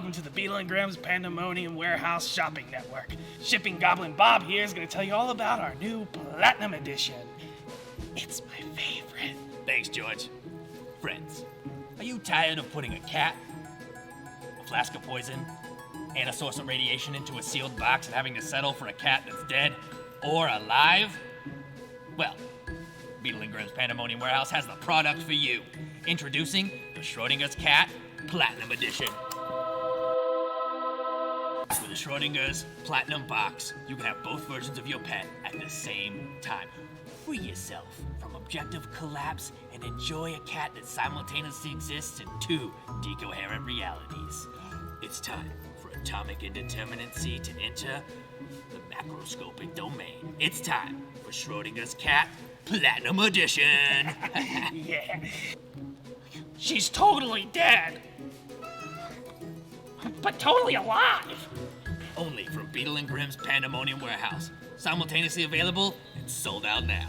welcome to the Beetle and Grimm's Pandemonium Warehouse Shopping Network. Shipping Goblin Bob here is going to tell you all about our new Platinum Edition. It's my favorite. Thanks, George. Friends, are you tired of putting a cat, a flask of poison, and a source of radiation into a sealed box and having to settle for a cat that's dead or alive? Well, Beetle and Grimm's Pandemonium Warehouse has the product for you. Introducing the Schrodinger's Cat Platinum Edition. With the Schrodinger's Platinum Box, you can have both versions of your pet at the same time. Free yourself from objective collapse and enjoy a cat that simultaneously exists in two decoherent realities. It's time for atomic indeterminacy to enter the macroscopic domain. It's time for Schrodinger's Cat Platinum Edition. Yeah. She's totally dead. But totally alive. Only from Beetle and Grimm's Pandemonium Warehouse. Simultaneously available and sold out now.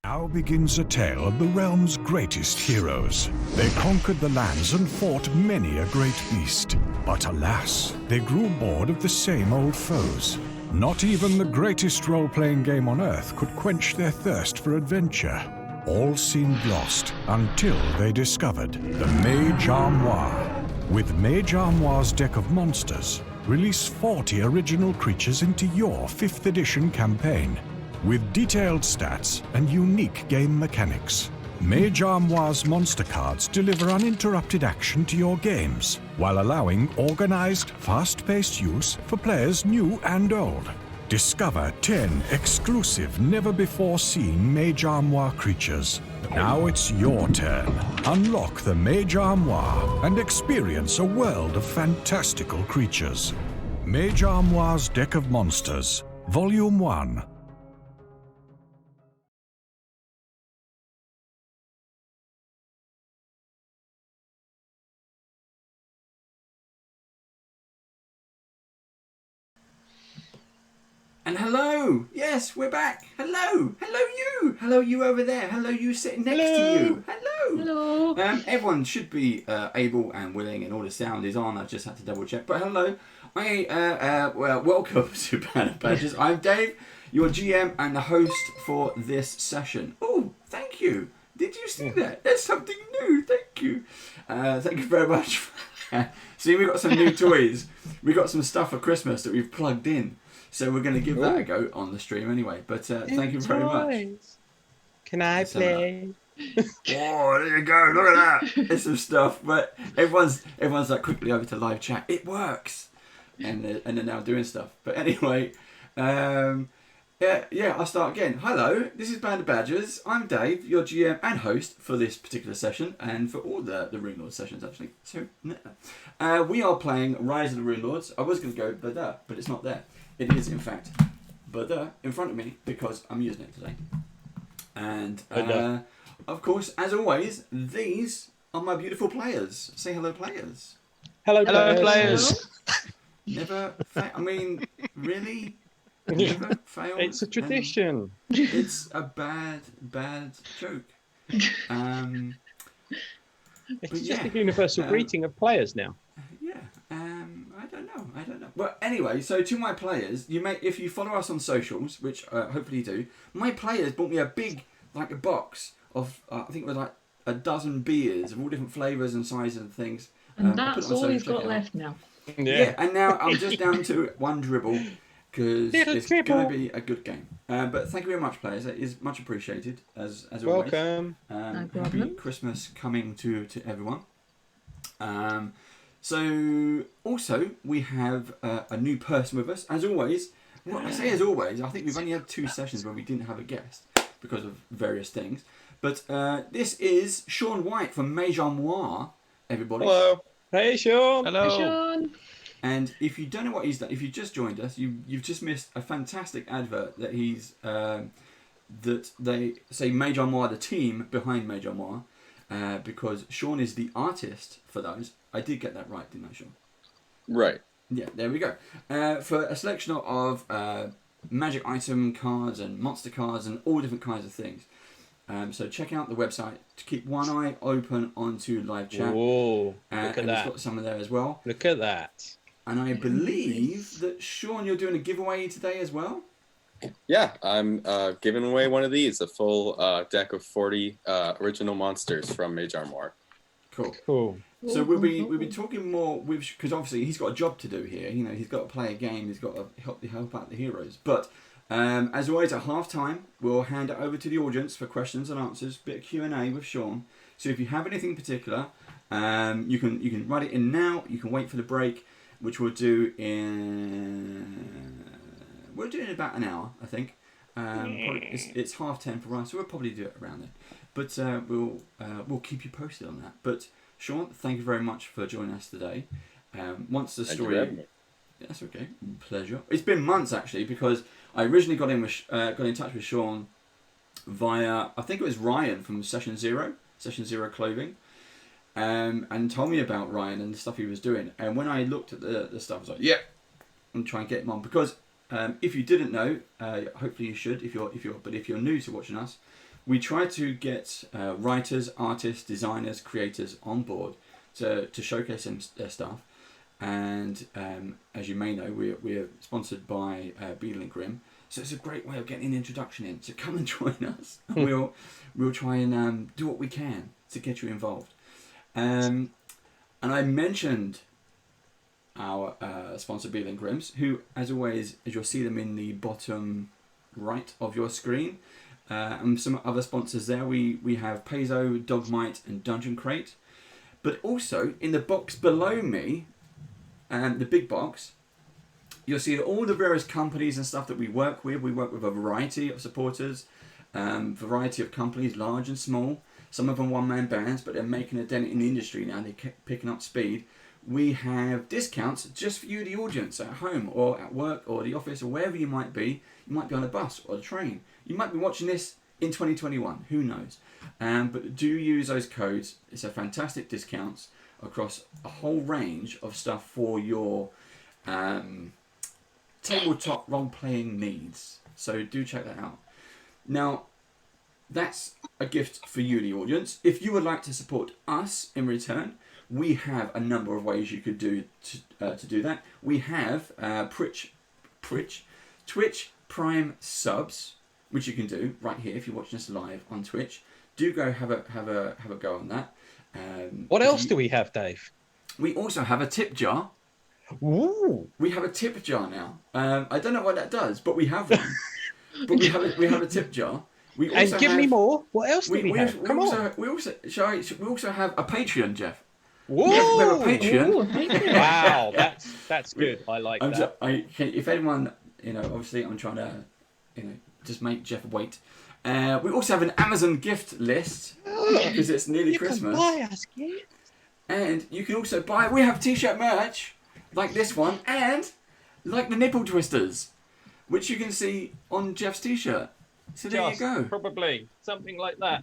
Now begins a tale of the realm's greatest heroes. They conquered the lands and fought many a great beast. But alas, they grew bored of the same old foes. Not even the greatest role-playing game on Earth could quench their thirst for adventure. All seemed lost until they discovered the MAGE Armoire. With MAGE Armoire's deck of monsters, release 40 original creatures into your 5th edition campaign. With detailed stats and unique game mechanics, MAGE Armoire's monster cards deliver uninterrupted action to your games, while allowing organized, fast-paced use for players new and old. Discover 10 exclusive, never-before-seen MAGE Armoire creatures. Now it's your turn. Unlock the MAGE Armoire and experience a world of fantastical creatures. MAGE Armoire's Deck of Monsters, Volume 1. And hello! Yes, we're back! Hello! Hello you! Hello you over there! Hello you sitting next to you! Hello! Hello! Everyone should be able and willing and all the sound is on. I just had to double check. But hello! Welcome to Banner Badges. I'm Dave, your GM and the host for this session. Oh, thank you! Did you see that? There's something new! Thank you! Thank you very much. See, we got some new toys. We got some stuff for Christmas that we've plugged in. So we're going to give that a go on the stream anyway. But thank you very much. Can I play? Oh, there you go. Look at that. There's some stuff. But everyone's like quickly over to live chat. It works. And they're now doing stuff. But anyway, I'll start again. Hello, this is Band of Badgers. I'm Dave, your GM and host for this particular session and for all the Runelords sessions actually. So we are playing Rise of the Runelords. I was going to go but it's not there. It is, in fact, in front of me because I'm using it today. And, of course, as always, these are my beautiful players. Say hello, players. Hello, players. Never fail. I mean, really? Never fail? It's a tradition. It's a bad joke. It's just a universal greeting of players now. I don't know. Well, anyway, so to my players, if you follow us on socials, which hopefully you do, my players bought me a big, a box of, I think it was like a dozen beers of all different flavours and sizes and things. And that's all you've got left now. Yeah, and now I'm just down to one dribble because it's going to be a good game. But thank you very much, players. It is much appreciated, as always. Welcome. No problem. Happy Christmas coming to everyone. So, also, we have a new person with us. As always, well, I say as always, I think we've only had 2 sessions where we didn't have a guest because of various things. But this is Sean White from MAGE, everybody. Hello. Hey, Sean. Hey, Sean. And if you don't know what he's done, if you just joined us, you've just missed a fantastic advert that he's that they say MAGE, the team behind MAGE, because Sean is the artist for those. I did get that right, didn't I, Sean? Right. Yeah, there we go. For a selection of magic item cards and monster cards and all different kinds of things. So check out the website to keep one eye open onto live chat. Whoa, look at and that. It's got some of there as well. Look at that. And I believe that, Sean, you're doing a giveaway today as well? Yeah, I'm giving away one of these, a full deck of 40 original monsters from MAGE ARMOIRE. Cool. So we'll be talking more with, because obviously he's got a job to do here. You know, he's got to play a game. He's got to help out the heroes. But as always, at half time, we'll hand it over to the audience for questions and answers, bit of Q&A with Sean. So if you have anything particular, you can write it in now. You can wait for the break, which we'll do in about an hour, I think. It's 10:30 for us, so we'll probably do it around then. But we'll keep you posted on that. But Sean, thank you very much for joining us today. Once the story, that's okay, pleasure. It's been months actually, because I originally got in touch with Sean via, I think it was Ryan from Session Zero Clothing, and told me about Ryan and the stuff he was doing. And when I looked at the stuff, I was like, yeah, I'm trying to get him on, because if you didn't know, hopefully you should. If you're new to watching us, we try to get writers, artists, designers, creators on board to showcase their stuff. And as you may know, we're sponsored by Beadle and Grimm, so it's a great way of getting an introduction in. So come and join us. We'll try and do what we can to get you involved. And I mentioned our sponsor, Beadle and Grimm's, who, as always, as you'll see them in the bottom right of your screen, and some other sponsors there. We have Paizo, Dogmite, and Dungeon Crate. But also in the box below me, the big box, you'll see all the various companies and stuff that we work with. We work with a variety of supporters, variety of companies, large and small. Some of them one-man bands, but they're making a dent in the industry now. They're picking up speed. We have discounts just for you, the audience, at home or at work or the office or wherever you might be. You might be on a bus or a train. You might be watching this in 2021. Who knows? But do use those codes. It's a fantastic discounts across a whole range of stuff for your tabletop role-playing needs. So do check that out. Now, that's a gift for you, the audience. If you would like to support us in return, we have a number of ways you could do to do that. We have Twitch Prime subs, which you can do right here if you're watching us live on Twitch. Do go have a go on that. What else do we have, Dave? We also have a tip jar. Ooh. We have a tip jar now. I don't know what that does, but we have one. But we have a tip jar. We also and give me more. What else do we have? Come on. We also have a Patreon, Jeff. Whoa! We have a Patreon. Ooh, Patreon. Wow, that's good. I like that. If anyone, obviously I'm trying to, just make Jeff wait. We also have an Amazon gift list because it's nearly Christmas. You can buy us gifts. And you can also buy. We have t-shirt merch like this one and like the nipple twisters, which you can see on Jeff's t-shirt. So there you go. Probably something like that.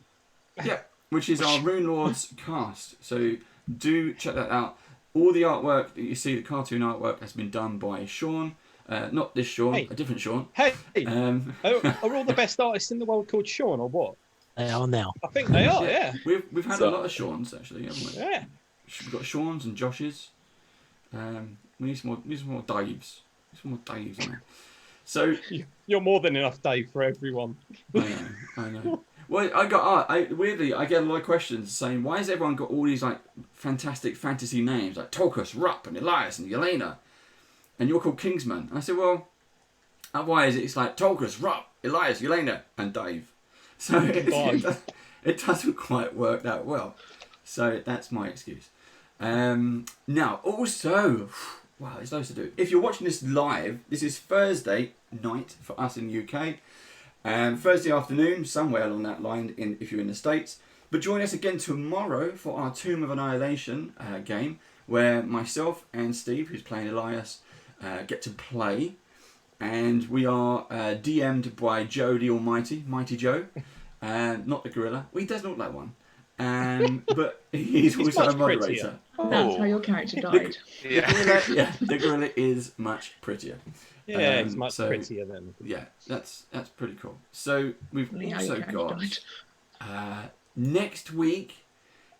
Yeah, which is our Runelords cast. So do check that out. All the artwork that you see, the cartoon artwork, has been done by Sean. Not this Sean, a different Sean. Hey, are all the best artists in the world called Sean or what? They are now. I think they are, yeah. We've had a lot of Seans actually, haven't we? Yeah. We've got Seans and Joshes. We need some more Daves. Some more Daves in there. So you're more than enough, Dave, for everyone. I know. Well, weirdly, I get a lot of questions saying, why has everyone got all these like fantastic fantasy names like Tolkus, Rupp, and Elias and Yelena, and you're called Kingsman? And I said, well, otherwise it's like Tolkus, Rupp, Elias, Yelena, and Dave. So it doesn't quite work that well. So that's my excuse. Now, also, wow, there's loads to do. If you're watching this live, this is Thursday night for us in the UK. Thursday afternoon, somewhere along that line, if you're in the States. But join us again tomorrow for our Tomb of Annihilation game, where myself and Steve, who's playing Elias, get to play. And we are DM'd by Joe the Almighty, Mighty Joe, not the gorilla. Well, he does look like one. But he's also a moderator. Prettier. That's how your character died. The gorilla is much prettier. Yeah, it's much prettier than. Yeah, that's pretty cool. So we've Funny how also your character got next week.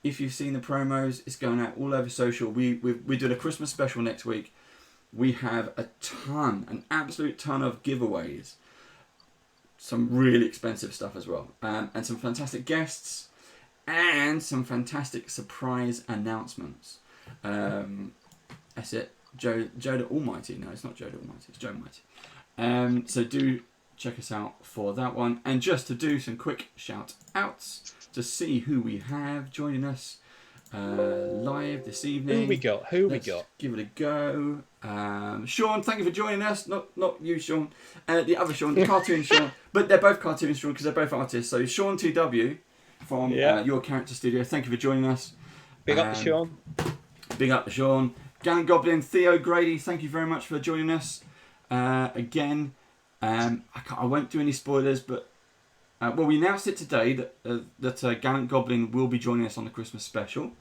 If you've seen the promos, it's going out all over social. We did a Christmas special next week. We have an absolute ton of giveaways. Some really expensive stuff as well, and some fantastic guests, and some fantastic surprise announcements. That's it. Joe the Almighty. No, it's not Joe the Almighty. It's Joe Mighty. So do check us out for that one. And just to do some quick shout outs to see who we have joining us live this evening. Who we got? Give it a go. Sean, thank you for joining us. Not you, Sean. The other Sean, the cartoon Sean. But they're both cartoon Sean because they're both artists. So Sean TW from Your Character Studio. Thank you for joining us. Big up to Sean. Big up to Sean. Gallant Goblin, Theo Grady, thank you very much for joining us. Again, I won't do any spoilers, but we announced it today that Gallant Goblin will be joining us on the Christmas special.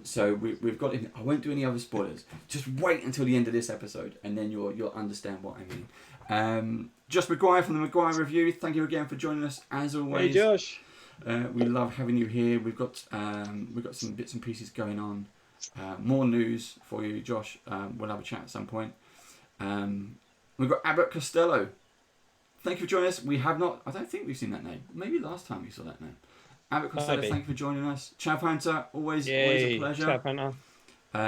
So we've got him. I won't do any other spoilers. Just wait until the end of this episode, and then you'll understand what I mean. Josh McGuire from the McGuire Review, thank you again for joining us as always. Hey Josh. We love having you here. We've got some bits and pieces going on. More news for you, Josh. We'll have a chat at some point. We've got Abbott Costello. Thank you for joining us. I don't think we've seen that name. Maybe last time we saw that name. Abbott Costello, thank you for joining us. Chav Hunter, always a pleasure. Chav Hunter.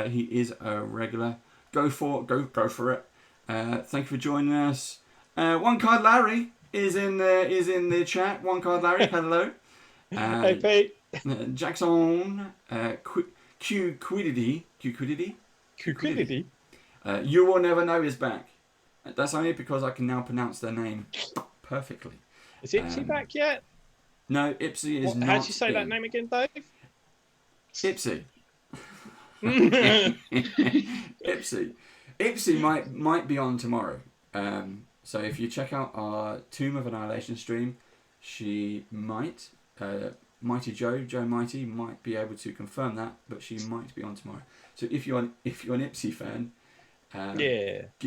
He is a regular. Go for it. Thank you for joining us. One Card Larry is in the chat. One Card Larry, hello. Hey Pete. Jackson. Q-Quidity. You Will Never Know is back. That's only because I can now pronounce their name perfectly. Is Ipsy back yet? No, Ipsy is not. How do you say that name again, Dave? Ipsy. Ipsy might be on tomorrow. So if you check out our Tomb of Annihilation stream, she might. Mighty Joe Mighty might be able to confirm that, but she might be on tomorrow. So if you're an Ipsy fan,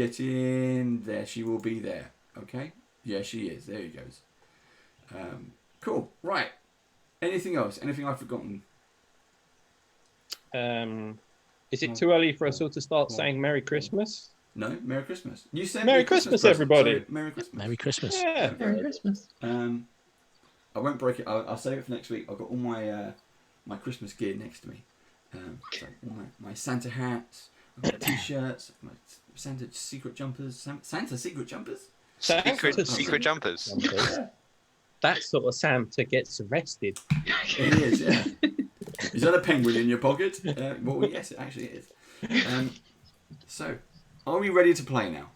get in there. She will be there. Okay? Yeah, she is. There he goes. Cool. Right. Anything else? Anything I've forgotten? Is it too early for us all to start saying Merry Christmas? No, Merry Christmas. You said Merry Christmas, everybody. So Merry Christmas. Merry Christmas. Yeah. Merry Christmas. I won't break it. I'll save it for next week. I've got all my my Christmas gear next to me. So all my Santa hats, I've got t-shirts, my Santa secret jumpers. Santa secret jumpers. Secret jumpers. That sort of Santa gets arrested. It is. Yeah. Is that a penguin in your pocket? Well, yes, it actually is. So, are we ready to play now?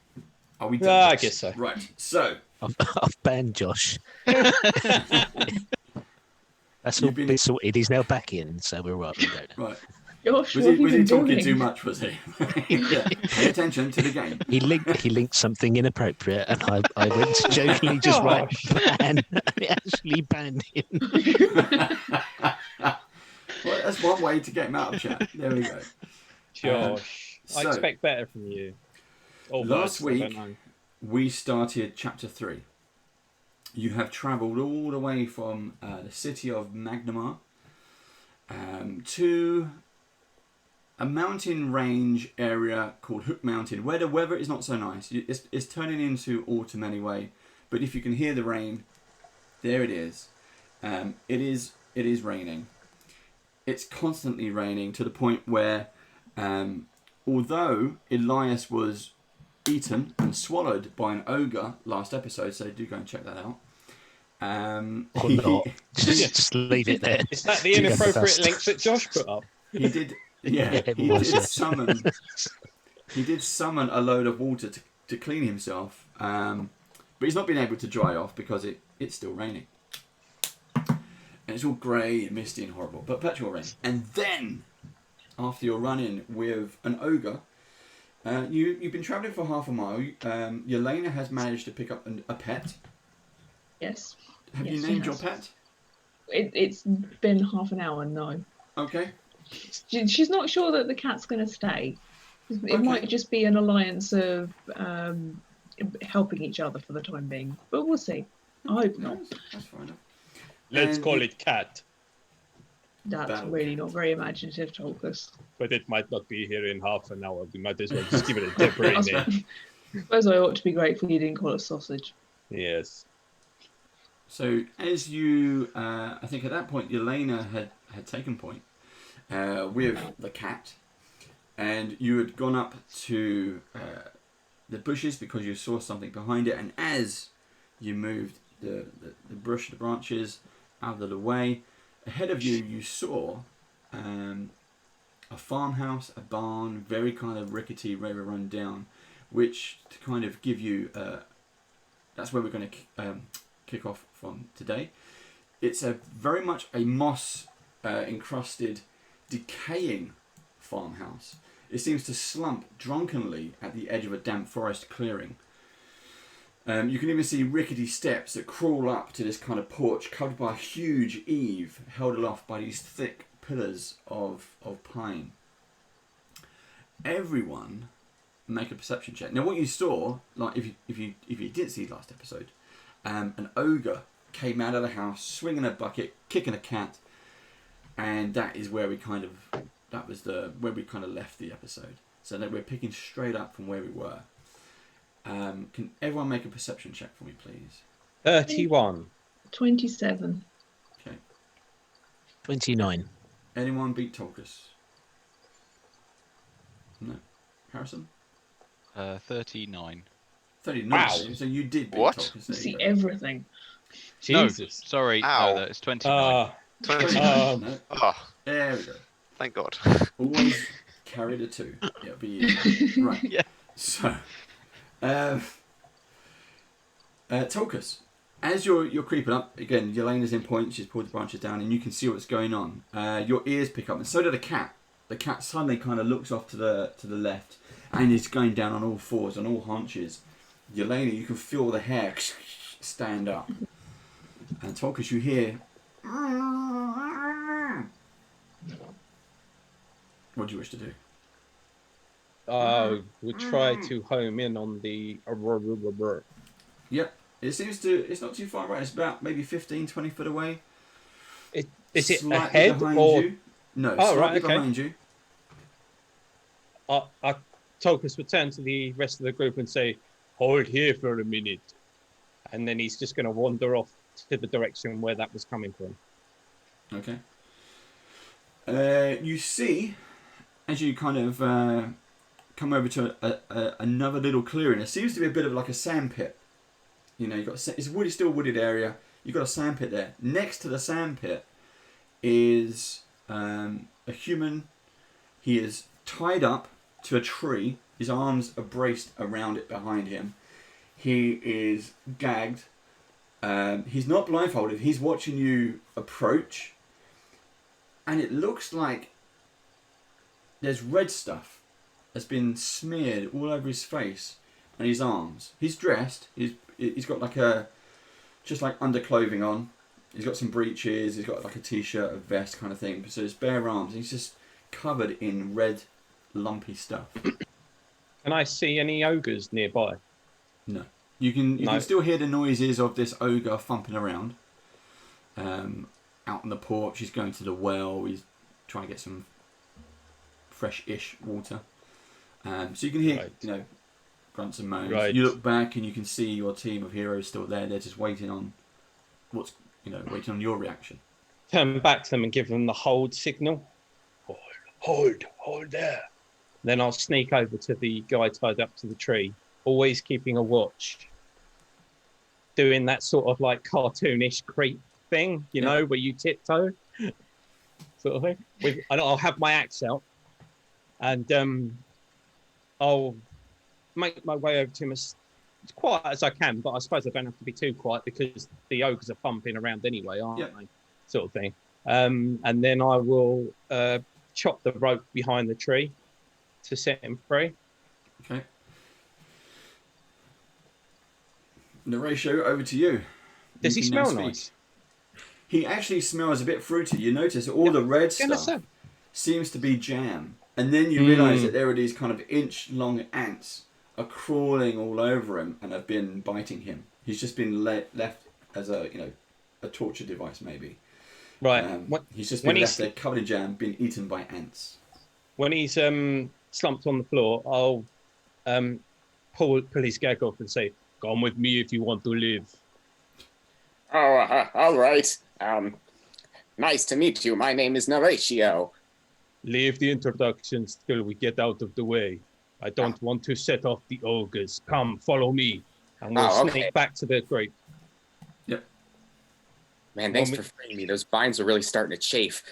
Are we done? I guess so. Right. So. I've banned Josh. That's all been sorted. He's now back in, so we're right. Right. Josh, was he talking too much? Was he? Yeah. Pay attention to the game. He linked something inappropriate, and I went to jokingly just ban. I actually banned him. Well, that's one way to get him out of chat. There we go. Josh, I expect better from you. Last week, we started Chapter 3. You have travelled all the way from the city of Magnamar to a mountain range area called Hook Mountain, where the weather is not so nice. It's turning into autumn anyway, but if you can hear the rain, there it is. It is raining. It's constantly raining to the point where, although Elias was eaten and swallowed by an ogre last episode, so do go and check that out. Or not. Just leave it there. Is that the inappropriate link that Josh put up? He did. Yeah, he did summon. He did summon a load of water to clean himself, but but he's not been able to dry off because it's still raining. And it's all grey and misty and horrible, but perpetual rain. And then, after your run-in with an ogre, you've been travelling for half a mile. Yelena has managed to pick up a pet. Yes. Have Yes, you she named your has. pet? It's been half an hour, no. Okay. She's not sure that the cat's going to stay. It might just be an alliance of helping each other for the time being, but we'll see. I hope not. That's fine enough. Let's call it Cat. That's really not very imaginative, Tolkus. But it might not be here in half an hour. We might as well just give it a temporary name. I suppose I ought to be grateful you didn't call it sausage. Yes. So as you, I think at that point, Yelena had taken point with the cat, and you had gone up to the bushes because you saw something behind it, and as you moved the brush, the branches out of the way, ahead of you, you saw a farmhouse, a barn, very kind of rickety, very run down, which to kind of give you, that's where we're going to kick off from today. It's a very much a moss encrusted, decaying farmhouse. It seems to slump drunkenly at the edge of a damp forest clearing. You can even see rickety steps that crawl up to this kind of porch covered by a huge eave held aloft by these thick pillars of pine. Everyone make a perception check. Now what you saw, like if you did see last episode, an ogre came out of the house swinging a bucket, kicking a cat, and that is where we kind of where we kind of left the episode. So that we're picking straight up from where we were. Can everyone make a perception check for me, please? 31. 27. Okay. 29. Anyone beat Tolkus? No. Harrison? 39. 39. Wow. So you did beat What? Tolkus. You There see you go. everything. Jesus. No, sorry. Ow. No, it's 29. 29. No. Oh, There we go. Thank God. Always carried a 2. Yeah, it'll be easy. Right. Yeah. So, Tolkus, as you're creeping up, again, Yelena's in point, she's pulled the branches down, and you can see what's going on. Your ears pick up, and so did the cat. The cat suddenly kind of looks off to the left, and is going down on all fours, on all haunches. Yelena, you can feel the hair stand up. And Tolkus, you hear... What do you wish to do? We'll try to home in on the... Yep. It's not too far, right? It's about maybe 15, 20 foot away. Is it Slightly ahead behind or... you. No, Oh, slightly right, okay. behind you. Tolkus would turn to the rest of the group and say, hold here for a minute. And then he's just going to wander off to the direction where that was coming from. Okay. You see, as you kind of come over to another little clearing, there seems to be a bit of like a sand pit. You know, it's woody, still a wooded area. You've got a sand pit there. Next to the sand pit is a human. He is tied up to a tree. His arms are braced around it behind him. He is gagged. He's not blindfolded. He's watching you approach. And it looks like there's red stuff that's been smeared all over his face and his arms. He's dressed. He's got like just like underclothing on. He's got some breeches. He's got like a t-shirt, a vest kind of thing. So his bare arms. He's just covered in red, lumpy stuff. Can I see any ogres nearby? No. You can still hear the noises of this ogre thumping around. Out on the porch, he's going to the well. He's trying to get some fresh-ish water. So you can hear, grunts and moans. Right. You look back and you can see your team of heroes still there. They're just waiting on waiting on your reaction. Turn back to them and give them the hold signal. Hold there. Then I'll sneak over to the guy tied up to the tree, always keeping a watch. Doing that sort of like cartoonish creep thing, where you tiptoe, sort of thing. And I'll have my axe out, and I'll make my way over to him. quiet as I can, but I suppose I don't have to be too quiet because the ogres are pumping around anyway, aren't they? Sort of thing. And then I will chop the rope behind the tree to set him free. Okay. Horatio, over to you. Does he You can now smell speak. nice? He actually smells a bit fruity. You notice all the red stuff seems to be jam. And then you realise that there are these kind of inch-long ants are crawling all over him and have been biting him. He's just been left as a torture device, maybe. Right. He's just been left there covered in jam, being eaten by ants. When he's slumped on the floor, I'll pull his gag off and say, "Come with me if you want to live." Oh, all right. Nice to meet you. My name is Horatio. Leave the introductions till we get out of the way. I don't want to set off the ogres. Come, follow me, and we'll sneak back to the grate. Yep. Man, thanks for freeing me. Those vines are really starting to chafe.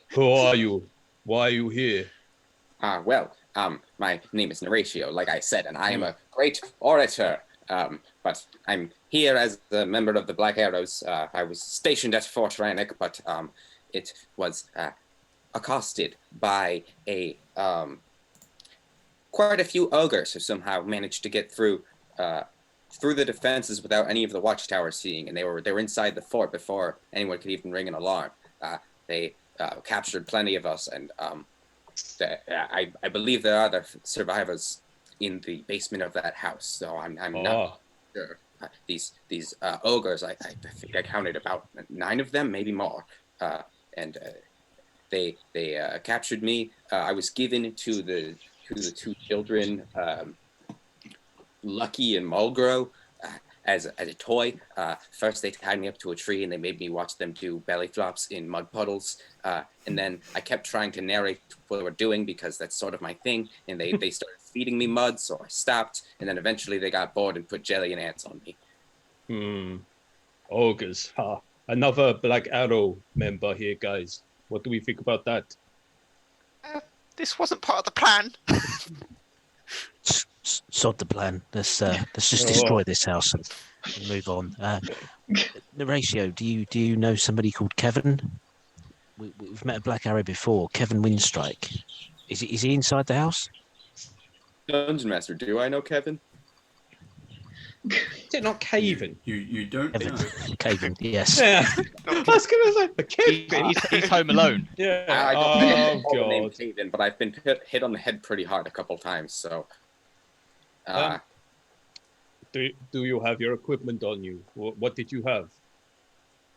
Who are you? Why are you here? My name is Horatio, like I said, and I am a great orator. But I'm here as a member of the Black Arrows. I was stationed at Fort Rannoch, but it was accosted by quite a few ogres who somehow managed to get through the defenses without any of the watchtowers seeing, and they were inside the fort before anyone could even ring an alarm. They captured plenty of us, and I believe there are other survivors in the basement of that house, so I'm not sure. These ogres, I think I counted about 9 of them, maybe more, and they captured me. I was given to the 2 children, Lucky and Mulgrew, as a toy. First they tied me up to a tree and they made me watch them do belly flops in mud puddles. And then I kept trying to narrate what they were doing because that's sort of my thing. And they started feeding me mud, so I stopped. And then eventually they got bored and put jelly and ants on me. Ogres, another Black Arrow member here, guys. What do we think about that? This wasn't part of the plan. Sod the plan. Let's just destroy this house and move on. Horatio, do you know somebody called Kevin? We've met a Black Arrow before. Kevin Windstrike. Is he inside the house? Dungeon Master, do I know Kevin? Is it not Caven? You don't know. Caven, yes. Yeah. I was going to say, but Caven. He's home alone. Yeah. I don't know the name Caven, but I've been hit on the head pretty hard a couple times, so... Do you have your equipment on you? What did you have?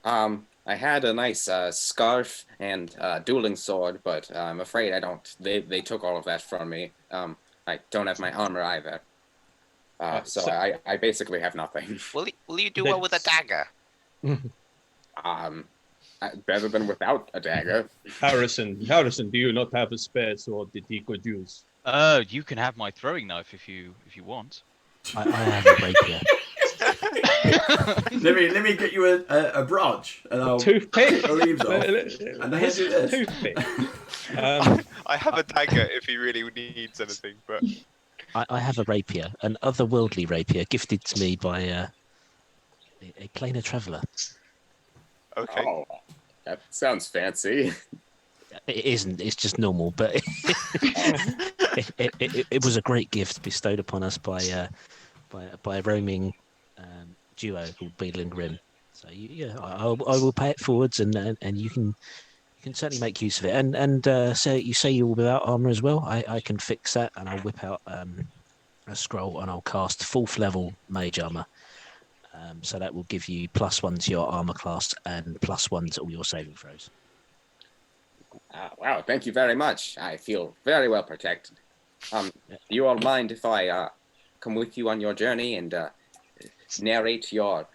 I had a nice scarf and dueling sword, but I'm afraid I don't. They took all of that from me. I don't have my armor either. So I basically have nothing. Will you do well with a dagger? I've never been without a dagger. Harrison, do you not have a spare sword that he could use? You can have my throwing knife if you want. I have a rapier. let me get you a brooch and I'll toothpick. the leaves off. And then do this. Toothpick. I have a dagger if he really needs anything, but I have a rapier, an otherworldly rapier gifted to me by a planar traveller. Okay. Oh, that sounds fancy. It isn't. It's just normal, but it was a great gift bestowed upon us by a roaming duo called Beadle and Grim. So I will pay it forwards, and you can certainly make use of it. And so you say you're without armor as well. I can fix that, and I'll whip out a scroll and I'll cast 4th level mage armor. So that will give you +1 to your armor class and +1 to all your saving throws. Wow, thank you very much. I feel very well protected. Do you all mind if I come with you on your journey and narrate your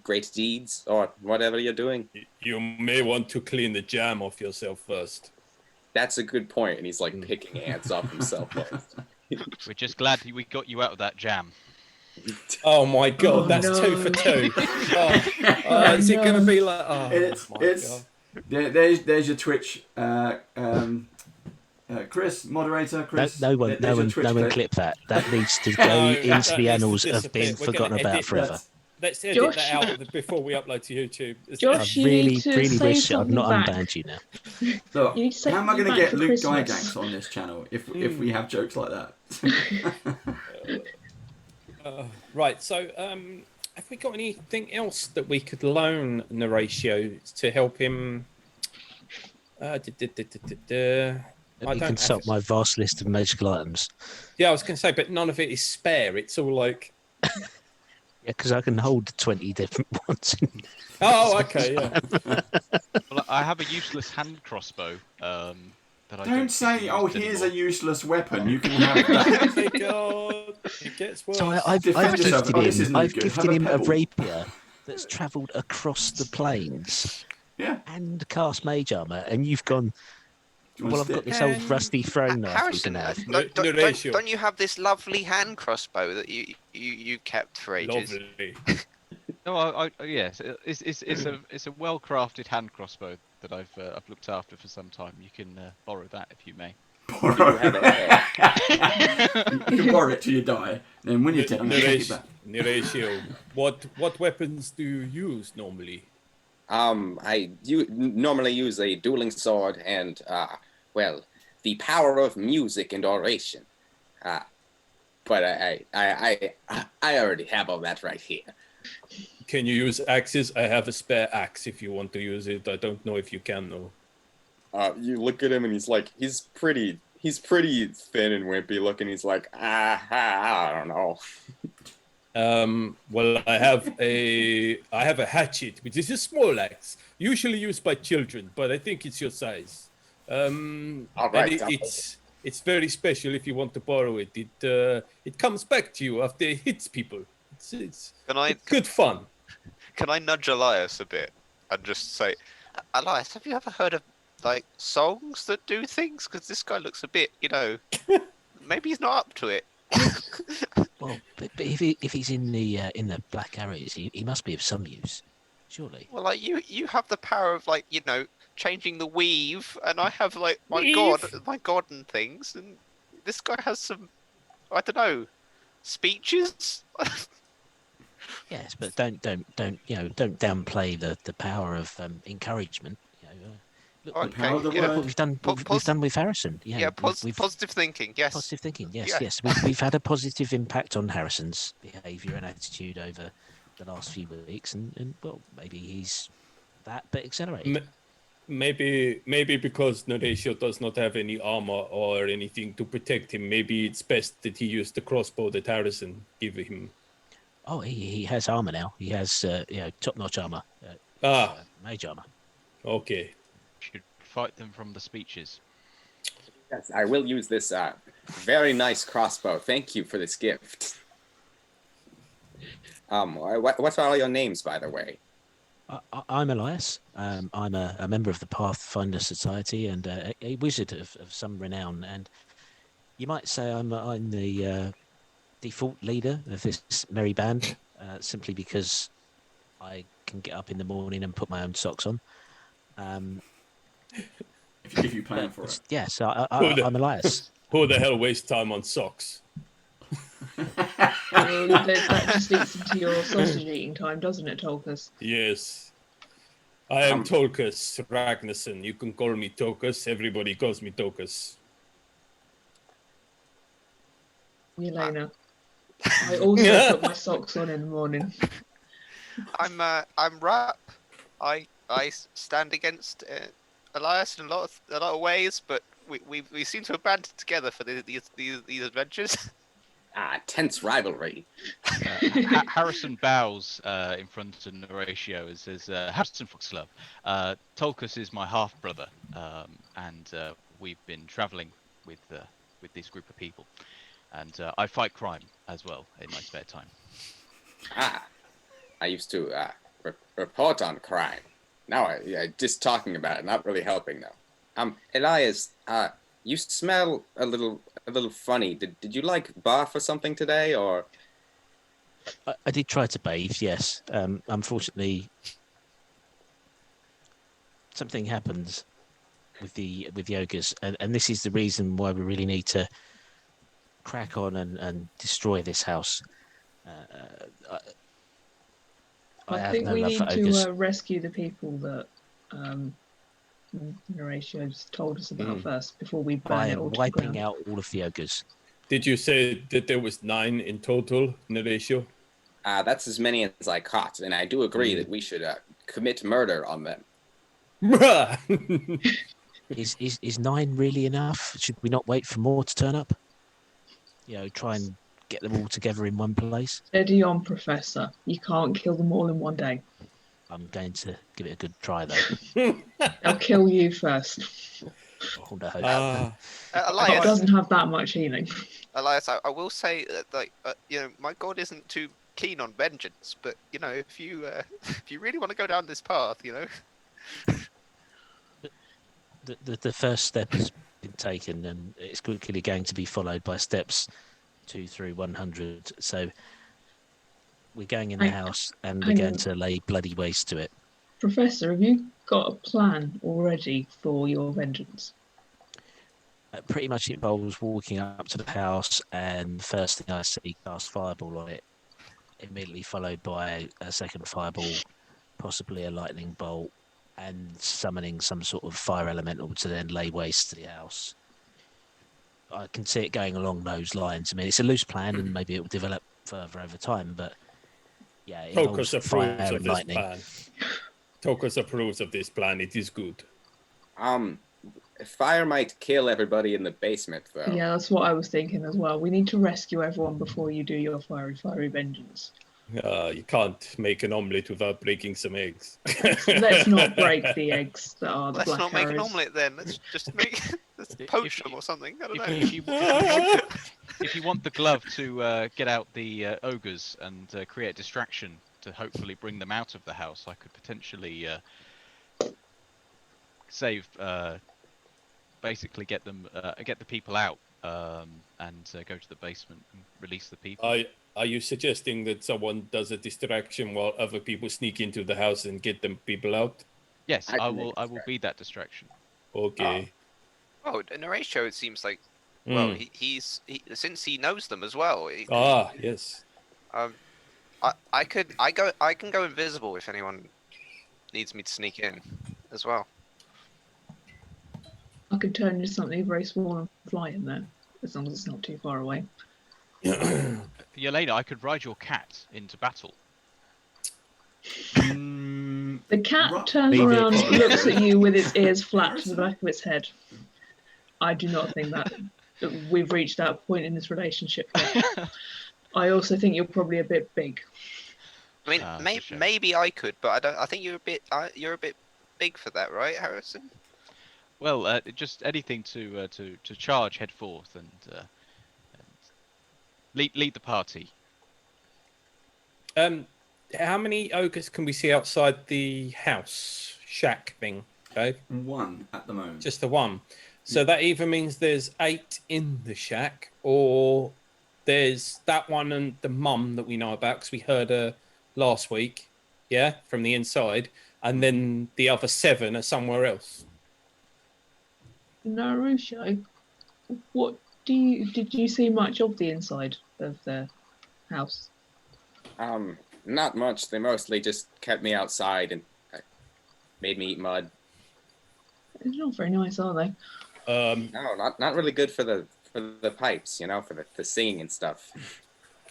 great deeds or whatever you're doing? You may want to clean the jam off yourself first. That's a good point, and he's like picking ants off himself first. We're just glad we got you out of that jam. Oh my god, that's 2 for 2. Is it going to be like? Oh, It's there's your Twitch Chris, moderator, No, Chris. no one, no one clip that. That needs to go No, into that the needs to annals of disappear. being We're gonna forgotten about edit forever. Let's edit Josh. that out before we upload to YouTube. Josh, I you really, need to really save wish I'd something not back. unbanned you now. Look, You need to save how am I going to something get back for Luke Christmas. Gygax on this channel if we have jokes like that? Right, so have we got anything else that we could loan Horatio to help him? Let me consult my vast list of magical items. Yeah, I was going to say, but none of it is spare. It's all like... Yeah, because I can hold 20 different ones. Oh, okay, yeah. Well, I have a useless hand crossbow. That I Don't say, "Oh, here's a useless weapon. You can have Oh that." my god, it gets worse. So I've Defend yourself. gifted Oh, this him. isn't I've good. gifted Have a him a pebble. rapier that's travelled across the plains. Yeah. And cast mage armor, and you've gone. Well, I've got this old rusty throwing knife you can Harrison, have. don't you have this lovely hand crossbow that you kept for ages? Lovely. No, yes, it's a well crafted hand crossbow that I've looked after for some time. You can borrow that if you may. Borrow it. You can borrow it till you die. Then when you're dead, I'm going to take it back. Horatio, what weapons do you use normally? I normally use a dueling sword and, well, the power of music and oration. But I already have all that right here. Can you use axes? I have a spare axe if you want to use it. I don't know if you can though. You look at him and he's pretty thin and wimpy looking. He's like, I don't know. Well, I have a hatchet, which is a small axe, usually used by children, but I think it's your size. All right, and it's very special if you want to borrow it. It comes back to you after it hits people. It's good fun. Can I nudge Elias a bit and just say, Elias, have you ever heard of like songs that do things? Because this guy looks a bit, maybe he's not up to it. Well, but if he's in the black areas, he must be of some use, surely. Well, like you have the power of changing the weave, and I have my god and things, and this guy has some, I don't know, speeches. Yes, but don't downplay the power of encouragement. Look, Okay, what we've done with Harrison. Positive thinking. Yes. Positive thinking. Yes, Yeah. yes. We've had a positive impact on Harrison's behaviour and attitude over the last few weeks, and well, maybe he's that bit accelerated. Maybe because Horatio does not have any armor or anything to protect him. Maybe it's best that he use the crossbow that Harrison gave him. Oh, he has armor now. He has top-notch armor. Mage armor. Okay. Should fight them from the speeches. Yes, I will use this very nice crossbow. Thank you for this gift. What are all your names, by the way? I'm Elias. I'm a member of the Pathfinder Society and a wizard of some renown. And you might say I'm the default leader of this merry band, simply because I can get up in the morning and put my own socks on. If you plan for it. Yes, I'm Elias. Who the hell wastes time on socks? That just eats into your sausage eating time, doesn't it, Tolkus? Yes. I am Tolkus Ragnarsson. You can call me Tokus. Everybody calls me Tokus. Yelena. I also put my socks on in the morning. I'm Rap. I stand against Elias in a lot of ways, but we seem to have banded together for these adventures. Tense rivalry. Harrison bows in front of Horatio and says, Harrison Foxglove, Tolkus is my half-brother, and we've been travelling with this group of people. And I fight crime as well in my spare time. I used to report on crime. Now just talking about it, not really helping though. Elias, you smell a little funny. Did you bath or something today, or? I did try to bathe. Yes. Unfortunately, something happens. with the ogres, and this is the reason why we really need to crack on and destroy this house. I have think no we love for need ogres. to rescue the people that Horatio's told us about first before we burn By it all to the wiping ground. out all of the ogres. Did you say that there was 9 in total in the ratio? That's as many as I caught, and I do agree that we should commit murder on them. Is 9 really enough? Should we not wait for more to turn up? Try and get them all together in one place. Steady on, Professor. You can't kill them all in one day. I'm going to give it a good try, though. They'll kill you first. Hold on. Elias It doesn't have that much healing. Elias, I will say that my god isn't too keen on vengeance, but if you really want to go down this path, The first step has been taken, and it's quickly going to be followed by steps 2 through 100. So we're going in the house, and we're going to lay bloody waste to it. Professor, have you got a plan already for your vengeance? Pretty much it involves walking up to the house, and the first thing I see, cast fireball on it, immediately followed by a second fireball, possibly a lightning bolt, and summoning some sort of fire elemental to then lay waste to the house. I can see it going along those lines. I mean, it's a loose plan, and maybe it will develop further over time, but yeah, it involves Tokus fire approves of and this lightning. plan. Tokus approves of this plan. It is good. Fire might kill everybody in the basement, though. Yeah, that's what I was thinking as well. We need to rescue everyone before you do your fiery vengeance. You can't make an omelette without breaking some eggs. Let's not break the eggs that are the let's black not make an arrows. omelette then. Let's just let's poach them or something. I don't know. If you want the glove to get out the ogres and create distraction to hopefully bring them out of the house, I could potentially save, basically get them, get the people out and go to the basement and release the people. Are you suggesting that someone does a distraction while other people sneak into the house and get them people out? Yes, I will be that distraction. Okay. Oh, in Horatio, it seems like, well, he's since he knows them as well. Yes. I can go invisible if anyone needs me to sneak in, as well. I could turn into something very small and fly in there, as long as it's not too far away. Yelena, I could ride your cat into battle. The cat turns around, looks at you with its ears flat to the back of its head. I do not think that we've reached that point in this relationship yet. I also think you're probably a bit big. I mean, maybe I could, but I don't. I think you're a bit big for that, right, Harrison? Well, just anything to charge head forth and lead the party. How many ogres can we see outside the house shack thing, Dave? 1 at the moment. Just the 1. So that either means there's 8 in the shack, or there's that one and the mum that we know about because we heard her last week, from the inside, and then the other 7 are somewhere else. Narusho, what did you see much of the inside of the house? Not much. They mostly just kept me outside and made me eat mud. They're not very nice, are they? No, not really good for the pipes, for the singing and stuff.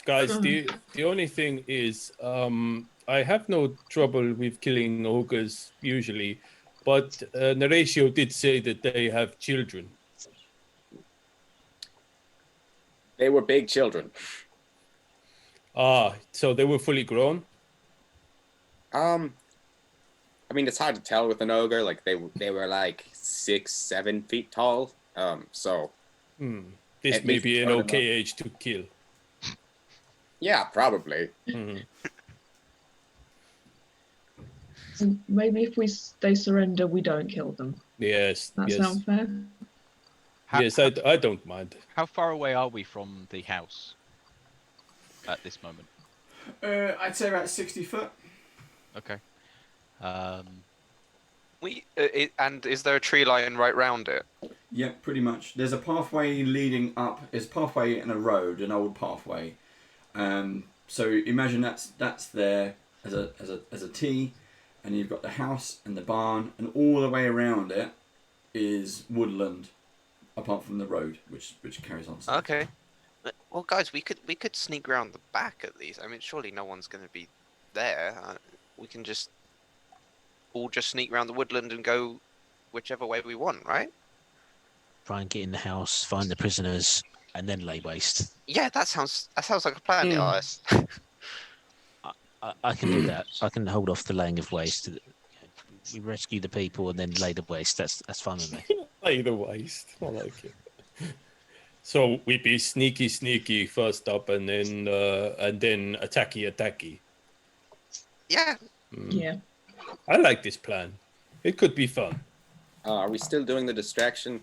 Guys, the only thing is, I have no trouble with killing ogres usually, but Horatio did say that they have children. They were big children. So they were fully grown? I mean, it's hard to tell with an ogre. Like they were like 6-7 feet tall. So this may be an okay age to kill. Yeah, probably. So maybe if they surrender, we don't kill them. Yes. That sound fair? Yes, I don't mind. How far away are we from the house at this moment? I'd say about 60 foot. Okay. And is there a tree line right round it? Yeah, pretty much. There's a pathway leading up. There's a pathway and a road, an old pathway. So imagine that's there as a T, and you've got the house and the barn, and all the way around it is woodland, apart from the road, which carries on. Okay. Well, guys, we could sneak around the back at least. I mean, surely no one's going to be there. We can just sneak around the woodland and go whichever way we want, right? Try and get in the house, find the prisoners, and then lay waste. Yeah, that sounds like a plan, Elias. I can do that. I can hold off the laying of waste. We rescue the people and then lay the waste. That's fine with me. Lay the waste. I like it. So we be sneaky first up, and then attacky. Yeah. I like this plan. It could be fun. Are we still doing the distraction?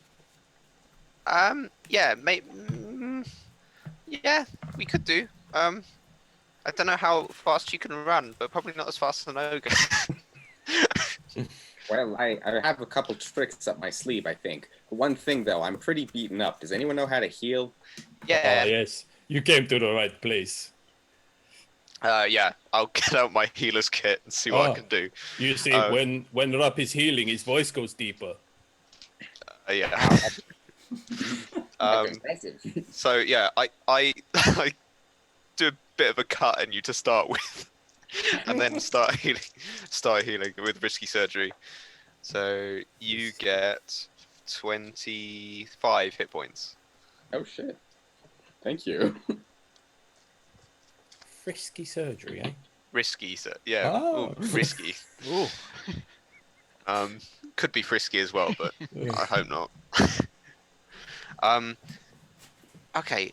Yeah, yeah, we could do. I don't know how fast you can run, but probably not as fast as an ogre. Well, I have a couple tricks up my sleeve, I think. One thing, though, I'm pretty beaten up. Does anyone know how to heal? Yeah. Yes. You came to the right place. Yeah, I'll get out my healer's kit and see what I can do. You see, when Rupp is healing, his voice goes deeper. Yeah. So yeah, I do a bit of a cut in you to start with, and then start healing with risky surgery. So you get 25 hit points. Oh shit! Thank you. Risky surgery, eh? Risky, yeah. Oh. Ooh, risky. Ooh. Could be frisky as well, but I hope not. Okay.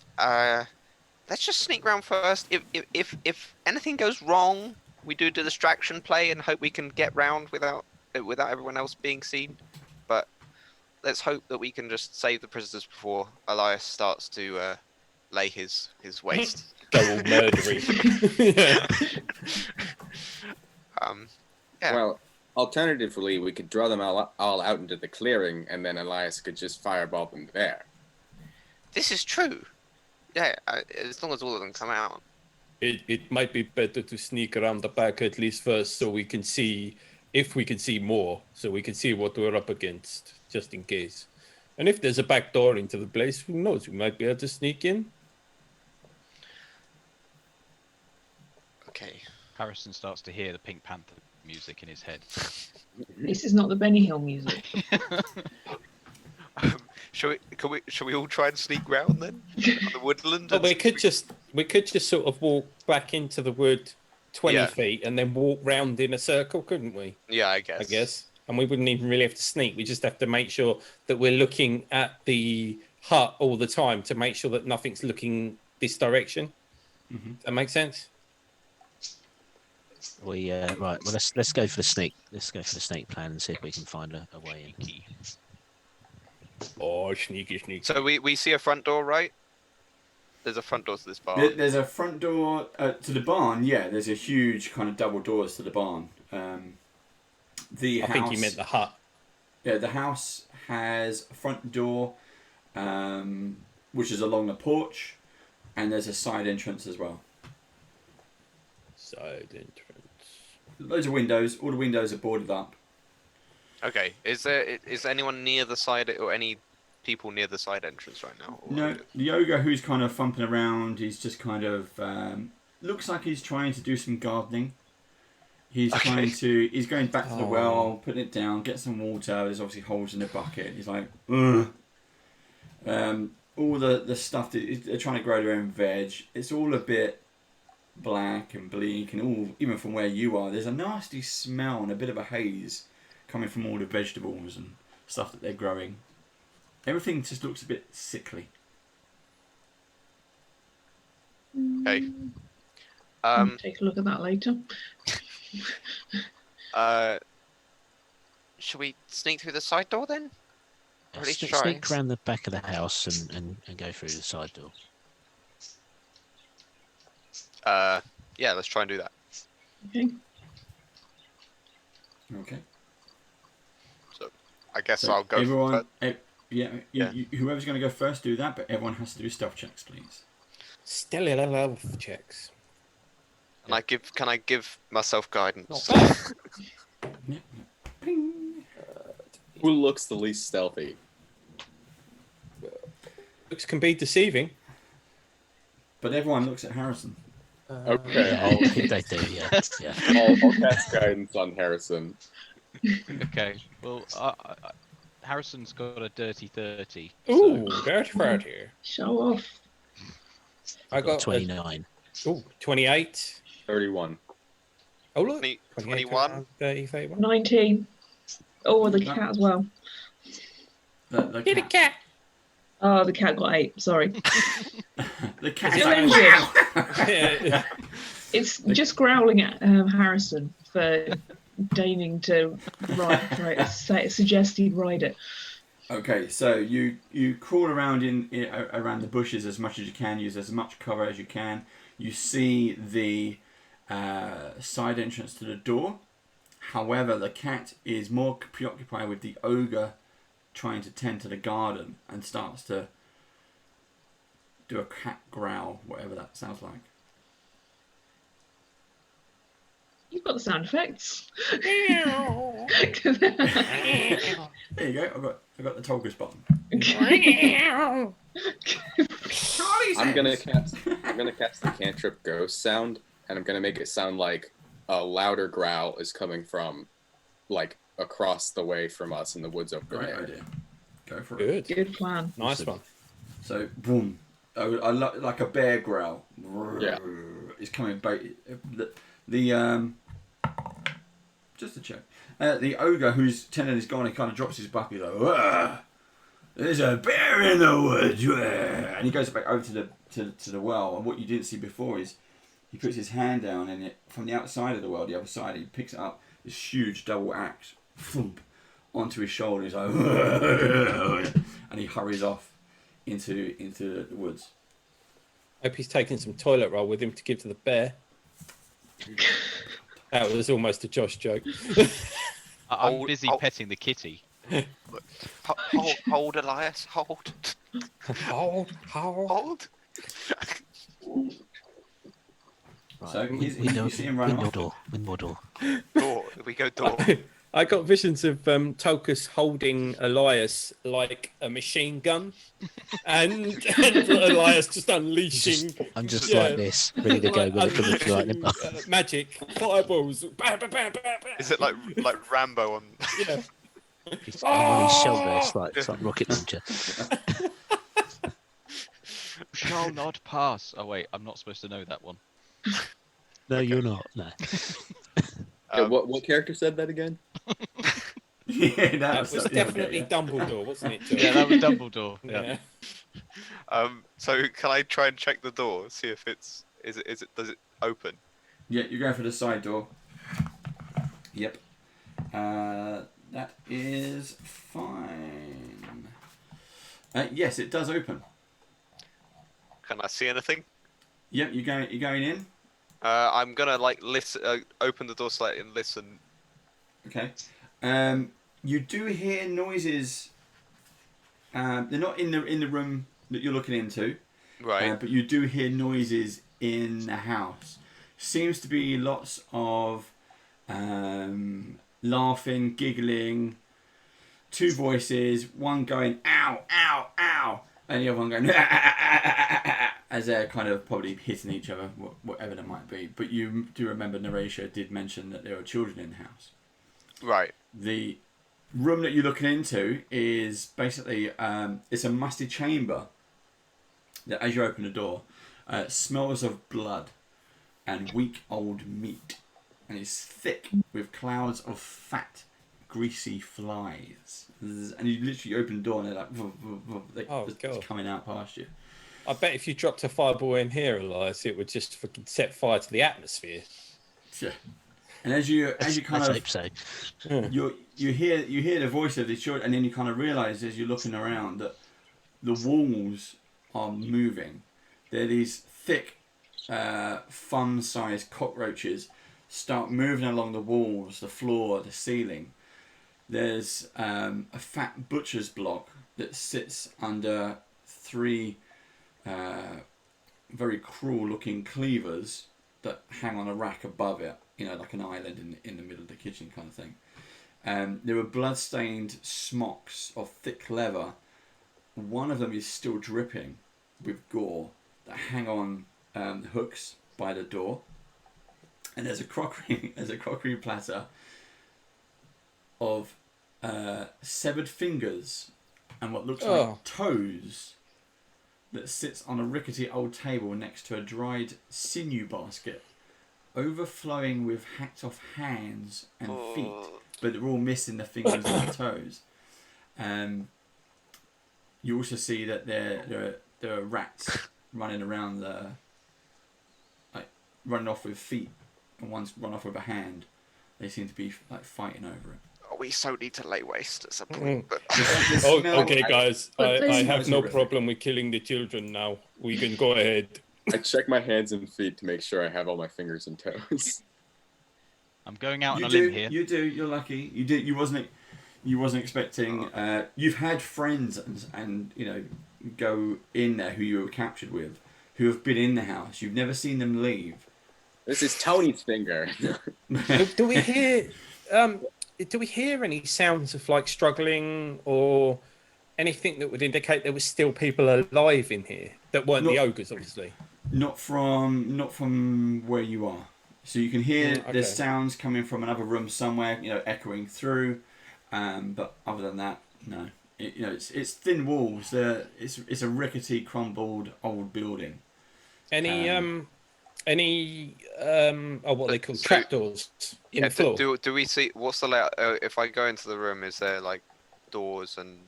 Let's just sneak around first. If anything goes wrong, we do the distraction play and hope we can get round without everyone else being seen. But let's hope that we can just save the prisoners before Elias starts to lay his waste. Go all murdery. Yeah. Well, alternatively, we could draw them all out into the clearing, and then Elias could just fireball them there. This is true. Yeah, as long as all of them come out. It might be better to sneak around the back at least first, so we can see, if we can see more, so we can see what we're up against, just in case. And if there's a back door into the place, who knows? We might be able to sneak in. Okay. Harrison starts to hear the Pink Panther music in his head. This is not the Benny Hill music. Shall we all try and sneak round then? On the woodland? Well, we could just sort of walk back into the wood 20 feet and then walk round in a circle, couldn't we? Yeah, I guess. And we wouldn't even really have to sneak. We just have to make sure that we're looking at the hut all the time to make sure that nothing's looking this direction. Mm-hmm. Does that make sense? We right. Well, let's go for the snake. Let's go for the snake plan and see if we can find a way in. Oh, sneaky. So we see a front door, right? There's a front door to this barn. There's a front door to the barn. Yeah, there's a huge kind of double doors to the barn. I think he meant the hut. Yeah, the house has a front door, which is along a porch, and there's a side entrance as well. Side entrance. Loads of windows. All the windows are boarded up. Okay. Is anyone near the side, or any people near the side entrance right now? No, the ogre who's kind of thumping around, he's just kind of looks like he's trying to do some gardening. He's he's going back to the well, putting it down, get some water. There's obviously holes in the bucket. He's like, ugh. All the stuff that they're trying to grow their own veg. It's all a bit black and bleak, and all, even from where you are, there's a nasty smell and a bit of a haze coming from all the vegetables and stuff that they're growing. Everything just looks a bit sickly. Okay. Take a look at that later. Should we sneak through the side door then? Or at least try? Sneak around the back of the house and go through the side door. Yeah, let's try and do that. Okay. Okay. I guess So I'll go. everyone, whoever's going to go first, do that. But everyone has to do stealth checks, please. Stealth checks. Can I give myself guidance? Who looks the least stealthy? Looks can be deceiving. But everyone looks at Harrison. Okay, I think they do. Yeah. I'll cast guidance on Harrison. Okay. Well, Harrison's got a dirty 30. Ooh, so... dirty 30. Show off. I got 29. 28. 31. Oh, look. 21. 30, 31. 19. Oh, the cat as well. The Get a cat. Oh, the cat got 8. Sorry. The cat. It's injured. It's just growling at Harrison for deigning to suggest he'd ride it. Okay, so you crawl around around the bushes as much as you can, use as much cover as you can. You see the side entrance to the door. However, the cat is more preoccupied with the ogre trying to tend to the garden and starts to do a cat growl, whatever that sounds like. You've got the sound effects. There you go. I got the Tolkien button. I'm gonna cast the cantrip ghost sound, and I'm gonna make it sound like a louder growl is coming from, like, across the way from us in the woods over Great there. idea. Go for it. Good plan. Nice one. So, boom. Like a bear growl. Yeah. It's coming back. Just to check. The ogre whose tendon is gone, he kind of drops his bucket. He's like, "Wah! There's a bear in the woods." Wah!" And he goes back over to the well. And what you didn't see before is he puts his hand down, and from the outside of the well, the other side, he picks up this huge double axe, thump, onto his shoulder. He's like, "Wah!" And he hurries off into the woods. Hope he's taking some toilet roll with him to give to the bear. That was almost a Josh joke. I'm busy petting the kitty. Hold, Elias. Hold. Hold. So Window you see him run off. door. Window door. Door. We go door. I got visions of Tulkas holding Elias like a machine gun, and Elias just unleashing. I'm just like this, ready to go with the lightning bolt. Magic fireballs. Is it like Rambo on? Yeah. It's on his shoulder. It's like rocket launcher. Shall not pass. Oh wait, I'm not supposed to know that one. No, you're not. No. What character said that again? Yeah, that was definitely Dumbledore, wasn't it, Joe? Yeah, that was Dumbledore. Yeah. So can I try and check the door, see if does it open? Yeah, you're going for the side door. Yep. That is fine. Yes, it does open. Can I see anything? Yep, you're going in. I'm gonna listen, open the door slightly and listen. Okay. You do hear noises. They're not in the room that you're looking into. Right. But you do hear noises in the house. Seems to be lots of laughing, giggling. Two voices. One going ow, ow, ow, and the other one going as they're kind of probably hitting each other, whatever that might be. But you do remember Narratia did mention that there are children in the house. Right. The room that you're looking into is basically it's a musty chamber that, as you open the door, smells of blood and weak old meat, and it's thick with clouds of fat, greasy flies. And you literally open the door and they're like, it's coming out past you. I bet if you dropped a fireball in here, Elias, it would just fucking set fire to the atmosphere. Yeah. And as you kind I of hope so. you hear the voice of the children, and then you kind of realise as you're looking around that the walls are moving. They're these thick, fun-sized cockroaches start moving along the walls, the floor, the ceiling, there's a fat butcher's block that sits under 3 very cruel-looking cleavers that hang on a rack above it, you know, like an island in the middle of the kitchen kind of thing. There are blood-stained smocks of thick leather. One of them is still dripping with gore that hang on hooks by the door. And there's a crockery platter of severed fingers and what looks like toes that sits on a rickety old table next to a dried sinew basket, overflowing with hacked off hands and feet, but they're all missing the fingers and the toes. You also see that there are rats running around running off with feet, and one's run off with a hand. They seem to be like fighting over it. We so need to lay waste at some point. But... okay, guys. I have no problem with killing the children now. We can go ahead. I check my hands and feet to make sure I have all my fingers and toes. I'm going out on a limb here. You do. You're lucky. You did. You wasn't expecting. You've had friends and you know go in there who you were captured with, who have been in the house. You've never seen them leave. This is Tony's finger. Do we hear? Do we hear any sounds of like struggling or anything that would indicate there was still people alive in here that weren't the ogres, obviously? Not from where you are. So you can hear the sounds coming from another room somewhere, you know, echoing through. But other than that, no. It's thin walls. It's a rickety, crumbled old building. Any what they call trapdoors in the floor? Do we see what's the layout? If I go into the room, is there like doors and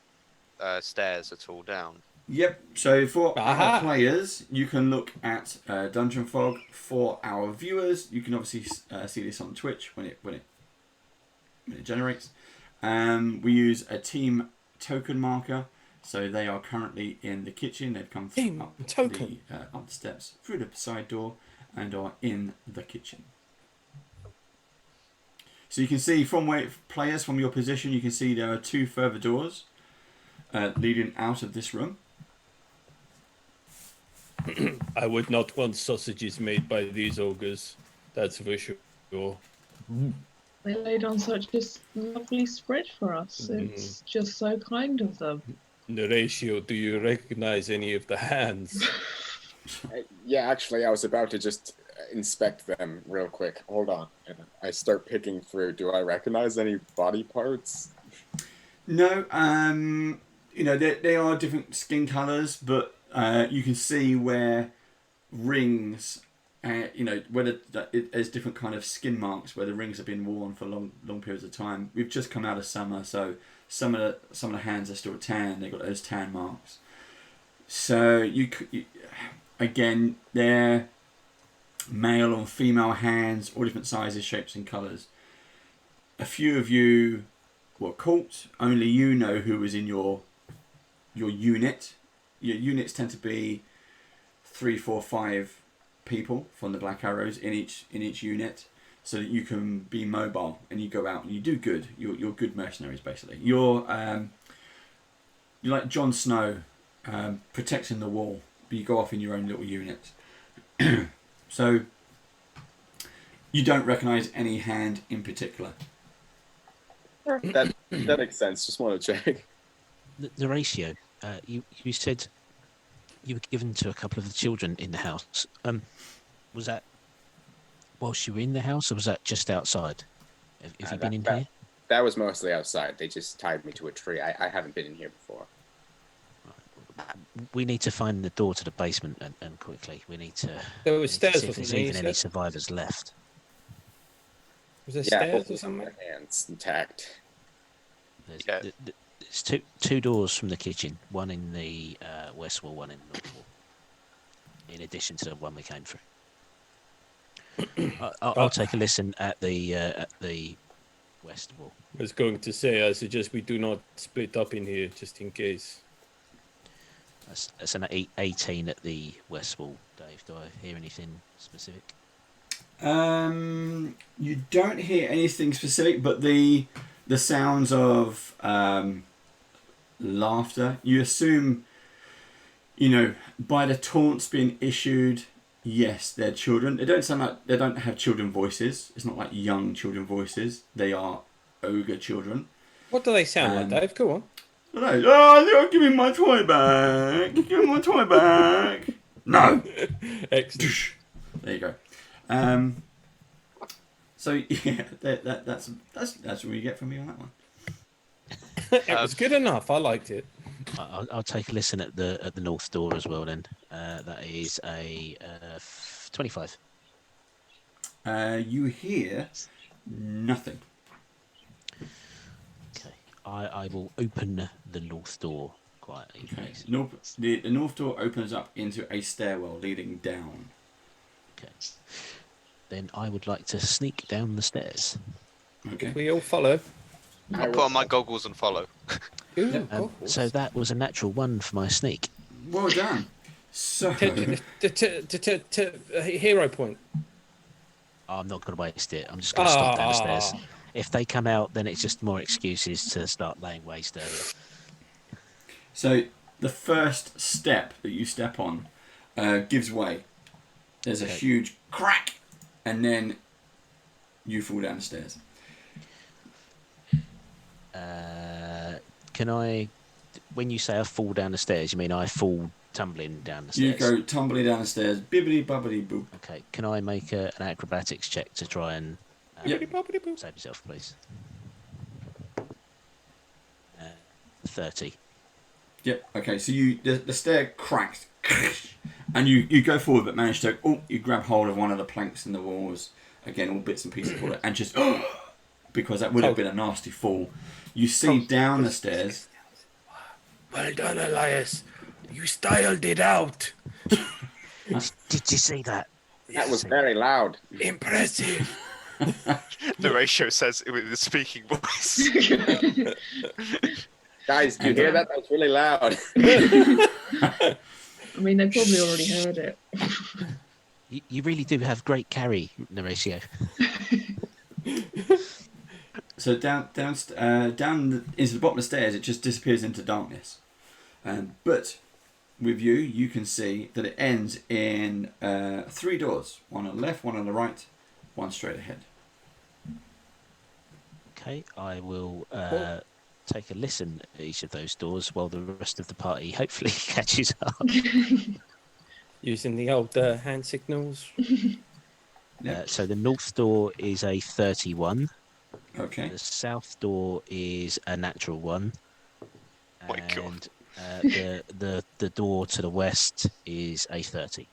stairs at all down? Yep. So for our players, you can look at Dungeon Fog. For our viewers, you can obviously see this on Twitch when it generates. We use a team token marker. So they are currently in the kitchen. They've come up the steps through the side door and are in the kitchen. So you can see from your position, you can see there are 2 further doors leading out of this room. I would not want sausages made by these ogres. That's for sure. They laid on such a lovely spread for us. It's just so kind of them. Horatio, do you recognize any of the hands? Yeah, actually, I was about to just inspect them real quick. Hold on. And I start picking through. Do I recognize any body parts? No. You know, they are different skin colors, but you can see where rings, you know, where there's different kind of skin marks where the rings have been worn for long periods of time. We've just come out of summer, so some of the hands are still tan. They've got those tan marks. So again, they're male and female hands, all different sizes, shapes, and colours. A few of you were caught. Only you know who was in your unit. Your units tend to be 3, 4, 5 people from the Black Arrows in each unit, so that you can be mobile and you go out and you do good. You're good mercenaries, basically. You're like Jon Snow, protecting the wall, but you go off in your own little units. So you don't recognise any hand in particular. That makes sense. Just want to check. The ratio. You said you were given to a couple of the children in the house. Was that whilst you were in the house, or was that just outside? Have you been in here? That was mostly outside. They just tied me to a tree. I haven't been in here before. We need to find the door to the basement and quickly. We need to. There was stairs. See if there's even any survivors left. Was there stairs or something? Hands intact. There's two doors from the kitchen. One in the west wall, one in the north wall. In addition to the one we came through. I'll take a listen at the west wall. I was going to say, I suggest we do not split up in here, just in case. That's an 18 at the west wall, Dave. Do I hear anything specific? You don't hear anything specific, but the the sounds of laughter. You assume, by the taunts being issued, yes, they're children. They don't sound like they don't have children voices. It's not like young children voices. They are ogre children. What do they sound like, Dave? Go on. Oh, give me my toy back. Give me my toy back. No. Excellent. There you go. So yeah, that's what you get from me on that one. It was good enough. I liked it. I'll take a listen at the north door as well. Then that is a 25. You hear nothing. Okay, I will open the north door quietly. Okay. The north door opens up into a stairwell leading down. Okay. Then I would like to sneak down the stairs. Okay. We all follow. I'll put on my goggles and follow. Ooh, so that was a natural one for my sneak. Well done. So hero point. I'm not going to waste it. I'm just going to stop down the stairs. If they come out, then it's just more excuses to start laying waste earlier. So the first step that you step on gives way. There's a huge crack, and then you fall down the stairs. Can I, when you say I fall down the stairs, you mean I fall tumbling down the stairs? You go tumbling down the stairs, bibbity bobbity boop. Okay, can I make an acrobatics check to try and save yourself, please? 30. Yep. Okay. So the stair cracks, and you go forward, but manage to you grab hold of one of the planks in the walls. Again, all bits and pieces fall, and just because that would have been a nasty fall. You see down the stairs. Well done, Elias. You styled it out. Did you see that? That was very loud. Impressive. The ratio says it with the speaking voice. Guys, do you hear that? That was really loud. I mean, they probably already heard it. You really do have great carry, Horatio. So down into the bottom of the stairs, it just disappears into darkness. But with you can see that it ends in 3 doors. One on the left, one on the right, one straight ahead. Okay, I will take a listen at each of those doors while the rest of the party hopefully catches up. Using the old hand signals. So the north door is a 31. Okay. The south door is a natural 1. My God. The door to the west is a 30.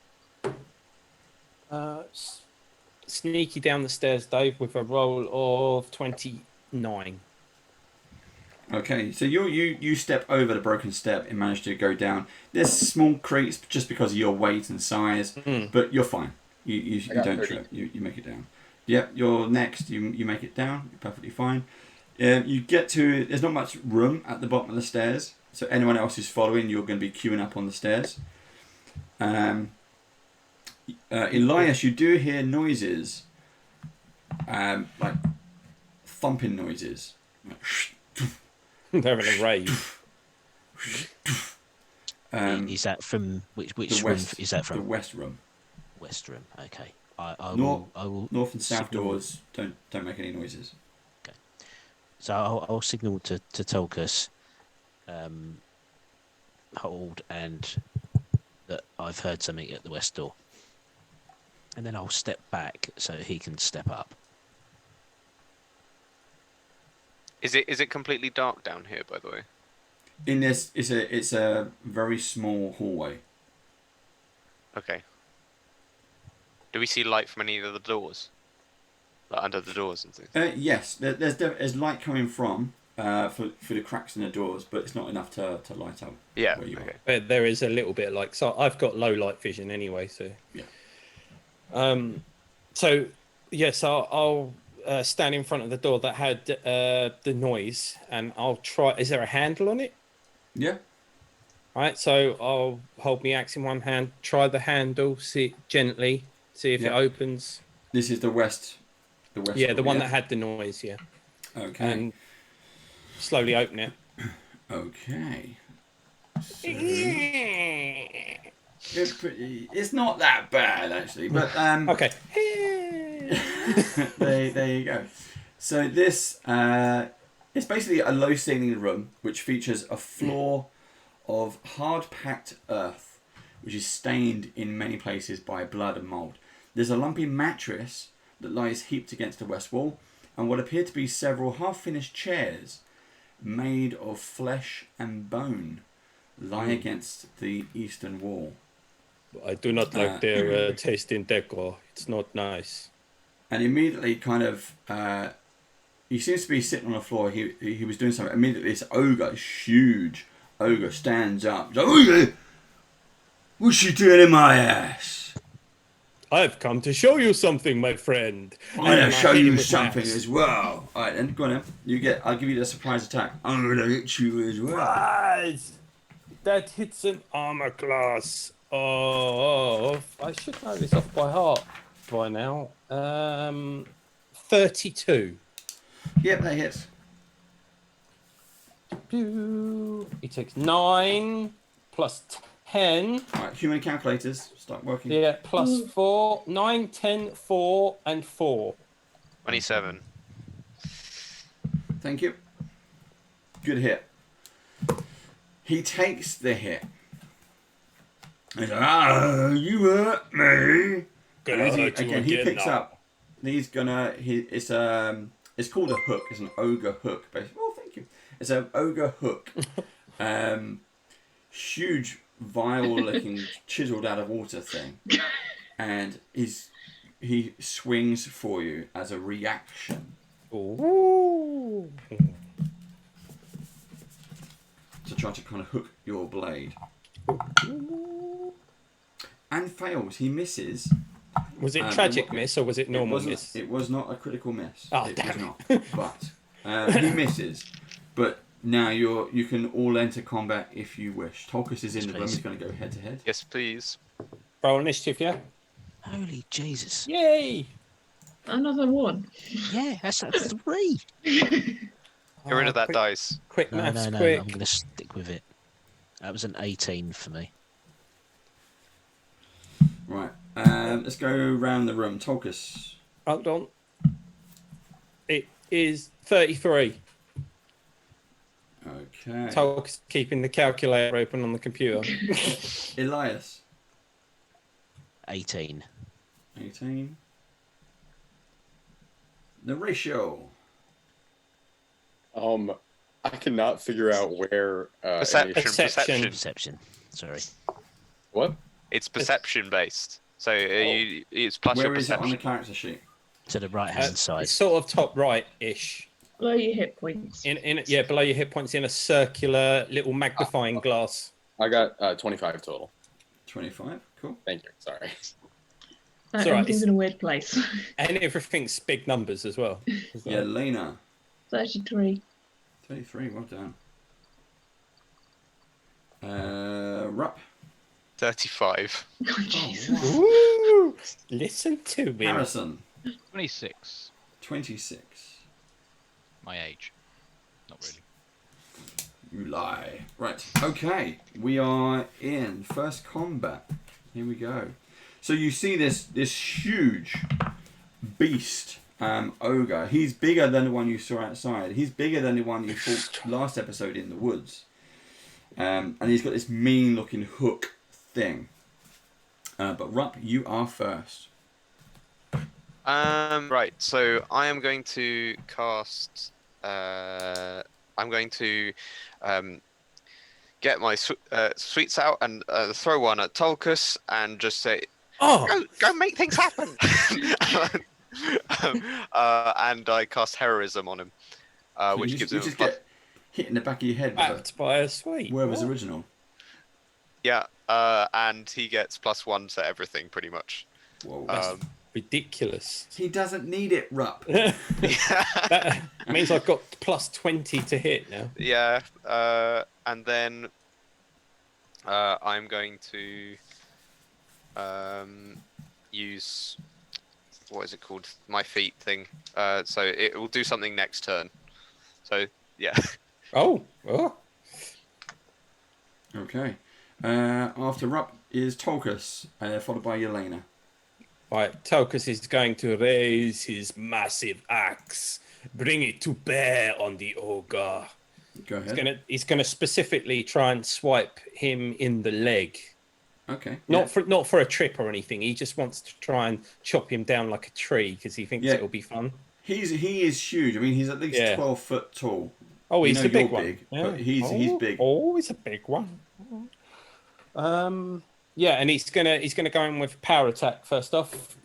Sneaky down the stairs, Dave, with a roll of 29. Okay, so you step over the broken step and manage to go down. There's small creaks just because of your weight and size, but you're fine. You don't trip. You make it down. Yep, you're next. You make it down. You're perfectly fine. You get to. There's not much room at the bottom of the stairs, so anyone else who's following, you're going to be queuing up on the stairs. Elias, you do hear noises, like thumping noises. They're in a rave. Is that from which room is that from? The west room. West room. Okay. I will. North and south signal. doors don't make any noises. Okay. So I'll signal to Tolkus, hold, and that I've heard something at the west door, and then I'll step back so he can step up. Is it completely dark down here, by the way? In this, it's a very small hallway. Okay. Do we see light from any of the doors? Like under the doors and things? Yes, there's light coming from through the cracks in the doors, but it's not enough to light up. Yeah. Where you Okay. But there is a little bit like, so I've got low light vision anyway, so yeah. So yes, I'll stand in front of the door that had the noise, and I'll try. Is there a handle on it? Yeah. Right. So I'll hold my axe in one hand, try the handle, see it gently, see if it opens. This is the west. Yeah, the one that had the noise. Yeah. Okay. And slowly open it. Okay. So, it's not that bad actually, but okay. there you go. So this it's basically a low ceiling room which features a floor of hard packed earth, which is stained in many places by blood and mould. There's a lumpy mattress that lies heaped against the west wall, and what appear to be several half-finished chairs made of flesh and bone lie against the eastern wall. I do not like their taste in decor. It's not nice. And immediately, kind of, he seems to be sitting on the floor. He was doing something. Immediately, this ogre, this huge ogre, stands up. He's like, "Oh, what's she doing in my ass? I've come to show you something, my friend. I'm gonna show you something as well." All right, then go on. Then. I'll give you the surprise attack. I'm gonna hit you as well. Surprise! That hits an armor class of. I should know this off by heart by now. 32. Yep, that hits. He takes 9 plus 10. All right, human calculators start working. Yeah, plus 4, 9, 10, 4, and 4. 27. Thank you. Good hit. He takes the hit. He's like, you hurt me. Again, he picks up. He's gonna. It's called a hook. It's an ogre hook. Basically. Oh, thank you. It's an ogre hook. Huge, vile-looking, chiseled out of water thing, and he swings for you as a reaction. Ooh. To try to kind of hook your blade. And fails. He misses. Was it tragic miss or was it normal miss? It was not a critical miss. Oh, it damn. was not. But he misses. But now you can all enter combat if you wish. Tolkus is in the room. He's going to go head to head. Yes, please. Roll initiative, yeah? Holy Jesus. Yay! Another one. Yeah, that's 3. Get rid of that dice. Quick No, maths, no, quick. I'm going to stick with it. That was an 18 for me. Right. Let's go round the room. Tolkus. Hold on. It is 33. Okay. Tolkus keeping the calculator open on the computer. Elias. 18. 18. The ratio. I cannot figure out where. Perception. Sorry. What? It's perception based. So it's plus Where your is it on perception. the character sheet? To the right hand side. It's sort of top right-ish. Below your hit points. Yeah, below your hit points in a circular little magnifying glass. I got 25 total. 25. Cool. Thank you. Sorry. It's all right, Everything's in a weird place. And everything's big numbers as well. Yeah, Lena. 33. 33. Well done. Rupp. 35. Oh, Jesus. Woo! Listen to me. Harrison. 26. 26. My age. Not really. You lie. Right. Okay. We are in first combat. Here we go. So you see this huge beast ogre. He's bigger than the one you saw outside. He's bigger than the one you fought last episode in the woods. And he's got this mean looking hook thing. But Rupp, you are first. Right, so I am going to cast. I'm going to get my sweets out and throw one at Tolkus and just say, go make things happen. And I cast heroism on him, which gives him. You just get hit in the back of your head. Backed by a sweet. Where was original? Yeah, and he gets +1 to everything pretty much. Whoa. Ridiculous. He doesn't need it, Rupp. That means I've got +20 to hit now. Yeah, and then I'm going to use, what is it called? My feet thing. So it will do something next turn. So yeah, Oh. Okay. After Rup is Tolkus, followed by Yelena. Right, Tolkus is going to raise his massive axe, bring it to bear on the ogre. Go ahead. He's gonna specifically try and swipe him in the leg. Okay. Not for a trip or anything. He just wants to try and chop him down like a tree because he thinks it'll be fun. He is huge. I mean, he's at least 12 foot tall. Oh, he's a big one. Big, but he's big. Oh, he's a big one. Yeah, and he's gonna go in with power attack first off,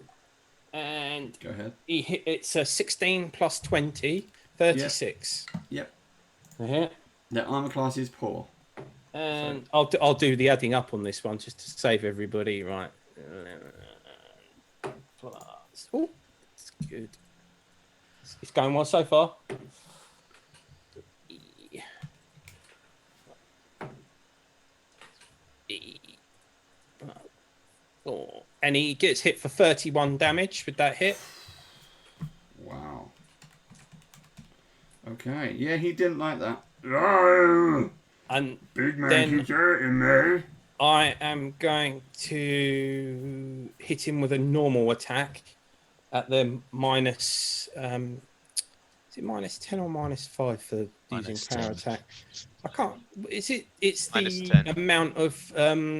and go ahead. It's a 16 plus 20, 36. Yep. Yeah. The armor class is poor. And I'll do the adding up on this one just to save everybody. Right. Plus. Oh, that's good. It's going well so far. Oh, and he gets hit for 31 damage with that hit. Wow. Okay. Yeah, he didn't like that. Oh, and big man keeps hurting me. I am going to hit him with a normal attack at the minus. Is it minus 10 or minus 5 for using power attack? I can't. Is it? It's the amount of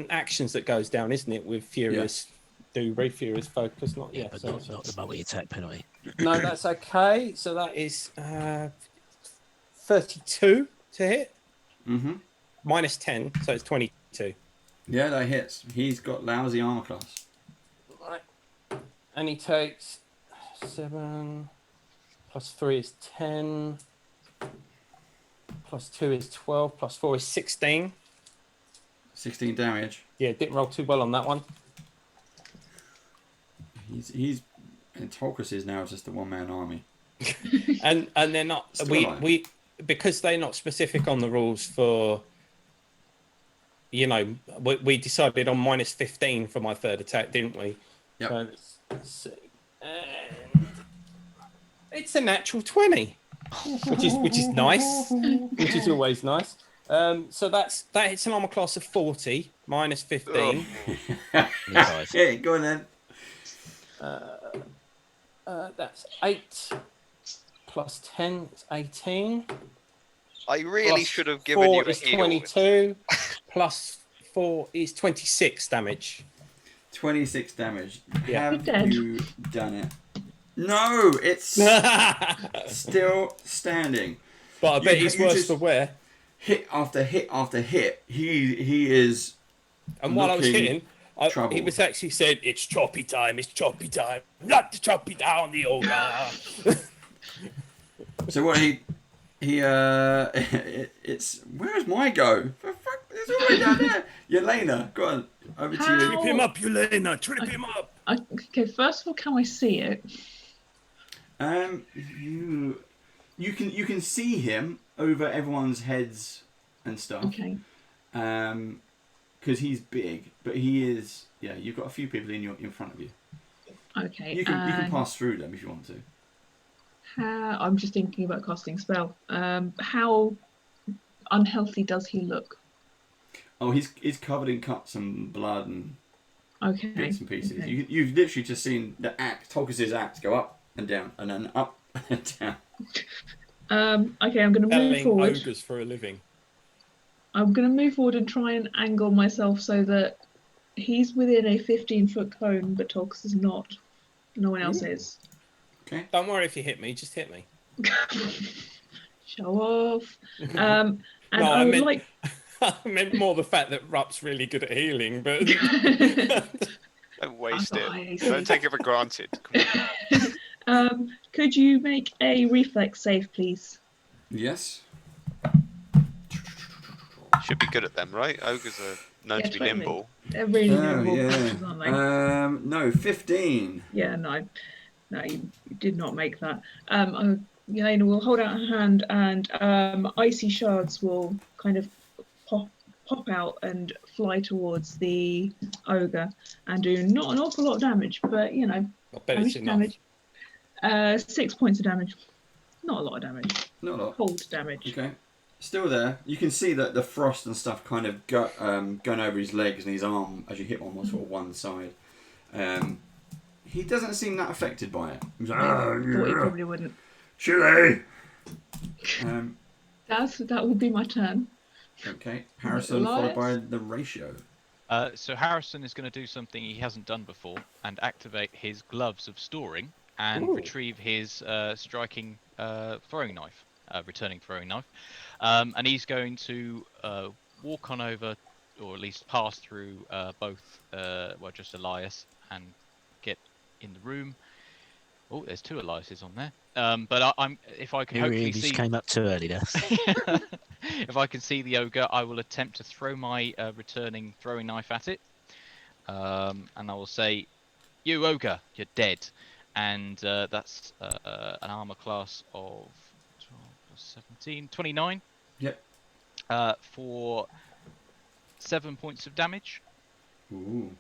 actions that goes down, isn't it? With Furious, Furious Focus, not but not the multi-attack penalty. No, that's okay. So that is 32 to hit. Mm-hmm. Minus 10, so it's 22. Yeah, that hits. He's got lousy armor class. Right. And he takes 7 plus 3 is 10. Plus 2 is 12. Plus 4 is 16. 16 damage. Yeah, didn't roll too well on that one. He's and Tolkus is now just a one-man army. and they're not. We because they're not specific on the rules for. You know, we decided on minus 15 for my third attack, didn't we? Yeah. So let's see. And it's a natural 20, which is nice, which is always nice. So that hits an armor class of 40 minus 15. Yeah, go on then. That's 8 plus 10 is 18. I really should have given you a heal. 22 plus 4 is 26 damage. 26 damage. Yeah. Have you done it? No, it's still standing. But I bet he's worse for wear. Hit after hit after hit. He is. And while I was hitting, he was actually said, "It's choppy time. It's choppy time. Not to chop it down the ogre." So what it's where's my go? For fuck, it's all the way down there. Yelena, go on, over to you. Trip him up, Yelena. Trip him up. Okay, first of all, can I see it? You can see him over everyone's heads and stuff. Okay. Because he's big, but he is. Yeah, you've got a few people in front of you. Okay. You can pass through them if you want to. I'm just thinking about casting spell. How unhealthy does he look? Oh, he's covered in cuts and blood and bits and pieces. Okay. You've literally just seen the axe, Tolkus's axe, go up and down, and then up and down. Okay, I'm going to move forward. Ogres for a living. I'm going to move forward and try and angle myself so that he's within a 15-foot cone, but Tolkus is not. No one else is. Okay. Don't worry if you hit me. Just hit me. Show off. And no, I would like. I meant more the fact that Rup's really good at healing, but don't waste it. Don't take it for granted. Could you make a reflex save, please? Yes. Should be good at them, right? Ogres are known to be nimble. They're really nimble creatures, aren't they? No, 15. Yeah, no, you did not make that. Yelena will hold out her hand, and icy shards will kind of pop out and fly towards the ogre and do not an awful lot of damage, but you know, I bet it's enough. Damage. 6 points of damage. Not a lot of damage. Not a lot. Cold damage. Okay. Still there. You can see that the frost and stuff kind of going over his legs and his arm as you hit on sort of one side. He doesn't seem that affected by it. He's like, Thought he probably wouldn't. Chile! That will be my turn. Okay, Harrison followed by the ratio. So Harrison is going to do something he hasn't done before and activate his gloves of storing and retrieve his striking throwing knife, returning throwing knife. And he's going to walk on over, or at least pass through both, just Elias and get in the room. Oh, there's 2 Eliases on there. But if I can hopefully see... came up too early there. If I can see the ogre, I will attempt to throw my returning throwing knife at it. And I will say, "You ogre, you're dead." And that's an armor class of 12 plus 17, 29. Yep. For 7 points of damage. Ooh.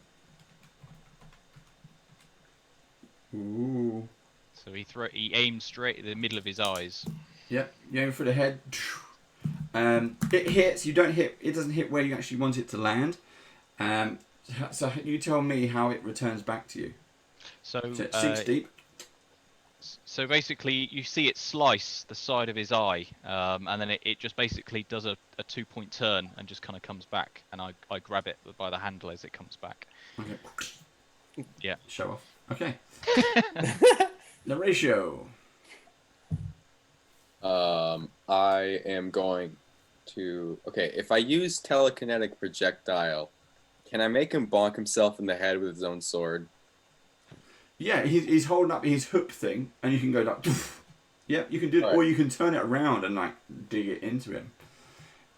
Ooh. So he aims straight at the middle of his eyes. Yep, you aim for the head. It hits. You don't hit. It doesn't hit where you actually want it to land. So you tell me how it returns back to you. So it sinks deep. So basically, you see it slice the side of his eye, and then it just basically does a 2-point turn and just kind of comes back, and I grab it by the handle as it comes back. Okay. Yeah. Show off. Okay. The ratio. I am going to... Okay, if I use telekinetic projectile, can I make him bonk himself in the head with his own sword? Yeah, he's holding up his hook thing, and you can go like... Yep, you can do it, or you can turn it around and like dig it into him.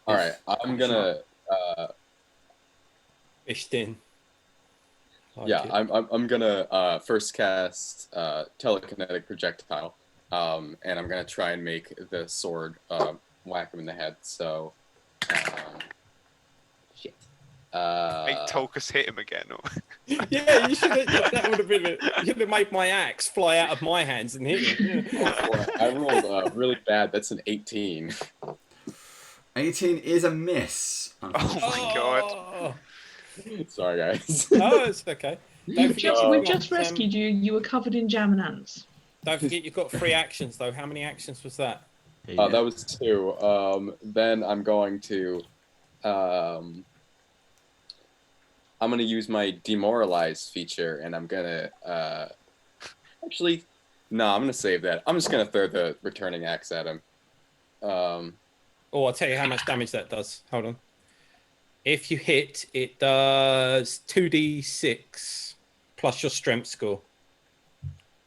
Alright, I'm gonna... Ishtin. Yeah, I'm gonna first cast telekinetic projectile, and I'm gonna try and make the sword whack him in the head. So, shit. Make Tolkus hit him again. Or... Yeah, you should have. That would have been it. You should have made my axe fly out of my hands and hit him. Yeah. I rolled really bad. That's an 18. 18 is a miss. Oh my god. Sorry, guys. No, it's okay. We've just rescued you. You were covered in jam and ants. Don't forget you've got 3 actions though. How many actions was that? That was 2. Then I'm going to use my demoralize feature, and I'm gonna actually, no, I'm gonna save that. I'm just gonna throw the returning axe at him. I'll tell you how much damage that does. Hold on. If you hit, it does 2d6 plus your strength score.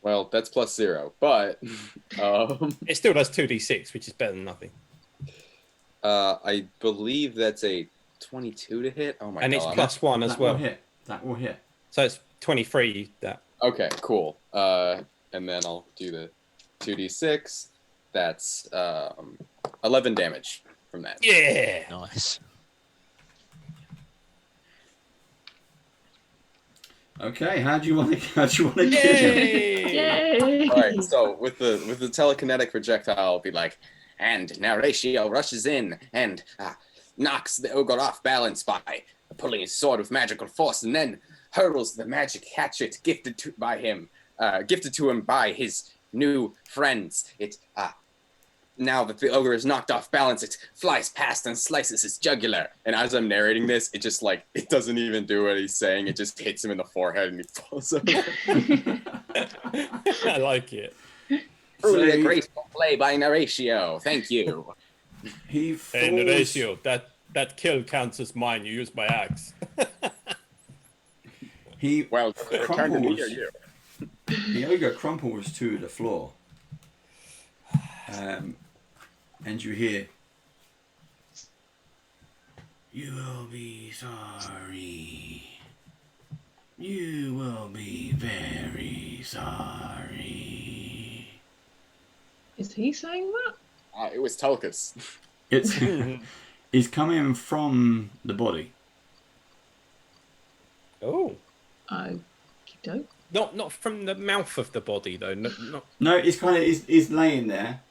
Well, that's +0, but it still does 2d6, which is better than nothing. I believe that's a 22 to hit. Oh my god! And it's +1 as well. That will hit. So it's 23. That. Okay, cool. And then I'll do the 2d6. That's 11 damage from that. Yeah. Nice. Okay, how do you want to kill him? Yay! All right, so with the telekinetic projectile, I'll be like, and now Ratio rushes in and knocks the ogre off balance by pulling his sword with magical force, and then hurls the magic hatchet gifted to him by his new friends. It now that the ogre is knocked off balance, it flies past and slices his jugular. And as I'm narrating this, it just it doesn't even do what he's saying. It just hits him in the forehead and he falls over. I like it. Truly a graceful play by Narratio. Thank you. Hey, Narratio, that kill counts as mine. You used my axe. Crumples. The ogre crumples to the floor. And you hear, "You will be sorry. You will be very sorry." Is he saying that? It was Telkus. It's coming from the body. Oh. Okey-doke. Not from the mouth of the body though. No, it's kind of he's laying there.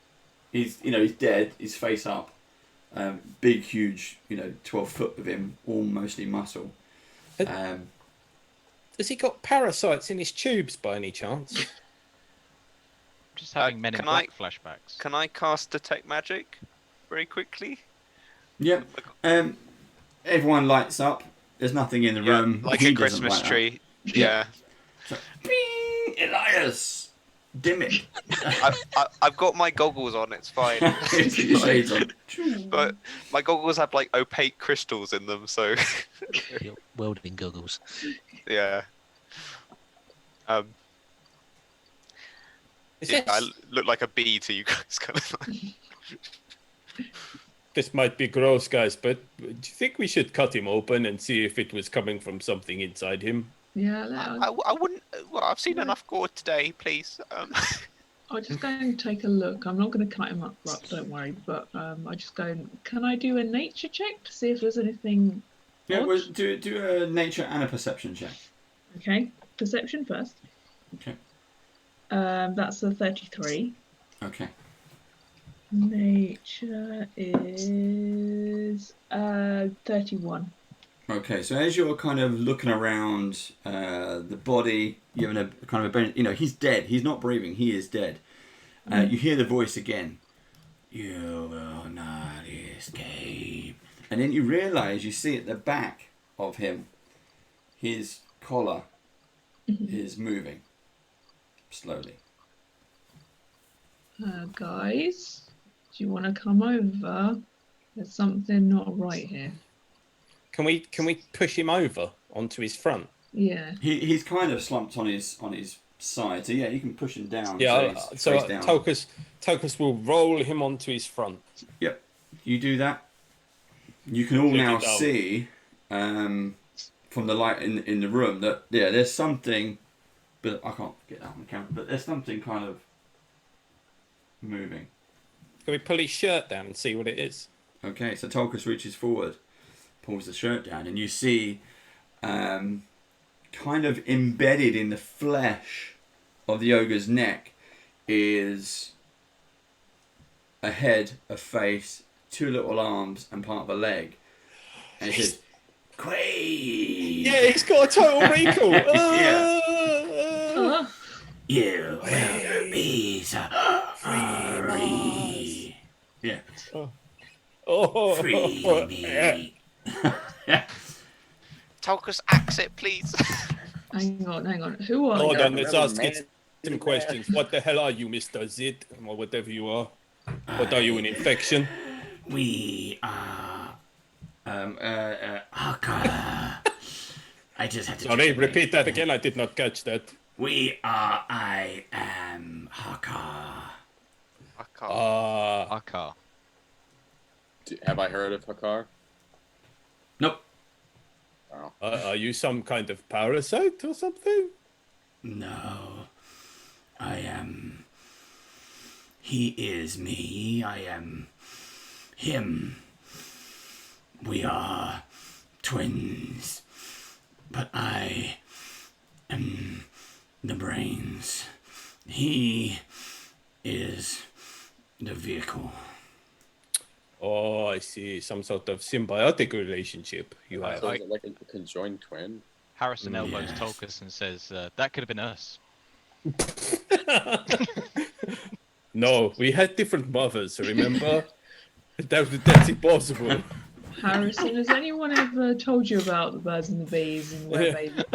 He's dead. His face up. Big, huge, 12 foot of him, all mostly muscle. Has he got parasites in his tubes by any chance? Just having Men in Black flashbacks. Can I cast Detect Magic very quickly? Yep. Everyone lights up. There's nothing in the room. Like He a doesn't Christmas light up. tree. Yeah. So, bing, Elias, dim it. I've got my goggles on. It's fine. Your shades on. But my goggles have like opaque crystals in them, so Your welding goggles. yeah. I look like a bee to you guys, kind of. This might be gross, guys, but do you think we should cut him open and see if it was coming from something inside him? Yeah, I wouldn't. Well, I've seen enough gore today. Please. I'll just go and take a look. I'm not going to cut him up, don't worry. But I just go. Can I do a nature check to see if there's anything? Yeah, odd? well, do a nature and a perception check. Okay, perception first. Okay. That's a 33. Okay. Nature is 31. Okay, so as you're kind of looking around the body, you're having a kind of a, he's dead. He's not breathing. He is dead. You hear the voice again. You will not escape. And then you realise, you see at the back of him, his collar is moving slowly. Guys, do you want to come over? There's something not right here. Can we push him over onto his front? Yeah. He's kind of slumped on his side, so yeah, you can push him down. Yeah, so face down. Tokus will roll him onto his front. Yep, you do that. You can all now see from the light in the room that there's something, but I can't get that on the camera. But there's something kind of moving. Can we pull his shirt down and see what it is? Okay, so Tolkus reaches forward, pulls the shirt down, and you see kind of embedded in the flesh of the ogre's neck is a head, a face, two little arms, and part of a leg. And it says, Quaid! Yeah, he's got a total recall! You will be free. Yeah. Free me. Tulkus, axe it, please. Hang on. Who are you? Hold on, let's ask it some questions. What the hell are you, Mr. Zid? Or whatever you are. What are you, an infection? We are... Ogre. I just had to... Sorry, repeat that again. I did not catch that. I am Hakar. Hakar. Have I heard of Hakar? Nope. Oh. Are you some kind of parasite or something? No. I am... He is me. I am him. We are twins. But I am the brains. He is the vehicle. Oh, I see. Some sort of symbiotic relationship you have. So is it like a conjoined twin? Harrison elbows Tolkus and says, that could have been us. No, we had different mothers, remember? That's impossible. Harrison, has anyone ever told you about the birds and the bees and where they live?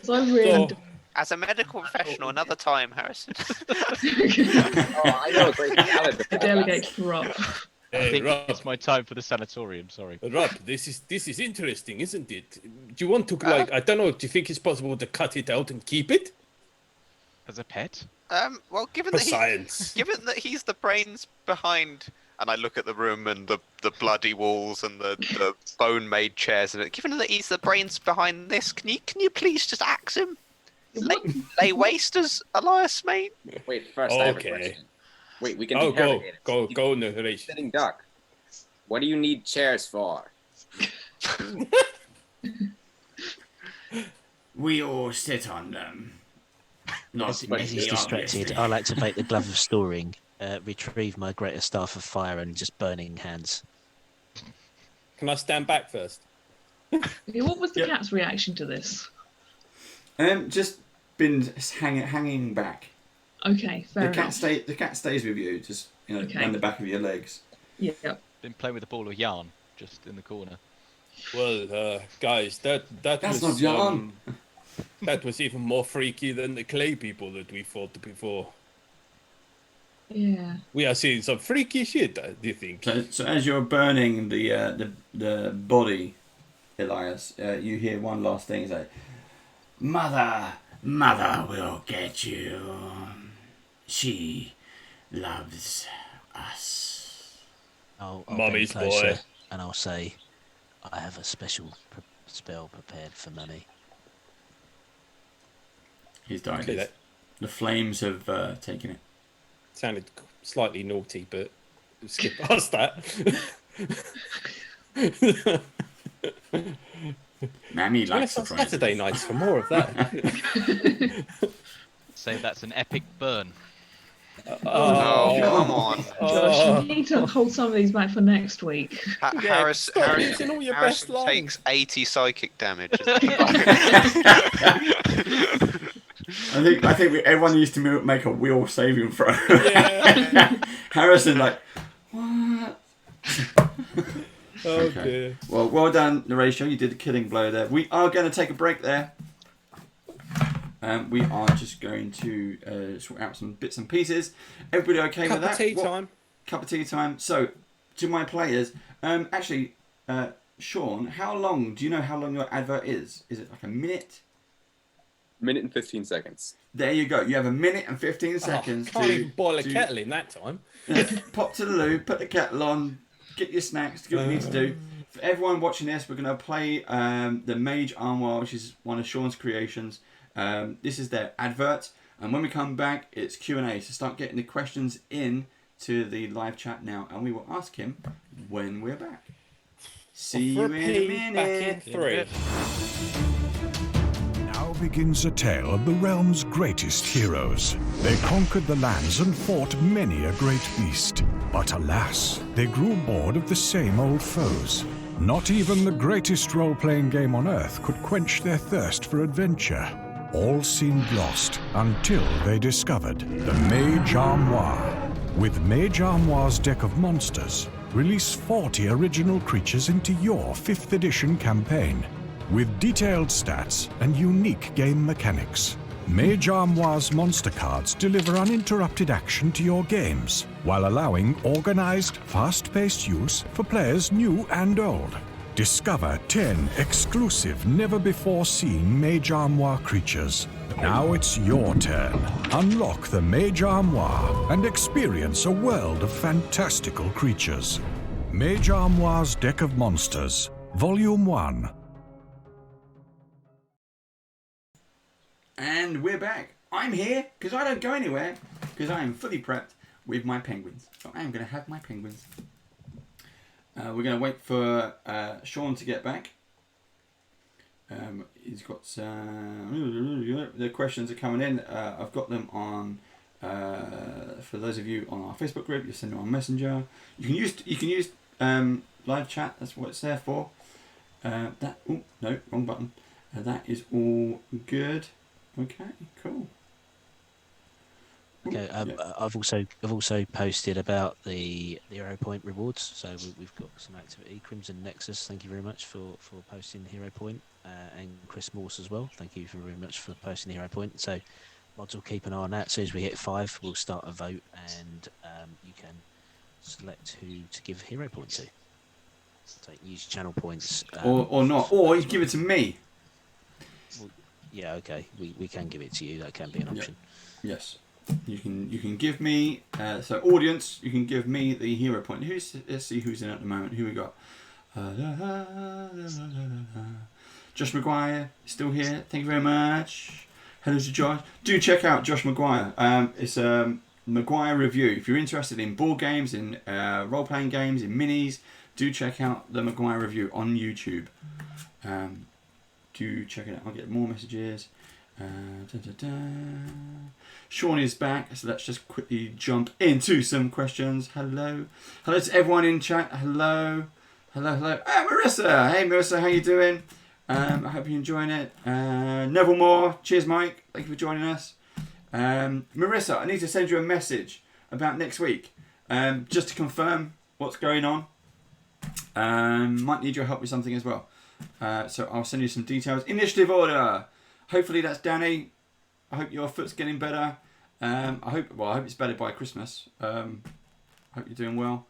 So I really... As a medical professional, another time, Harrison. I know a great salad. I delegate to Rob. I think it's my time for the sanatorium, sorry. Rob, this is interesting, isn't it? Do you want to, I don't know, do you think it's possible to cut it out and keep it? As a pet? Well, given For that science. given that he's the brains behind, and I look at the room and the bloody walls and the bone-made chairs, and given that he's the brains behind this, can you please just axe him? Lay waste as Elias, mate. Wait, first I have a question. Wait, we can interrogate it. Go, narration. Sitting duck. What do you need chairs for? We all sit on them. Not As he's distracted, I'll activate the glove of storing retrieve my greatest staff of fire and just burning hands. Can I stand back first? Okay, what was the cat's reaction to this? Just been hanging back. Okay, fair enough. The cat stays with you, just on the back of your legs. Yeah. Been playing with a ball of yarn just in the corner. Well, guys, that's was not yarn. That was even more freaky than the clay people that we fought before. Yeah. We are seeing some freaky shit, do you think? So as you're burning the body, Elias, you hear one last thing. It's like, Mother will get you. She loves us. I'll Mummy's bend closer boy. and I'll say, I have a special spell prepared for Mummy. He's died. Okay, The flames have taken it. Sounded slightly naughty, but skip past that. Mammy likes on surprises. Saturday nights for more of that. Say that's an epic burn. Oh, come on. Josh, you need to hold some of these back for next week. Stop using all your best Harrison lines. takes 80 psychic damage. I think everyone used to make a wheel saving throw. Yeah. Harrison, like, what? Oh dear. Well done, Horatio. You did a killing blow there. We are going to take a break there. We are just going to sort out some bits and pieces. Everybody okay with that? Cup of tea time. Cup of tea time. So, to my players, actually, Sean, do you know how long your advert is? Is it like a minute? Minute and 15 seconds. There you go. You have a minute and 15 seconds Can't to even boil a kettle in that time. pop to the loo, put the kettle on, get your snacks, do what you need to do. For everyone watching this, we're going to play the MAGE Armoire, which is one of Sean's creations. This is their advert, and when we come back, it's Q&A. So start getting the questions in to the live chat now, and we will ask him when we're back. See you in a minute. Back in 3. Now begins a tale of the realm's greatest heroes. They conquered the lands and fought many a great beast. But alas, they grew bored of the same old foes. Not even the greatest role-playing game on Earth could quench their thirst for adventure. All seemed lost until they discovered the MAGE Armoire. With MAGE Armoire's deck of monsters, release 40 original creatures into your 5th edition campaign. With detailed stats and unique game mechanics, MAGE Armoire's monster cards deliver uninterrupted action to your games, while allowing organized, fast-paced use for players new and old. Discover 10 exclusive, never-before-seen MAGE Armoire creatures. Now it's your turn. Unlock the MAGE Armoire and experience a world of fantastical creatures. MAGE Armoire's Deck of Monsters, Volume 1. And we're back. I'm here because I don't go anywhere because I am fully prepped with my penguins. So I am going to have my penguins. We're going to wait for Sean to get back. He's got the questions are coming in. I've got them on. For those of you on our Facebook group, you send them on Messenger. You can use live chat. That's what it's there for. No, wrong button. That is all good. Okay, cool. Okay, I've also posted about the Hero Point rewards. So we've got some activity. Crimson Nexus, thank you very much for posting Hero Point, and Chris Morse as well. Thank you very much for posting Hero Point. So mods will keep an eye on that. As soon as we hit 5, we'll start a vote, and you can select who to give Hero Point to. So use channel points, or not, or you give it to me. Well, yeah, okay, we can give it to you. That can be an option. Yeah. Yes. You can give me so audience. You can give me the hero point. Let's see who's in at the moment. Who we got? Josh McGuire still here. Thank you very much. Hello to Josh. Do check out Josh McGuire. It's McGuire Review. If you're interested in board games, in role playing games, in minis, do check out the McGuire Review on YouTube. Do check it out. I'll get more messages. Da, da, da. Sean is back, so let's just quickly jump into some questions. Hello to everyone in chat. Hello. Marissa. Hey Marissa, how you doing? I hope you're enjoying it. Neville Moore, cheers Mike, thank you for joining us. Marissa, I need to send you a message about next week, just to confirm what's going on. Might need your help with something as well. So I'll send you some details. Initiative order. Hopefully that's Danny. I hope your foot's getting better. I hope it's better by Christmas. I hope you're doing well.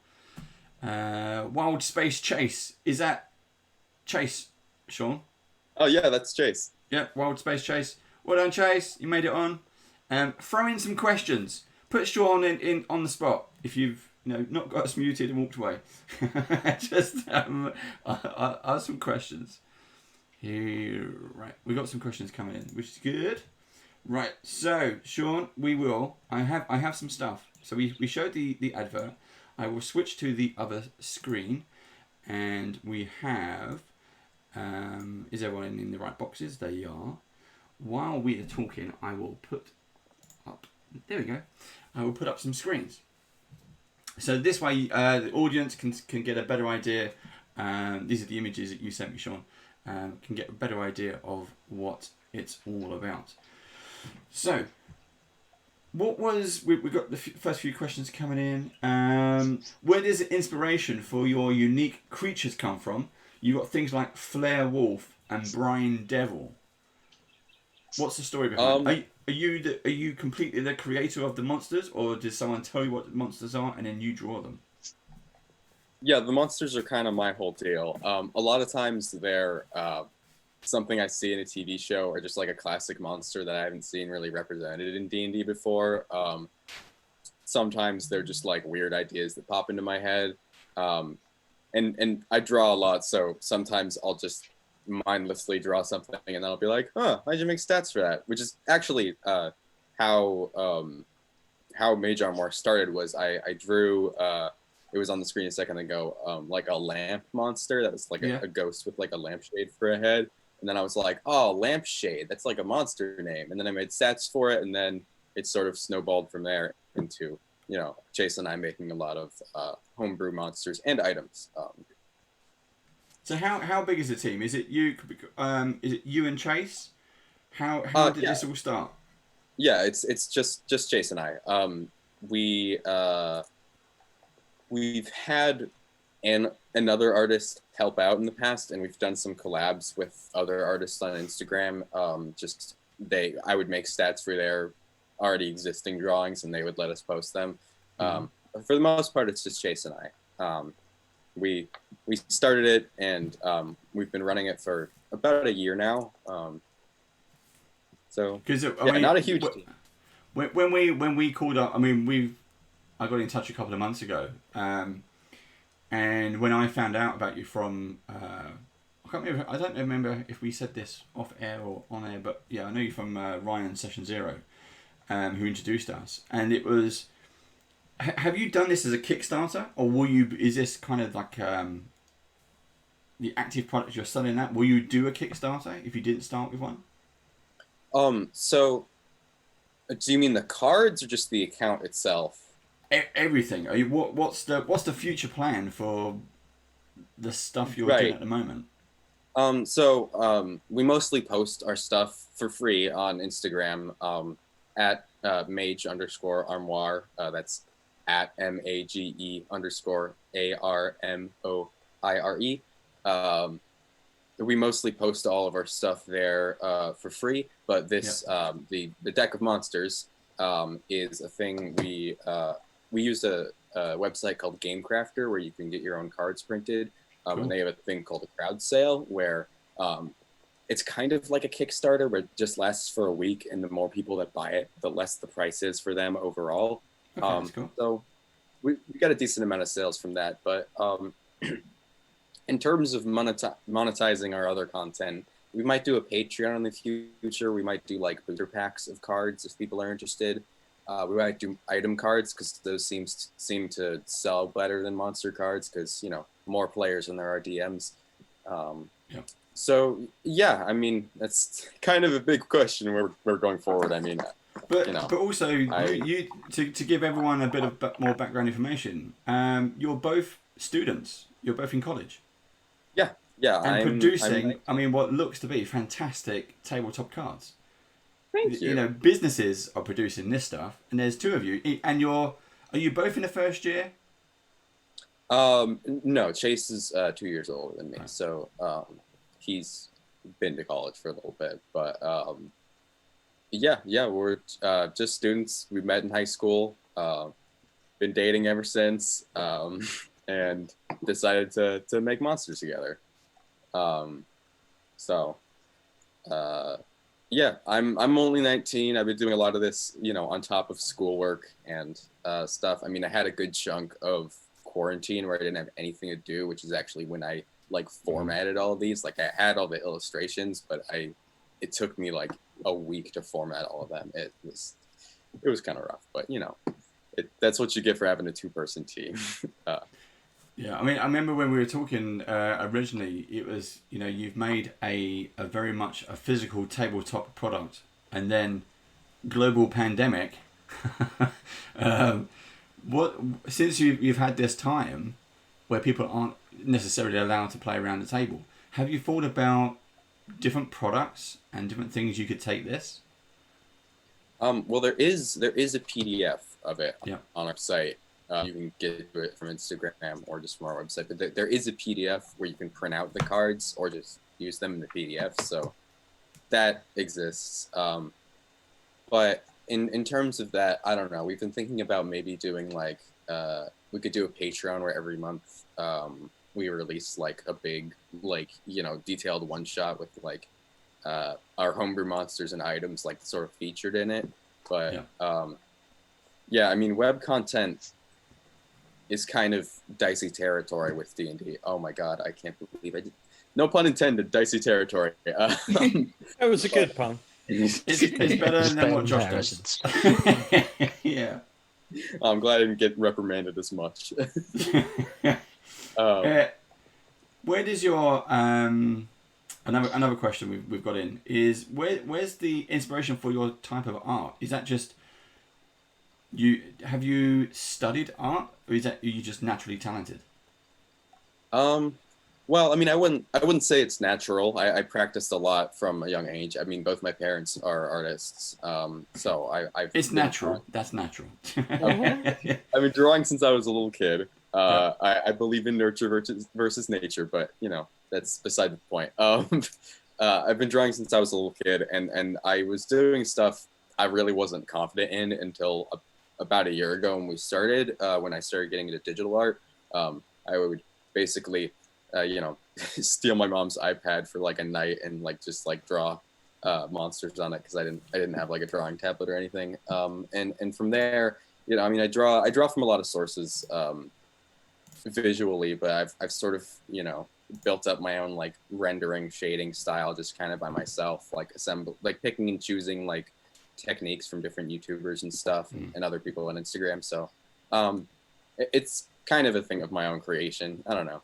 Wild Space Chase. Is that Chase, Sean? Oh yeah, that's Chase. Yeah, Wild Space Chase. Well done, Chase. You made it on. Throw in some questions. Put Sean in on the spot if you've not got us muted and walked away. Just ask some questions. Here, right, we got some questions coming in, which is good. Right, so Sean, I have some stuff. So we showed the advert. I will switch to the other screen, and we have. Is everyone in the right boxes? They are. While we are talking, I will put up. There we go. I will put up some screens. So this way, the audience can get a better idea. These are the images that you sent me, Sean. Can get a better idea of what it's all about. So, what was we got the first few questions coming in. Where does the inspiration for your unique creatures come from? You got things like Flare Wolf and Brine Devil. What's the story behind? Are you completely the creator of the monsters, or did someone tell you what the monsters are and then you draw them? Yeah, the monsters are kind of my whole deal. A lot of times they're something I see in a TV show, or just like a classic monster that I haven't seen really represented in D&D before. Sometimes they're just like weird ideas that pop into my head. And I draw a lot, so sometimes I'll just mindlessly draw something and then I'll be like, how'd you make stats for that? Which is actually how Mage Armor started. Was I drew it was on the screen a second ago, like a lamp monster that was like a ghost with like a lampshade for a head. And then I was like, oh, lampshade, that's like a monster name. And then I made stats for it, and then it sort of snowballed from there into, Chase and I making a lot of homebrew monsters and items. So how big is the team? Is it you? Is it you and Chase? How did this all start? Yeah, it's just Chase and I. We've had another artist help out in the past, and we've done some collabs with other artists on Instagram. I would make stats for their already existing drawings, and they would let us post them. But for the most part, it's just Chase and I. We started it, and we've been running it for about a year now. Not a huge team. When we called up, I got in touch a couple of months ago, and when I found out about you from, I don't remember if we said this off air or on air, but yeah, I know you from Ryan Session Zero, who introduced us, and it was. Have you done this as a Kickstarter, or is this kind of like the active product you're selling at? Will you do a Kickstarter if you didn't start with one? So, do you mean the cards or just the account itself? Everything. What's the future plan for the stuff you're doing at the moment? We mostly post our stuff for free on Instagram at MAGE_ARMOIRE. That's at MAGE_ARMOIRE. We mostly post all of our stuff there for free, but this the deck of monsters is a thing we use a website called Game Crafter where you can get your own cards printed. And they have a thing called a crowd sale where it's kind of like a Kickstarter, but it just lasts for a week, and the more people that buy it, the less the price is for them overall. Okay, cool. So we got a decent amount of sales from that. But in terms of monetizing our other content, we might do a Patreon in the future. We might do like booster packs of cards if people are interested. We might do item cards because those seem to sell better than monster cards because more players than there are DMs. So yeah, I mean that's kind of a big question where we're going forward. I mean, but you know, but also you to give everyone a bit of more background information. You're both students. You're both in college. Yeah, And I'm producing. I mean, what looks to be fantastic tabletop cards. Thank you. You know, businesses are producing this stuff, and there's two of you, and are you both in the first year? No, Chase is 2 years older than me, so he's been to college for a little bit, but yeah, we're just students. We met in high school, been dating ever since, and decided to make monsters together. Yeah, I'm only 19. I've been doing a lot of this, you know, on top of schoolwork and stuff. I mean, I had a good chunk of quarantine where I didn't have anything to do, which is actually when I like formatted all of these. Like I had all the illustrations, but it took me like a week to format all of them. It was kind of rough, but you know, that's what you get for having a 2-person team. Yeah, I mean, I remember when we were talking originally, it was, you know, you've made a very much a physical tabletop product, and then global pandemic. Since you've had this time where people aren't necessarily allowed to play around the table, have you thought about different products and different things you could take this? Well, there is a PDF of it Yeah. on our site. You can get it from Instagram or just from our website. But there is a PDF where you can print out the cards or just use them in the PDF. So that exists. But in terms of that, I don't know. We've been thinking about maybe doing like we could do a Patreon where every month we release like a big like, you know, detailed one shot with like our homebrew monsters and items like sort of featured in it. But yeah, I mean, web content is kind of dicey territory with D&D. Oh my god, I can't believe I did. No pun intended, dicey territory. That was a good pun. It's better than what Josh does. Yeah. I'm glad I didn't get reprimanded as much. Where does your another question we've got in is where's the inspiration for your type of art? Is that just have you studied art, or are you just naturally talented? Well, I mean, I wouldn't say it's natural. I practiced a lot from a young age. I mean, both my parents are artists, so It's natural. That's natural. I've been drawing since I was a little kid. I believe in nurture versus nature, but you know, that's beside the point. I've been drawing since I was a little kid, and I was doing stuff I really wasn't confident in until about a year ago when we started. When I started getting into digital art, I would basically, you know, steal my mom's iPad for like a night and like just like draw monsters on it because I didn't have like a drawing tablet or anything. And from there, you know, I mean, I draw from a lot of sources visually, but I've sort of, you know, built up my own like rendering shading style just kind of by myself, like picking and choosing like techniques from different YouTubers and stuff and other people on Instagram. So it's kind of a thing of my own creation. I don't know.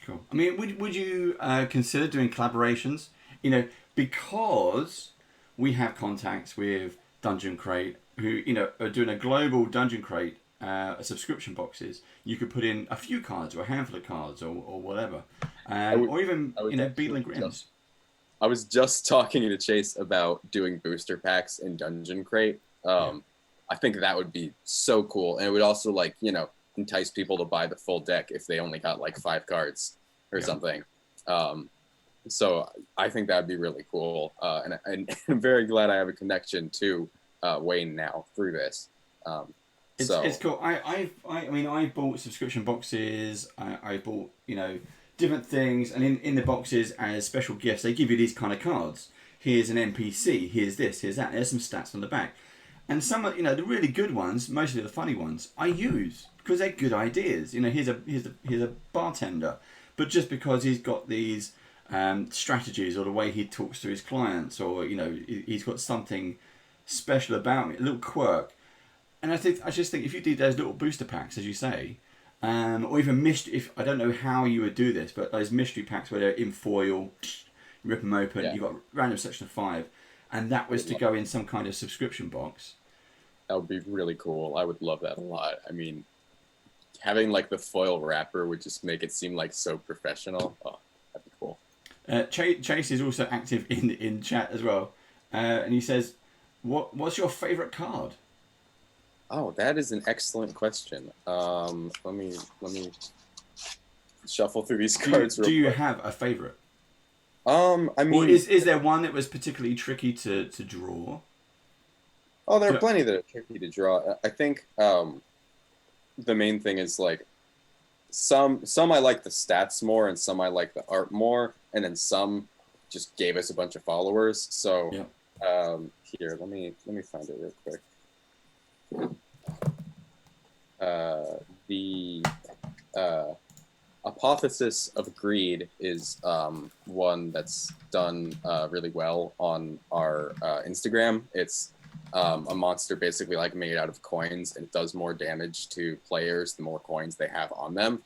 Cool. I mean, would you consider doing collaborations? You know, because we have contacts with Dungeon Crate, who, you know, are doing a global Dungeon Crate subscription boxes. You could put in a few cards or a handful of cards or whatever, or even, you know, Beetle and Grims. I was just talking to Chase about doing booster packs in Dungeon Crate. I think that would be so cool, and it would also, like, you know, entice people to buy the full deck if they only got like 5 cards or something. So I think that'd be really cool, and I'm very glad I have a connection to Wayne now through this. It's cool. I mean, I bought subscription boxes. I bought, you know, different things, and in the boxes as special gifts, they give you these kind of cards. Here's an NPC. Here's this. Here's that. There's some stats on the back, and some, you know, the really good ones, mostly the funny ones, I use because they're good ideas. You know, here's a bartender, but just because he's got these strategies or the way he talks to his clients, or, you know, he's got something special about him, a little quirk. And I just think if you did those little booster packs, as you say, or even mystery. If I don't know how you would do this, but those mystery packs where they're in foil, you rip them open. You got random section of 5, and that was to go in some kind of subscription box. That would be really cool. I would love that a lot. I mean, having like the foil wrapper would just make it seem like so professional. Oh, that'd be cool. Chase is also active in chat as well, and he says, "What's your favorite card?" Oh, that is an excellent question. Let me shuffle through these cards. Do you have a favorite? I mean, or is there one that was particularly tricky to draw? Oh, there are plenty that are tricky to draw. I think the main thing is like some I like the stats more, and some I like the art more, and then some just gave us a bunch of followers. So here, let me find it real quick. The Apotheosis of Greed is one that's done really well on our Instagram. It's a monster basically like made out of coins, and it does more damage to players the more coins they have on them.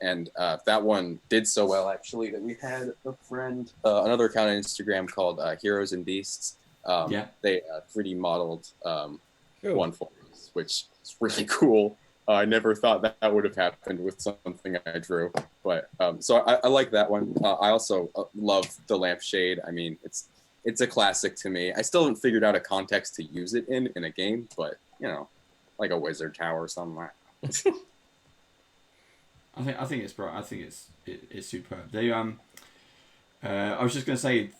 And that one did so well actually that we had a friend, another account on Instagram called Heroes and Beasts. They 3D modeled one for us, which is really cool. I never thought that would have happened with something I drew, but so I like that one. I also love the lampshade. I mean, it's a classic to me. I still haven't figured out a context to use it in a game, but you know, like a wizard tower or something. I think it's bright. I think it's superb. They I was just gonna say,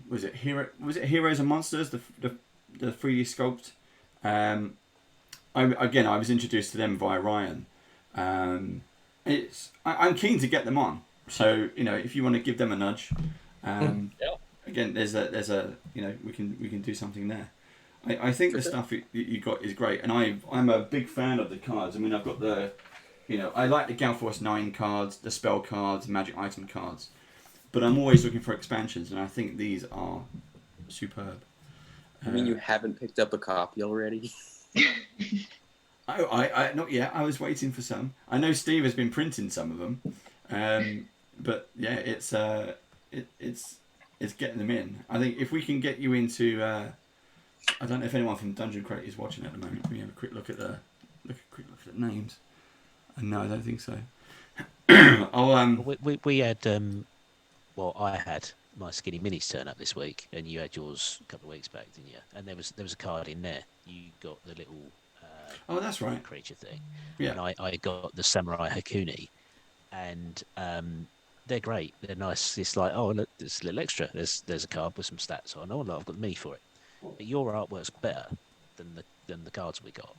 was it Heroes and Monsters, the 3D sculpt? I was introduced to them via Ryan. I'm keen to get them on. So you know, if you want to give them a nudge, again, there's a we can do something there. I think the stuff you got is great, and I'm a big fan of the cards. I mean, I've got I like the Galforce 9 cards, the spell cards, magic item cards, but I'm always looking for expansions, and I think these are superb. I mean, you haven't picked up a copy already? I not yet. I was waiting for some. I know Steve has been printing some of them, but yeah, it's getting them in. I think if we can get you into, I don't know if anyone from Dungeon Crate is watching at the moment. Let me have a quick look at the names. No, I don't think so. We had I had my Skinny Minis turn up this week, and you had yours a couple of weeks back, didn't you? And there was a card in there. You got the little that's right, creature thing. Yeah. And I got the Samurai Hakuni, and they're great. They're nice. It's like, oh look, there's a little extra. There's a card with some stats on. Oh look, I've got the me for it. But your artwork's better than the cards we got.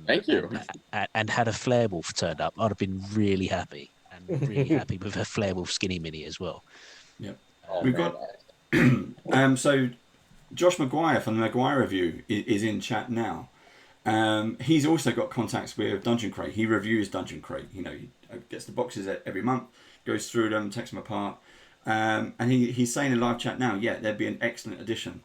Thank you. And had a Flairwolf turned up, I'd have been really happy, and really happy with a Flairwolf Skinny Mini as well. Yep. We've got so Josh Maguire from the Maguire Review is in chat now. He's also got contacts with Dungeon Crate. He reviews Dungeon Crate. He gets the boxes every month, goes through them, takes them apart, and he's saying in live chat now, there'd be an excellent addition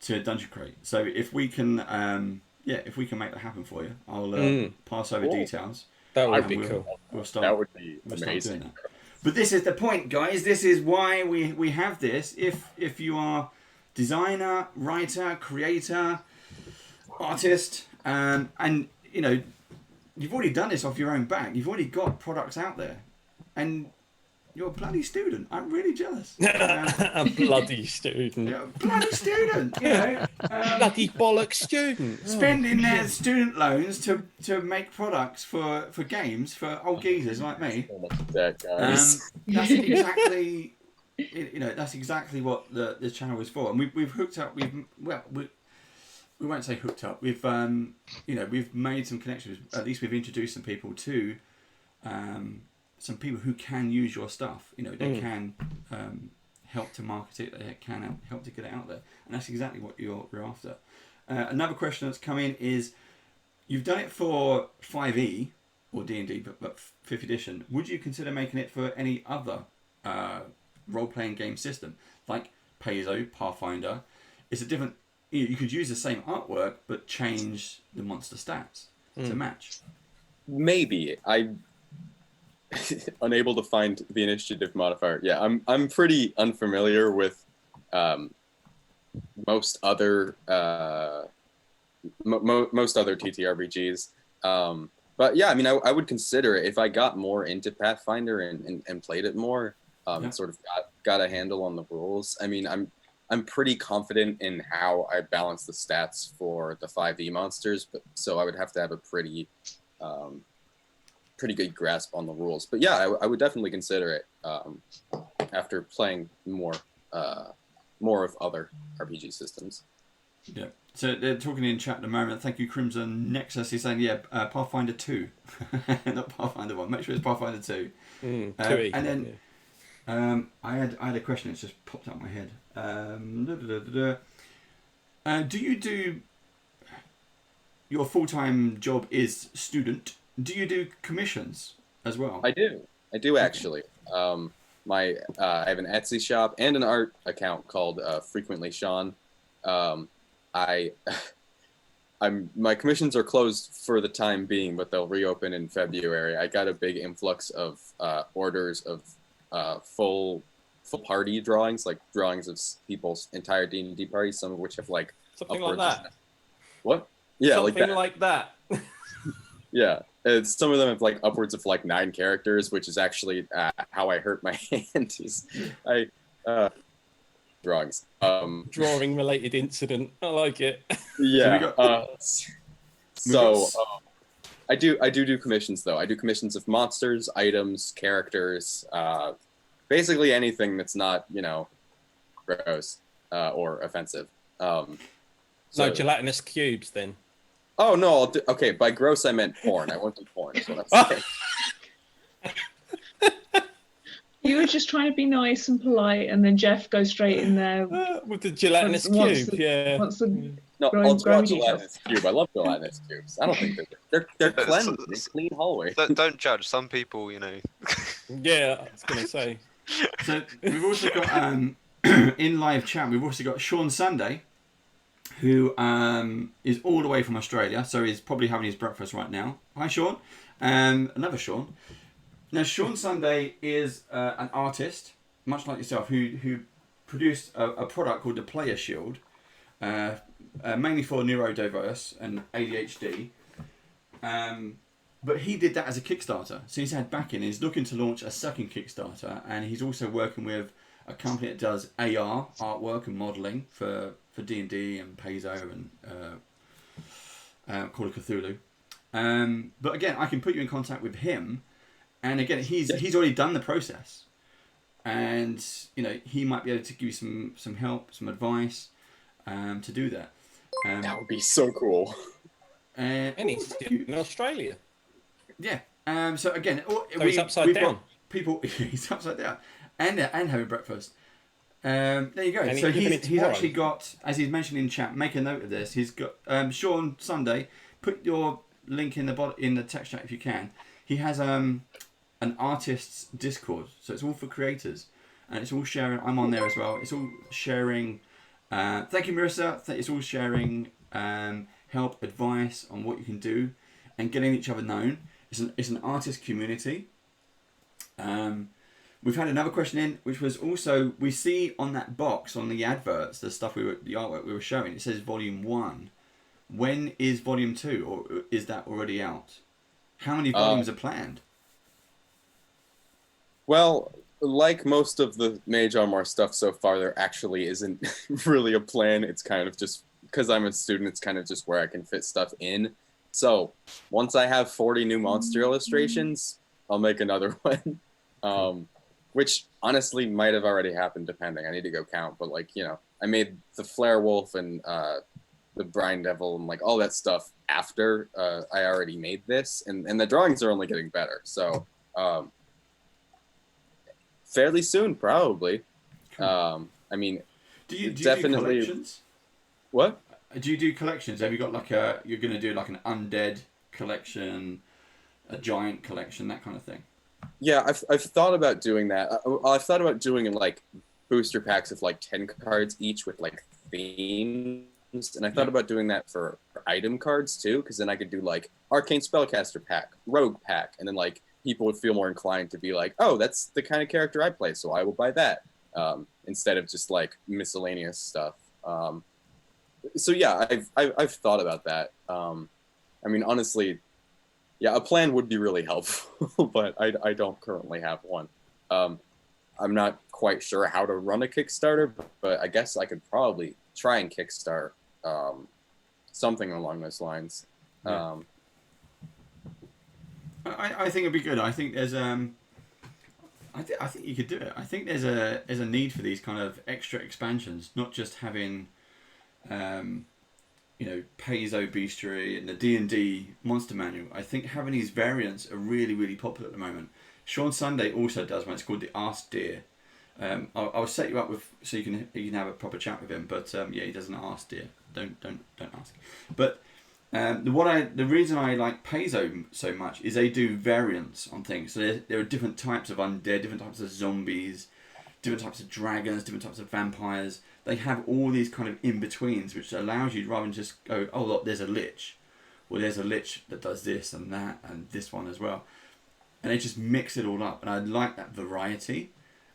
to Dungeon Crate. So if we can. If we can make that happen for you, I'll pass over details. That would be cool. We'll start. That would be amazing. Doing that. But this is the point, guys. This is why we have this. If you are designer, writer, creator, artist, and you've already done this off your own back. You've already got products out there, and you're a bloody student. I'm really jealous. A bloody student. Yeah, bloody student. Bloody bollock student. Spending their student loans to make products for games for old geezers like me. That's exactly that's exactly what the channel is for. And we've hooked up. We won't say hooked up. We've we've made some connections. At least we've introduced some people to. Some people who can use your stuff, they can help to market it, they can help to get it out there, and that's exactly what you're after. Another question that's come in is, you've done it for 5e or D&D, but 5th edition. Would you consider making it for any other role-playing game system, like Paizo, Pathfinder? It's a different. You could use the same artwork, but change the monster stats to match. Maybe I unable to find the initiative modifier. Yeah, I'm pretty unfamiliar with most other most other TTRPGs. But yeah, I mean, I would consider it if I got more into Pathfinder and played it more, and sort of got a handle on the rules. I mean, I'm pretty confident in how I balance the stats for the 5e monsters, but so I would have to have a pretty good grasp on the rules. But yeah, I would definitely consider it after playing more of other RPG systems. Yeah. So they're talking in chat at the moment. Thank you, Crimson Nexus. He's saying, yeah, Pathfinder 2. Not Pathfinder 1. Make sure it's Pathfinder 2. And then I had a question. It's just popped out of my head. Do you do... Your full-time job is student. Do you do commissions as well? I do actually. I have an Etsy shop and an art account called Frequently Sean. My commissions are closed for the time being, but they'll reopen in February. I got a big influx of orders of full party drawings, like drawings of people's entire D&D parties, some of which have like something like that. What? Yeah, something like that. Yeah, some of them have like upwards of like 9 characters, which is actually how I hurt my hand. Drawings. Drawing related incident. I like it. Yeah. I do commissions though. I do commissions of monsters, items, characters, basically anything that's not, gross or offensive. No gelatinous cubes then. Oh no! Okay, by gross I meant porn. I won't do porn. Is what I'm saying. You were just trying to be nice and polite, and then Jeff goes straight in there with the gelatinous cube. No, I'll draw gelatinous cube. I love gelatinous cubes. I don't think they're clean. Clean hallway. Don't judge. Some people, Yeah, I was gonna say. So we've also got in live chat. We've also got Sean Sunday, who is all the way from Australia, so he's probably having his breakfast right now. Hi, Sean. Another Sean. Now, Sean Sunday is an artist, much like yourself, who produced a product called the Player Shield, mainly for neurodiverse and ADHD. But he did that as a Kickstarter, so he's had backing. He's looking to launch a second Kickstarter, and he's also working with a company that does AR, artwork and modelling for D&D and Paizo and Call of Cthulhu. But again, I can put you in contact with him. And again, he's already done the process, and he might be able to give you some help, some advice, to do that. That would be so cool. And he's in Australia. Yeah. So again, he's upside down. He's upside down, and having breakfast. There you go. And so he's actually got, as he's mentioned in chat, make a note of this. He's got Sean Sunday. Put your link in the text chat if you can. He has an artist's Discord, so it's all for creators, and it's all sharing. I'm on there as well. It's all sharing. Thank you, Marissa. It's all sharing help, advice on what you can do, and getting each other known. It's an artist community. We've had another question in, which was also, we see on that box on the adverts, the artwork we were showing. It says Volume 1. When is Volume 2, or is that already out? How many volumes are planned? Well, like most of the Mage Armor stuff so far, there actually isn't really a plan. It's kind of just, because I'm a student, it's kind of just where I can fit stuff in. So, once I have 40 new monster illustrations, I'll make another one. Which, honestly, might have already happened, depending. I need to go count, but, I made the Flare Wolf and the Brine Devil and, all that stuff after I already made this, and the drawings are only getting better. So, fairly soon, probably. I mean, do you definitely. Do collections? What? Do you do collections? Have you got you're going to do an undead collection, a giant collection, that kind of thing? Yeah, I've thought about doing that. I've thought about doing booster packs of 10 cards each with themes, and I thought about doing that for item cards too, because then I could do like Arcane Spellcaster pack, Rogue pack, and then like people would feel more inclined to be like, oh, that's the kind of character I play, so I will buy that, instead of just like miscellaneous stuff. So yeah, I've thought about that. I mean, honestly, yeah, a plan would be really helpful, but I don't currently have one. I'm not quite sure how to run a Kickstarter, but I guess I could probably try and kickstart something along those lines. Yeah. I think it'd be good. I think there's I think you could do it. I think there's a need for these kind of extra expansions, not just having Paizo Bestiary and the D&D Monster Manual. I think having these variants are really, really popular at the moment. Sean Sunday also does one. It's called the Ask Deer. I'll set you up with so you can have a proper chat with him. But yeah, he doesn't ask deer. Don't ask. But the reason I like Paizo so much is they do variants on things. So there are different types of undead, different types of zombies, different types of dragons, different types of vampires. They have all these kind of in-betweens, which allows you, rather than just go, oh look, there's a lich. Well, there's a lich that does this and that and this one as well. And they just mix it all up. And I like that variety.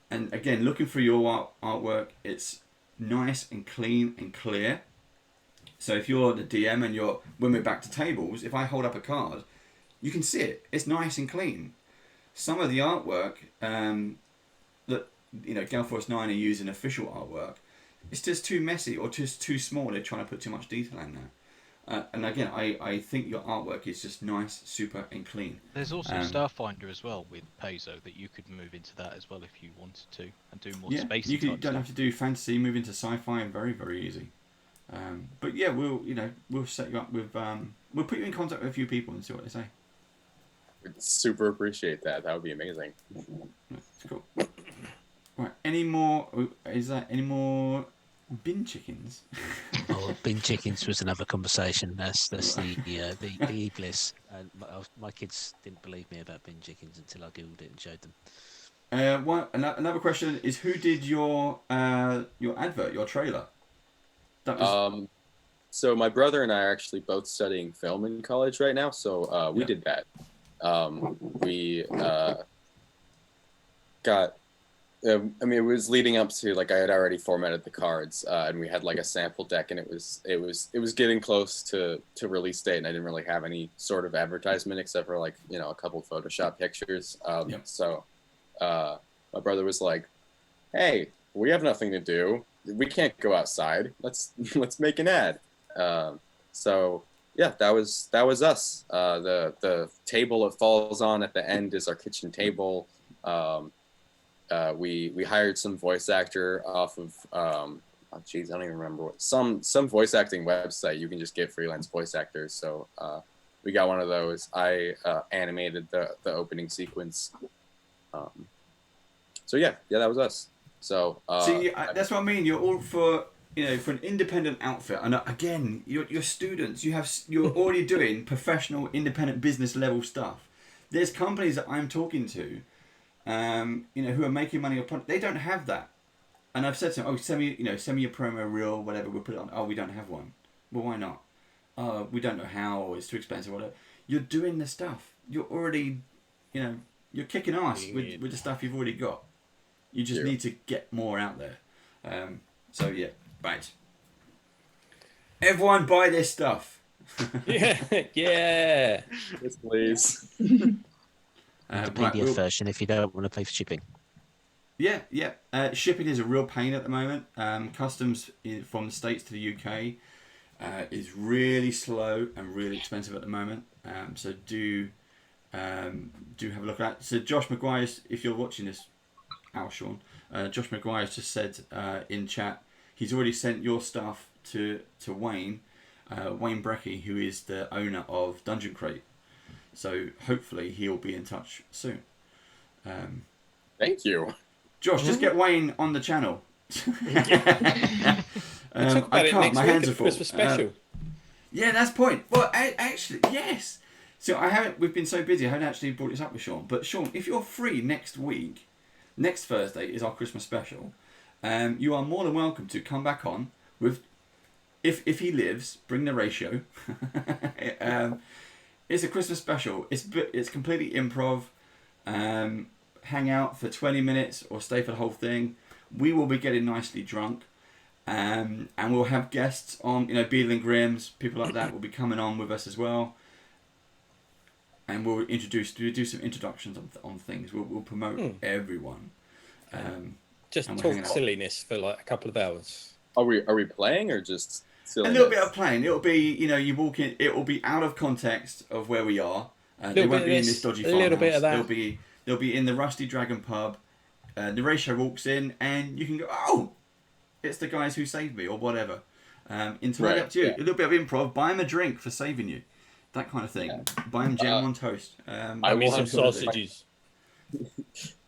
And again, looking through your artwork, it's nice and clean and clear. So if you're the DM and when we're back to tables, if I hold up a card, you can see it. It's nice and clean. Some of the artwork that Gale Force 9 are using official artwork, it's just too messy or just too small. They're trying to put too much detail in there. And again, I think your artwork is just nice, super, and clean. There's also Starfinder as well with Paizo that you could move into that as well if you wanted to and do more space. You don't have to do fantasy, move into sci-fi, very, very easy. But yeah, we'll set you up with we'll put you in contact with a few people and see what they say. We'd super appreciate that. That would be amazing. That's cool. Right, any more bin chickens? Oh, bin chickens was another conversation. That's the e-bliss. My kids didn't believe me about bin chickens until I googled it and showed them. Another question is, who did your advert, your trailer? That was... So my brother and I are actually both studying film in college right now, so we did that. We got. It was leading up to, like, I had already formatted the cards, and we had like a sample deck, and it was getting close to release date, and I didn't really have any sort of advertisement except for like a couple of Photoshop pictures. So my brother was like, "Hey, we have nothing to do. We can't go outside. Let's make an ad." So yeah, that was us. The table it falls on at the end is our kitchen table. We hired some voice actor off of I don't even remember what some voice acting website. You can just get freelance voice actors. So we got one of those. I animated the opening sequence. So yeah, that was us. So see, that's what I mean. You're all for for an independent outfit, and again, you're students. You're already doing professional, independent business level stuff. There's companies that I'm talking to. Who are making money upon they don't have that, and I've said to them, send me your promo reel, whatever, we'll put it on. Oh, we don't have one. Well, why not? We don't know how, or it's too expensive, whatever. You're doing the stuff. You're already, you're kicking ass with the stuff you've already got. You just need to get more out there. So yeah, right. Everyone buy this stuff. Yeah. Yes, please. The PDF version if you don't want to pay for shipping. Yeah. Shipping is a real pain at the moment. Customs from the States to the UK is really slow and really expensive at the moment. So do have a look at it. So Josh McGuire, if you're watching this, Sean, Josh McGuire just said in chat he's already sent your stuff to Wayne Brecky, who is the owner of Dungeon Crate. So hopefully he'll be in touch soon. Thank you, Josh. Just get Wayne on the channel. I can't. My hands are full. Christmas special. Yeah, that's the point. Well, actually, yes. So we've been so busy. I haven't actually brought this up with Sean. But Sean, if you're free next week, next Thursday is our Christmas special. You are more than welcome to come back on with. if he lives, bring the ratio. It's a Christmas special. It's completely improv. Hang out for 20 minutes or stay for the whole thing. We will be getting nicely drunk. And we'll have guests on, Beadle and Grimm's, people like that will be coming on with us as well. And we'll do some introductions on things. We'll promote everyone. Just talk silliness for like a couple of hours. Are we playing or just silliness? A little bit of playing. It'll be, you walk in. It will be out of context of where we are. They won't be in this dodgy farmhouse. A little bit of that. They'll be in the Rusty Dragon pub. The ratio walks in, and you can go, oh, it's the guys who saved me, or whatever. Entirely up to you. A little bit of improv. Buy them a drink for saving you. That kind of thing. Yeah. Buy them jam on toast. I will some sausages.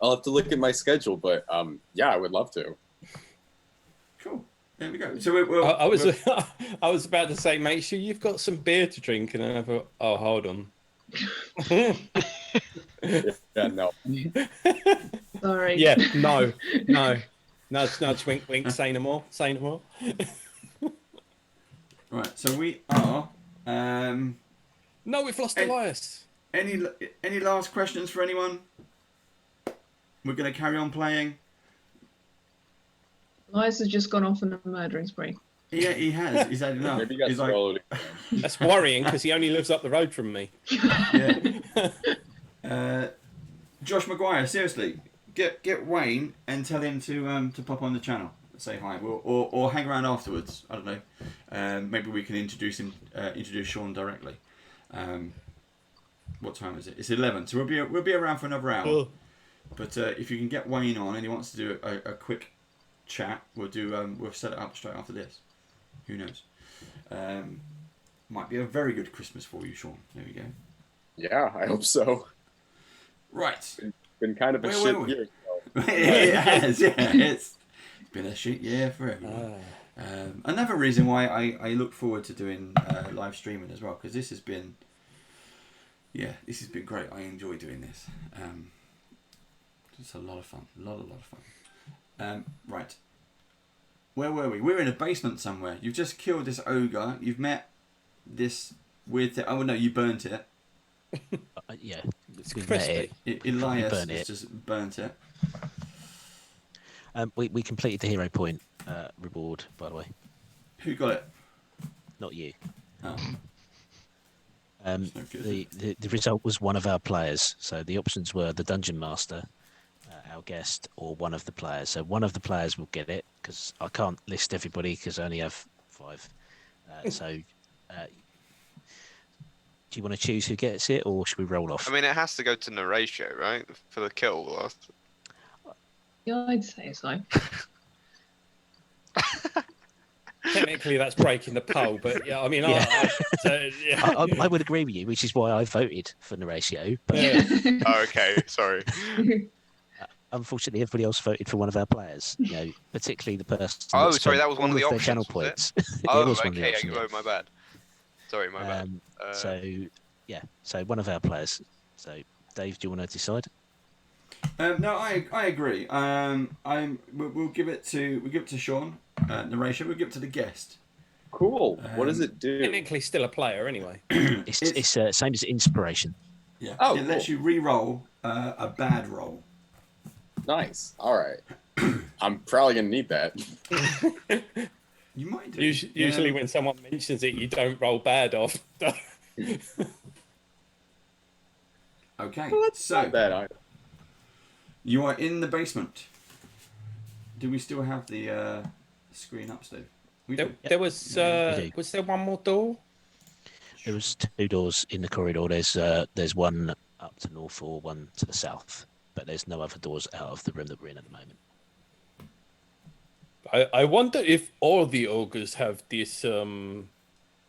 I'll have to look at my schedule, but yeah, I would love to. Cool. There we go. So I was about to say, make sure you've got some beer to drink, and then I thought, oh, hold on. Yeah, no. Sorry. Yeah, no. Nudge, nudge, wink, wink. Say no more. Say no more. Right. So we are. No, we've lost Elias. Any last questions for anyone? We're going to carry on playing. Elias has just gone off on a murdering spree. Yeah, he has. He's had enough. Maybe he got swallowed. That's worrying because he only lives up the road from me. Yeah. Josh Maguire, seriously, get Wayne and tell him to pop on the channel. Say hi, or hang around afterwards. I don't know. Maybe we can introduce Sean directly. What time is it? It's 11, so we'll be around for another hour. Cool. But if you can get Wayne on and he wants to do a quick chat, we'll set it up straight after this. Who knows? Might be a very good Christmas for you, Sean. There we go. Yeah, I hope so. Right. Been kind of a shit year. It has, yeah. It's been a shit year for everyone. Another reason why I look forward to doing live streaming as well, because this has been great. I enjoy doing this. It's a lot of fun. A lot of fun. Right. Where were we? We're in a basement somewhere. You've just killed this ogre. You've met this weird thing. Oh no, you burnt it. Yeah. Elias has just burnt it. We completed the hero point reward, by the way. Who got it? Not you. Oh. The result was one of our players. So the options were the dungeon master, our guest, or one of the players. So one of the players will get it because I can't list everybody because I only have 5. Do you want to choose who gets it, or should we roll off? I mean, it has to go to the ratio, right, for the kill. Yeah, I'd say so. Technically, that's breaking the poll, but yeah, I mean, yeah. I would agree with you, which is why I voted for the ratio. But Oh, okay, sorry. Unfortunately, everybody else voted for one of our players. Particularly the person. Oh, sorry, that was one of the options. Channel points. Oh, okay, my bad. Sorry, my bad. So one of our players. So, Dave, do you want to decide? No, I agree. We'll give it to Sean. The ratio. We'll give it to the guest. Cool. What does it do? Technically, still a player anyway. It's same as inspiration. Yeah. Oh, it lets you re-roll a bad roll. Nice. All right. I'm probably gonna need that. You might do. Usually, when someone mentions it, you don't roll bad off. Okay. Well, that's not bad either. You are in the basement. Do we still have the screen up, Steve? There was there one more door? There was 2 doors in the corridor. There's one up to north or one to the south, but there's no other doors out of the room that we're in at the moment. I wonder if all the ogres have this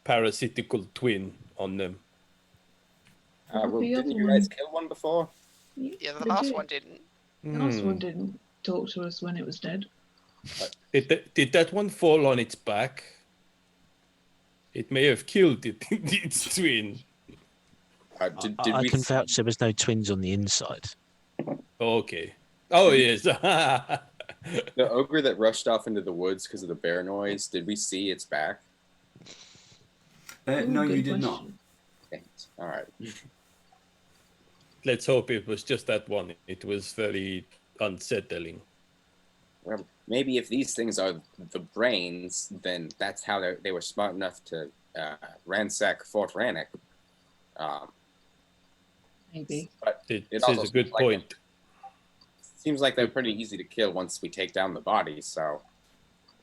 parasitical twin on them. Well, didn't you guys kill one before? Yeah, the last one didn't. The last one didn't talk to us when it was dead. Did that one fall on its back? It may have killed its twin. I can vouch there was no twins on the inside. Okay. Oh, yes. The ogre that rushed off into the woods because of the bear noise, did we see its back? No, good you did not. question. All right. Let's hope it was just that one. It was very unsettling. Well, maybe if these things are the brains, then that's how they were smart enough to ransack Fort Rannoch. Maybe. But This it is also a good seems like point. seems like they're pretty easy to kill once we take down the bodies. So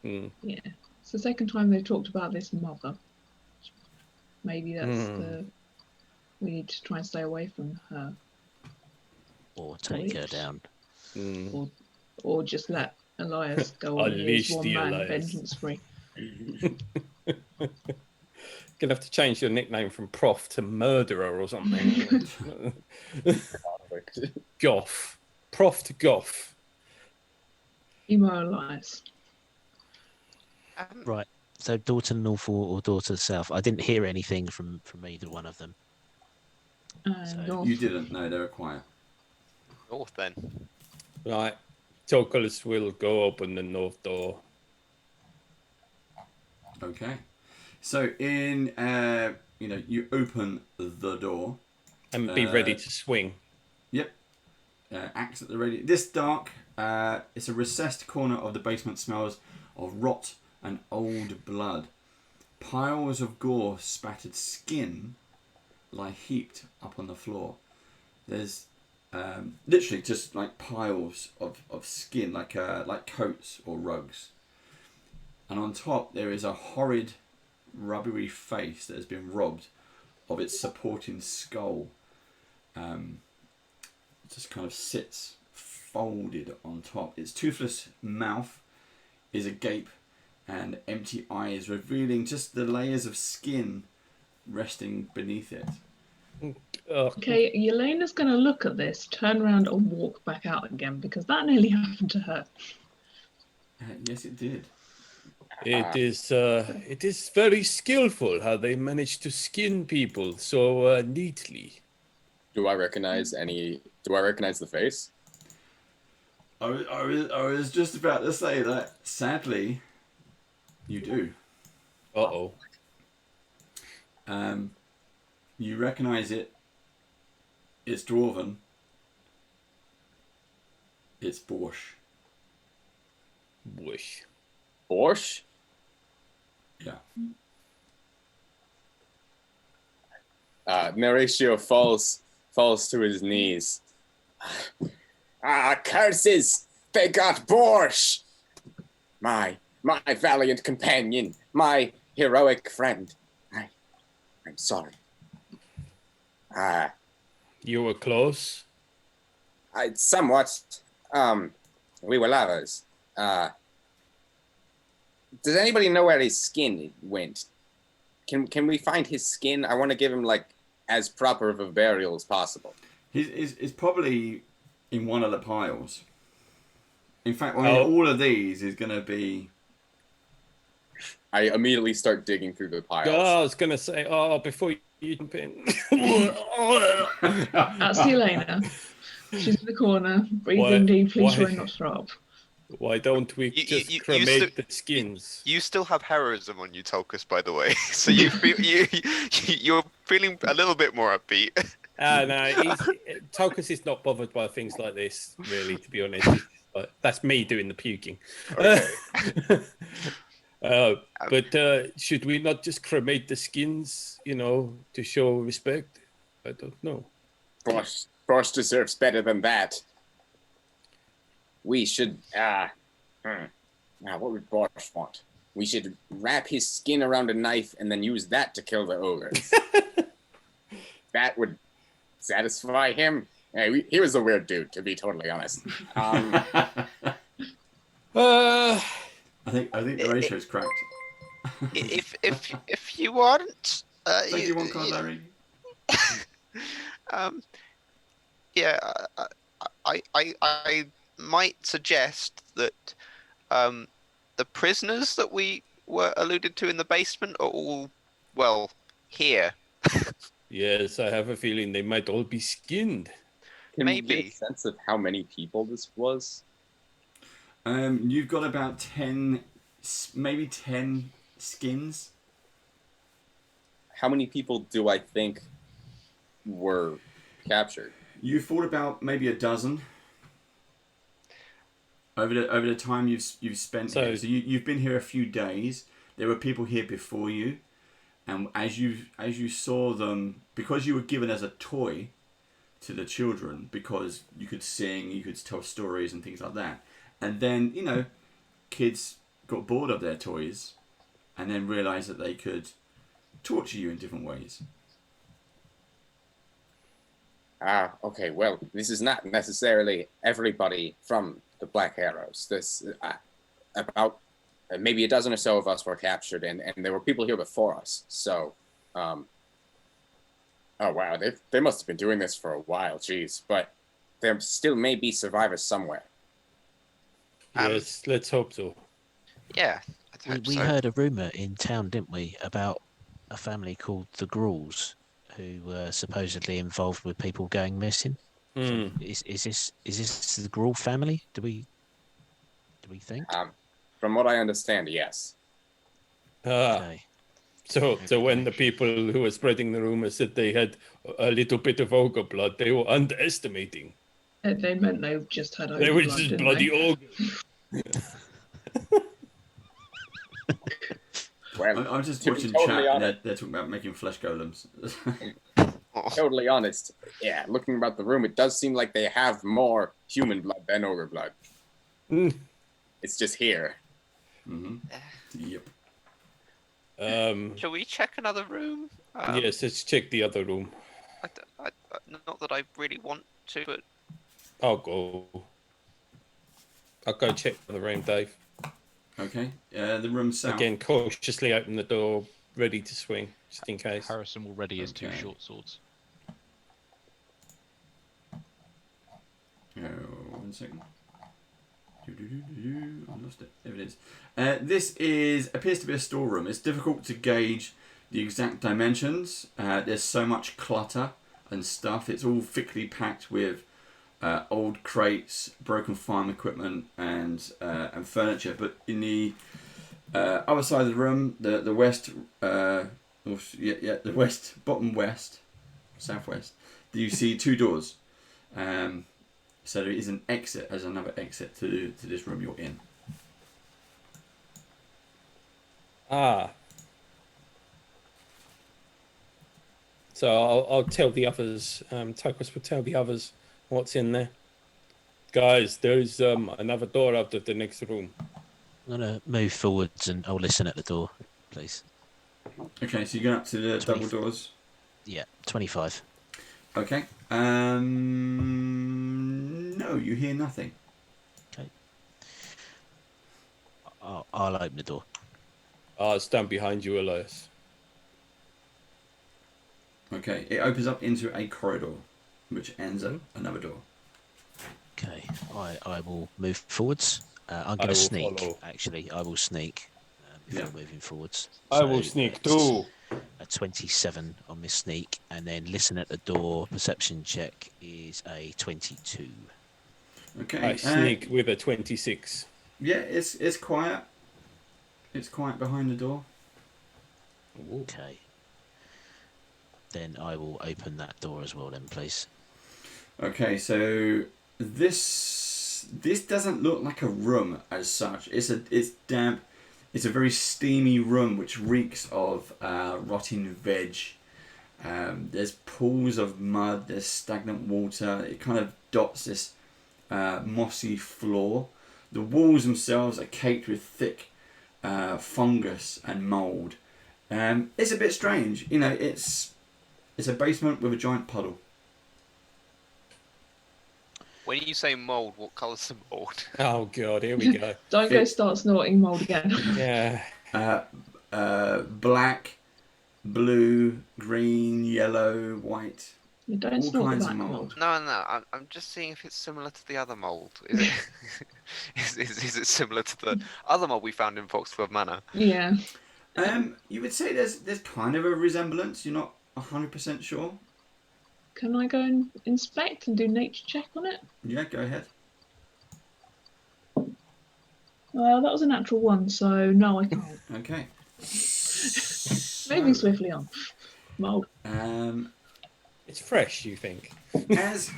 Yeah. It's the second time they've talked about this mother. Maybe that's we need to try and stay away from her. Or take her down. Or just let Elias go on his Unleash the one-man Elias. vengeance spree. Gonna have to change your nickname from Prof to Murderer or something. Goff. Prof to Goff. Emo Elias. Right. So daughter north or daughter south. I didn't hear anything from either one of them. North. You didn't. No, they were quiet. North then. Right. Chocolus will go open the north door. Okay. So in you open the door And be ready to swing. Yep. Axe at the ready. This dark, it's a recessed corner of the basement smells of rot and old blood. Piles of gore spattered skin lie heaped up on the floor. There's literally just like piles of skin, like coats or rugs. And on top there is a horrid, rubbery face that has been robbed of its supporting skull. It just kind of sits folded on top. Its toothless mouth is agape and empty eyes revealing just the layers of skin resting beneath it. Okay, Yelena's going to look at this, turn around and walk back out again because that nearly happened to her. Yes, it did. It is very skillful how they manage to skin people so neatly. Do I recognize the face? I was just about to say that. Sadly, you do. Uh-oh. You recognise it. It's Dwarven. It's Borsch. Borsch? Yeah. Mauricio falls to his knees. Curses! They got Borsch! My valiant companion, my heroic friend. I'm sorry. You were close? Somewhat. We were lovers. Does anybody know where his skin went? Can we find his skin? I want to give him as proper of a burial as possible. He's probably in one of the piles. In fact, all of these is going to be... I immediately start digging through the piles. Oh, I was going to say, before you jump in. That's Helena. She's in the corner, breathing deeply, trying not to throw up. Why don't we just cremate the skins? You still have heroism on you, Tolkus, by the way. So you're feeling a little bit more upbeat. No, Tolkus is not bothered by things like this, really, to be honest. But that's me doing the puking. Okay. But should we not just cremate the skins, to show respect? I don't know. Bosch deserves better than that. We should, what would Bosch want? We should wrap his skin around a knife and then use that to kill the ogres. That would satisfy him. Hey, he was a weird dude, to be totally honest. I think the ratio's cracked. if you want, Thank you, one card, Larry. I might suggest that the prisoners that we were alluded to in the basement are all, here. Yes, I have a feeling they might all be skinned. Can we get a sense of how many people this was? You've got about 10, maybe 10 skins. how many people do I think were captured? You thought about maybe a dozen. Over the time you've spent here. So you've been here a few days. There were people here before you, and as you saw them, because you were given as a toy to the children, because you could sing, you could tell stories and things like that, and then kids got bored of their toys, and then realised that they could torture you in different ways. Ah, okay. Well, this is not necessarily everybody from the Black Arrows. This about maybe a dozen or so of us were captured, and there were people here before us. So, oh wow, they must have been doing this for a while. Jeez, but there still may be survivors somewhere. Yes, let's hope so. Yeah, we heard a rumor in town, didn't we, about a family called the Grauls, who were supposedly involved with people going missing. So is this the Graul family? Do we think? From what I understand, yes. Okay. So when the people who were spreading the rumor said they had a little bit of ogre blood, they were underestimating. They meant they just had ogre blood. They were just bloody ogres. Well, I'm just to watching be totally chat, honest- and they're talking about making flesh golems. Totally honest. Yeah, looking about the room, it does seem like they have more human blood than ogre blood. It's just here. Yep. Shall we check another room? Yes, let's check the other room. Not that I really want to, but I'll go check the room, Dave. Okay. The room south. Again, cautiously open the door, ready to swing, just in case. Harrison will ready his 2 short swords. Oh, 1 second. I lost it. There it is. This appears to be a storeroom. It's difficult to gauge the exact dimensions. There's so much clutter and stuff. It's all thickly packed with old crates, broken farm equipment, and furniture. But in the other side of the room, the west, the west, bottom west, southwest, you see 2 doors. So there is an exit, as another exit to this room you're in. Ah. So I'll tell the others. Tokos will tell the others what's in there. Guys, there's another door out of the next room. I'm gonna move forwards and I'll listen at the door, please. Okay, so you're going up to the double doors. Yeah, 25. Okay. No, you hear nothing. Okay. I'll open the door. I'll stand behind you, Elias. Okay, it opens up into a corridor, which ends at another door. Okay, I will move forwards. I'm going to sneak, follow. actually. I will sneak before moving forwards. I will sneak too. A 27 on my sneak, and then listen at the door. Perception check is a 22. Okay. I sneak with a 26. Yeah, it's quiet. It's quiet behind the door. Okay. Then I will open that door as well, then, please. Okay, so this doesn't look like a room as such. It's damp. It's a very steamy room which reeks of rotting veg. There's pools of mud. There's stagnant water. It kind of dots this mossy floor. The walls themselves are caked with thick fungus and mould. It's a bit strange. It's a basement with a giant puddle. when you say mold, what colour's the mold? Oh god, here we go. Don't go start snorting mold again. Yeah. Black, blue, green, yellow, white. You don't all snort kinds black of mold. mold. No, I'm just seeing if it's similar to the other mold. Is it, is it similar to the other mold we found in Foxford Manor? Yeah. You would say there's kind of a resemblance. You're not 100% sure. Can I go and inspect and do nature check on it? Yeah, go ahead. Well, that was a natural one, so no, I can't. Okay. Moving swiftly on. Mold. It's fresh, you think? As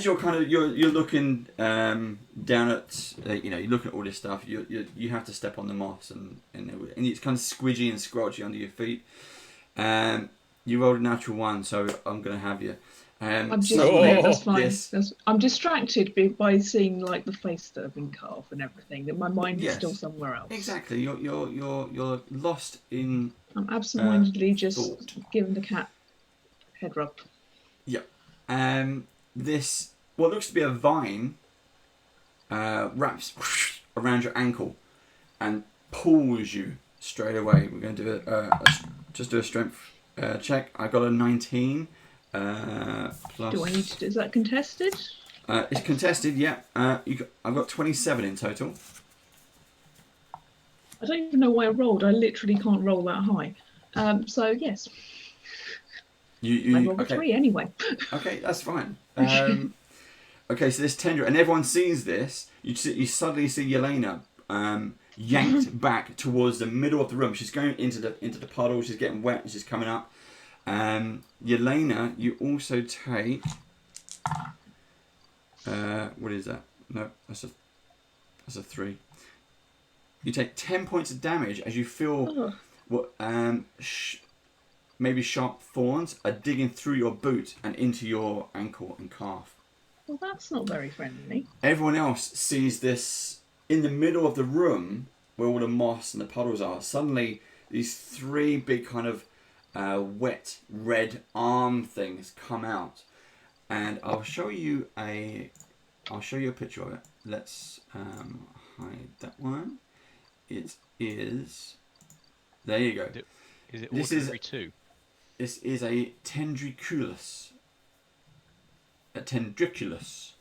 you're kind of you're looking down at you're looking at all this stuff. You have to step on the moss and it's kind of squidgy and scratchy under your feet. You rolled a natural 1, so I'm gonna have you. That's fine. I'm distracted by seeing like the face that have been cut off and everything. That my mind is still somewhere else. Exactly. You're lost in. I'm absent-mindedly just thought. giving the cat head rub. Yep. This what looks to be a vine wraps around your ankle and pulls you straight away. We're going to do just do a strength check. I got a 19 plus. Do I need to? Is that contested? It's contested. Yeah. I've got 27 in total. I don't even know why I rolled. I literally can't roll that high. So yes. I rolled a 3 anyway. Okay, that's fine. Okay, so this tendril, and everyone sees this. You suddenly see Yelena yanked back towards the middle of the room. She's going into the puddle. She's getting wet. And she's coming up. Yelena, you also take. What is that? No, that's a 3. You take 10 points of damage as you feel what maybe sharp thorns are digging through your boot and into your ankle and calf. Well, that's not very friendly. Everyone else sees this in the middle of the room where all the moss and the puddles are. Suddenly, these 3 big kind of wet red arm things come out, and I'll show you a picture of it. Let's hide that one. It is. There you go. Is it ordinary too? This is a tendriculus. A tendriculus.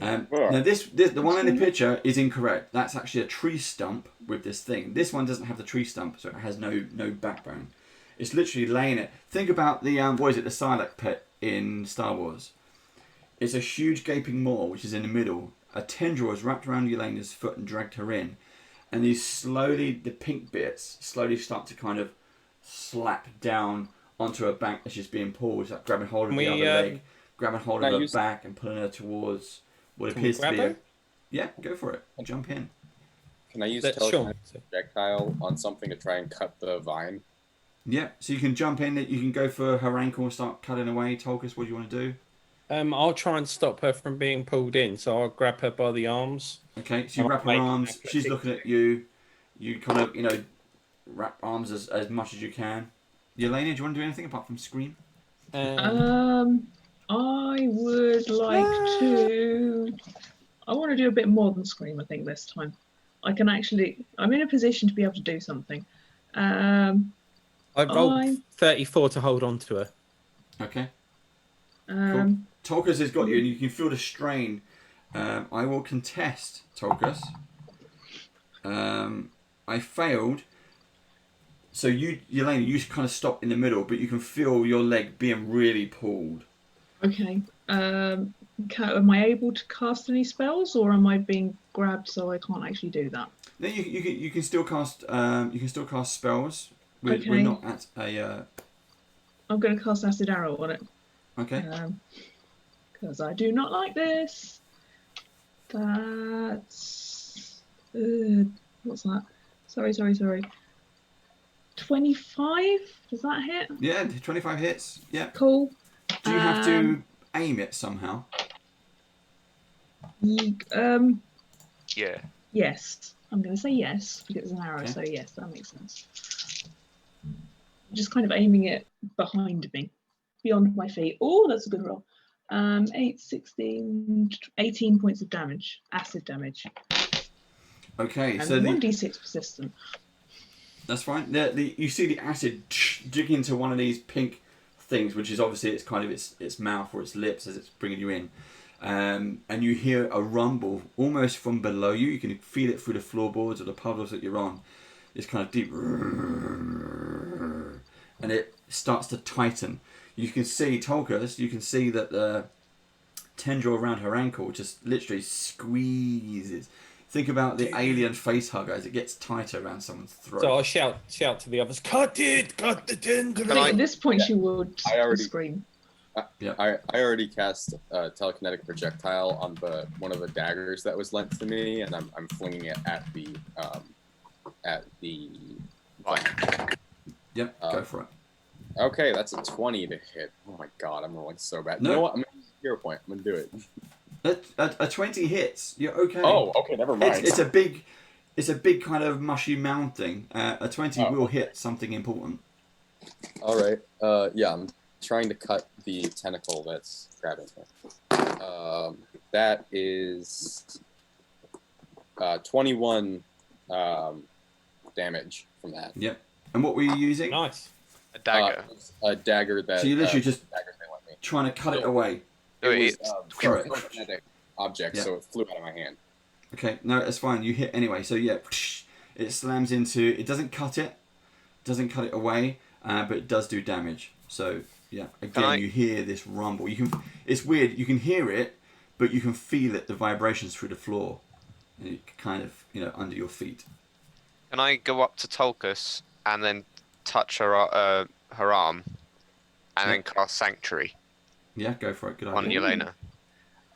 Now the one in the picture is incorrect. That's actually a tree stump with this thing. This one doesn't have the tree stump, so it has no backbone. It's literally laying it. Think about the what is it? The Sarlacc pit in Star Wars. It's a huge gaping maw which is in the middle. A tendril is wrapped around Yelena's foot and dragged her in, and the pink bits slowly start to kind of slap down onto her back as she's being pulled. It's like grabbing hold of the other leg, grabbing hold of her back and pulling her towards what appears to be a... Yeah, go for it. Jump in. Can I use telekinetic projectile on something to try and cut the vine? Yeah, so you can jump in. You can go for her ankle and start cutting away. Tolkus, what do you want to do? I'll try and stop her from being pulled in, so I'll grab her by the arms. Okay, so you wrap her arms. She's looking at you. You kind of, wrap arms as much as you can. Yelena, do you want to do anything apart from scream? I would like to. I want to do a bit more than scream. I think this time, I'm in a position to be able to do something. I rolled 34 to hold on to her. Okay. Cool. Tolkus has got you, and you can feel the strain. I will contest, Tolkus. I failed. So Yelena, you kind of stop in the middle, but you can feel your leg being really pulled. Okay. Am I able to cast any spells, or am I being grabbed so I can't actually do that? No, you can still cast spells. We're not at a. I'm going to cast Acid Arrow on it. Okay. Because I do not like this. That's what's that? Sorry. 25? Does that hit? Yeah, 25 hits. Yeah. Cool. Do you have to aim it somehow? Yeah. Yes. I'm going to say yes because it's an arrow. So yes, that makes sense. Just kind of aiming it behind me, beyond my feet. Oh, that's a good roll. 8, 16, 18 points of damage, acid damage. Okay, and so 1d6 persistent. That's fine. You see the acid dig into one of these pink things, which is obviously it's kind of its mouth or its lips as it's bringing you in, and you hear a rumble almost from below you. You can feel it through the floorboards or the puddles that you're on. It's kind of deep, and it starts to tighten. You can see Tolkus. You can see that the tendril around her ankle just literally squeezes. Think about the alien face hugger as it gets tighter around someone's throat. So I shout to the others, cut it, cut the tendril. At this point, she would scream. I already cast a telekinetic projectile on one of the daggers that was lent to me, and I'm flinging it at the Yep, go for it. Okay, that's a 20 to hit. Oh my god, I'm rolling so bad. No. You know what? I'm gonna use a hero point. I'm gonna do it. A 20 hits. You're okay. Oh, okay, never mind. It's a big kind of mushy mound thing. A 20 will hit something important. All right. Yeah, I'm trying to cut the tentacle that's grabbing me. That is 21 damage from that. Yep. And what were you using? Nice. A dagger. A dagger that. So you literally just daggers they lent me. trying to cut it away. It was throw it. a kinetic object, so it flew out of my hand. Okay, no, that's fine. You hit anyway. So yeah, it slams into. It doesn't cut it. Doesn't cut it away, but it does do damage. So yeah, again, you hear this rumble. You can. It's weird. You can hear it, but you can feel it. The vibrations through the floor, and it kind of under your feet. Can I go up to Tulkas and then touch her arm, and then cast Sanctuary? Yeah, go for it. Good On idea.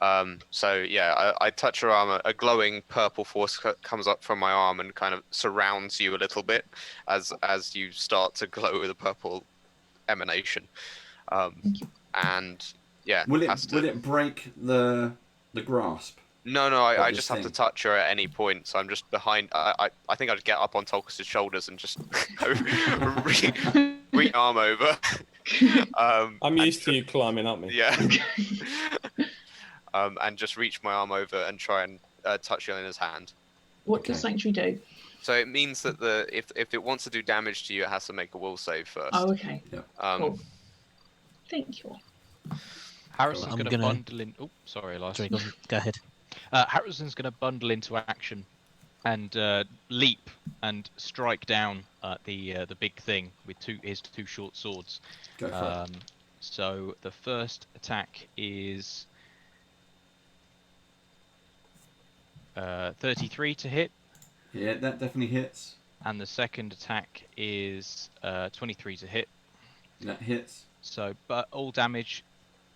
Yelena. So yeah, I touch her arm. A glowing purple force comes up from my arm and kind of surrounds you a little bit as you start to glow with a purple emanation. And yeah, Will it break the grasp? No, I just have to touch her at any point. So I'm just behind. I think I'd get up on Tulkas' shoulders and just re-arm over. I'm used to you climbing up me. Yeah. And just reach my arm over and try and touch Yelena's hand. What does Sanctuary do? So it means that if it wants to do damage to you, it has to make a will save first. Oh, okay. Cool. Thank you. Harrison's going to bundle in. Oh, sorry, Elias. Sorry, go ahead. Harrison's going to bundle into action and leap and strike down the big thing with his two short swords. Go for it. So the first attack is 33 to hit. Yeah, that definitely hits. And the second attack is 23 to hit. That hits. So, but all damage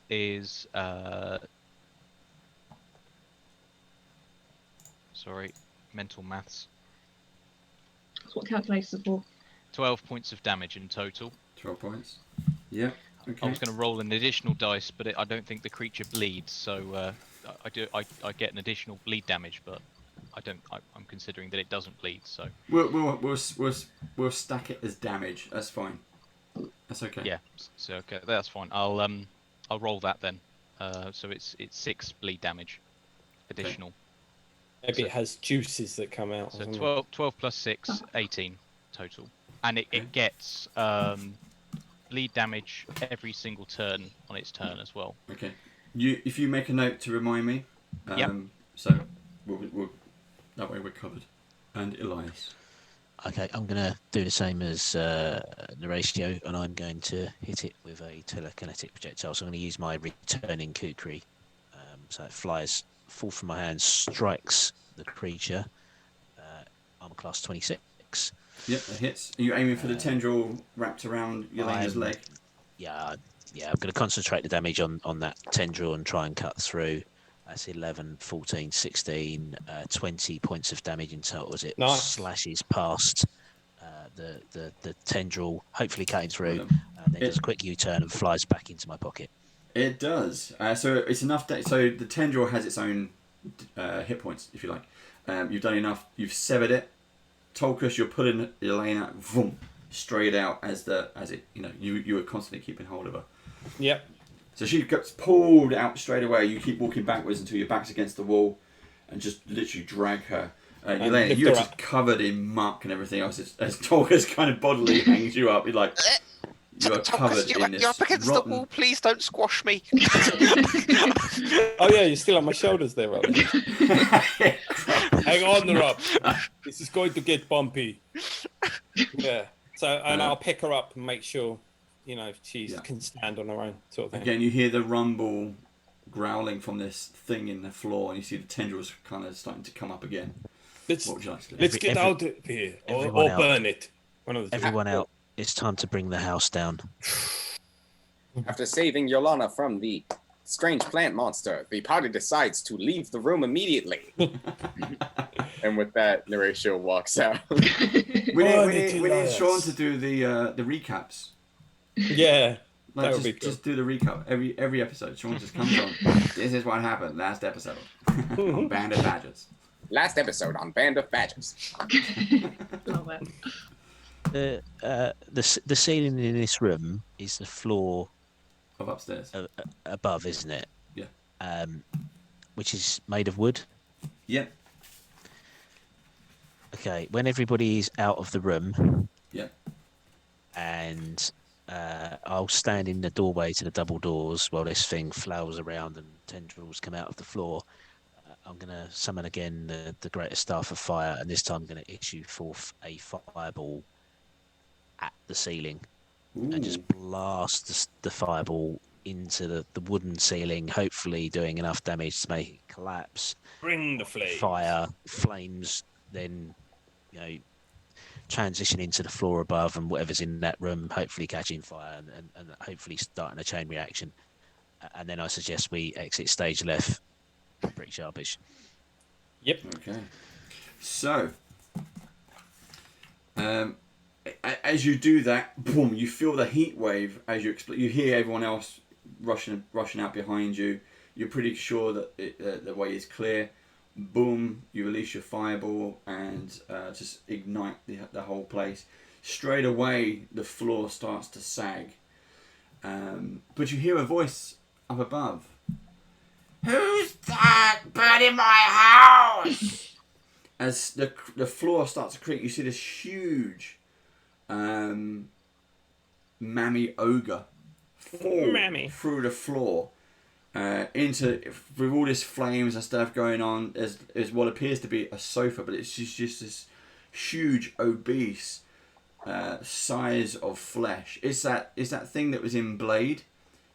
is sorry, mental maths. That's what calculators are for. 12 points of damage in total. 12 points. Yeah. Okay. I was going to roll an additional dice, but I don't think the creature bleeds, so I get an additional bleed damage, but I'm considering that it doesn't bleed, so. We'll stack it as damage. That's fine. That's okay. Yeah. So okay, that's fine. I'll roll that then. So it's 6 bleed damage, additional. Maybe it has juices that come out. So 12 plus 6, 18 total, and it gets bleed damage every single turn on its turn as well. Okay. If you make a note to remind me. Yep. So we'll that way we're covered. And Elias. Okay, I'm going to do the same as the ratio, and I'm going to hit it with a telekinetic projectile. So I'm going to use my returning Ch03. So it flies full from my hand, strikes the creature. Armor class 26. Yep, that hits. Are you aiming for the tendril wrapped around Yelena's leg? Yeah. I'm going to concentrate the damage on that tendril and try and cut through. That's 11, 14, 16, 20 points of damage in total as it slashes past the tendril, hopefully cutting through, and then does a quick U-turn and flies back into my pocket. It does. So it's enough that so the tendril has its own hit points, if you like. You've done enough. You've severed it. Tulkas, you're pulling Yelena straight out as it you were constantly keeping hold of her. Yep. So she gets pulled out straight away. You keep walking backwards until your back's against the wall, and just literally drag her. Yelena, you're just covered in muck and everything else. As Tulkas kind of bodily hangs you up, you're like, you are covered in this You're up against the wall. Please don't squash me. Oh yeah, you're still on my shoulders there, Rob. Hang on, Rob. This is going to get bumpy. Yeah. So, and I'll pick her up and make sure, she can stand on her own, sort of thing. Again, you hear the rumble growling from this thing in the floor, and you see the tendrils kind of starting to come up again. What would you like to do? Let's get out of here, or burn it. One of the two. Everyone out. It's time to bring the house down. After saving Yolana from the strange plant monster, the party decides to leave the room immediately. And with that, Neratio walks out. We need Sean to do the recaps. Yeah. Like, That would be cool. just do the recap every episode. Sean just comes on. This is what happened last episode on Band of Badgers. Last episode on Band of Badgers. Love it. The ceiling in this room is the floor of upstairs above, isn't it? Yeah. Which is made of wood. Yep. Okay. When everybody's out of the room. Yep. And I'll stand in the doorway to the double doors while this thing flowers around and tendrils come out of the floor. I'm going to summon again the greatest staff of fire, and this time I'm going to issue forth a fireball at the ceiling. Ooh. And just blast the fireball into the wooden ceiling, hopefully doing enough damage to make it collapse. Bring the flame. Flames, then, transition into the floor above, and whatever's in that room, hopefully catching fire and hopefully starting a chain reaction. And then I suggest we exit stage left. Pretty sharpish. Yep. Okay. So, as you do that, boom! You feel the heat wave as you explode. You hear everyone else rushing out behind you. You're pretty sure that the way is clear. Boom! You release your fireball and just ignite the whole place. Straight away, the floor starts to sag. But you hear a voice up above. Who's that burning my house? As the floor starts to creak, you see this huge mammy ogre fall through the floor with all this flames and stuff going on. There's what appears to be a sofa, but it's just this huge obese size of flesh. It's that thing that was in Blade.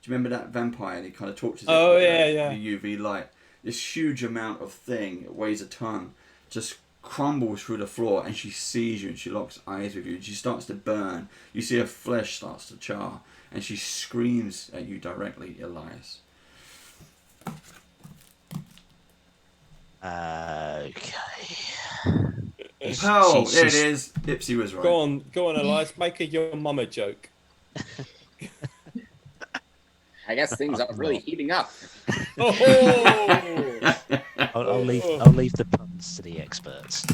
Do you remember that vampire? And he kind of tortures it with the UV light. This huge amount of thing, it weighs a ton, just crumbles through the floor, and she sees you and she locks eyes with you. And she starts to burn. You see her flesh starts to char, and she screams at you directly, Elias. Okay. Oh, there it is. Ipsy was right. Go on, Elias. Make a your mama joke. I guess things are really heating up. Oh! I'll leave the puns to the experts.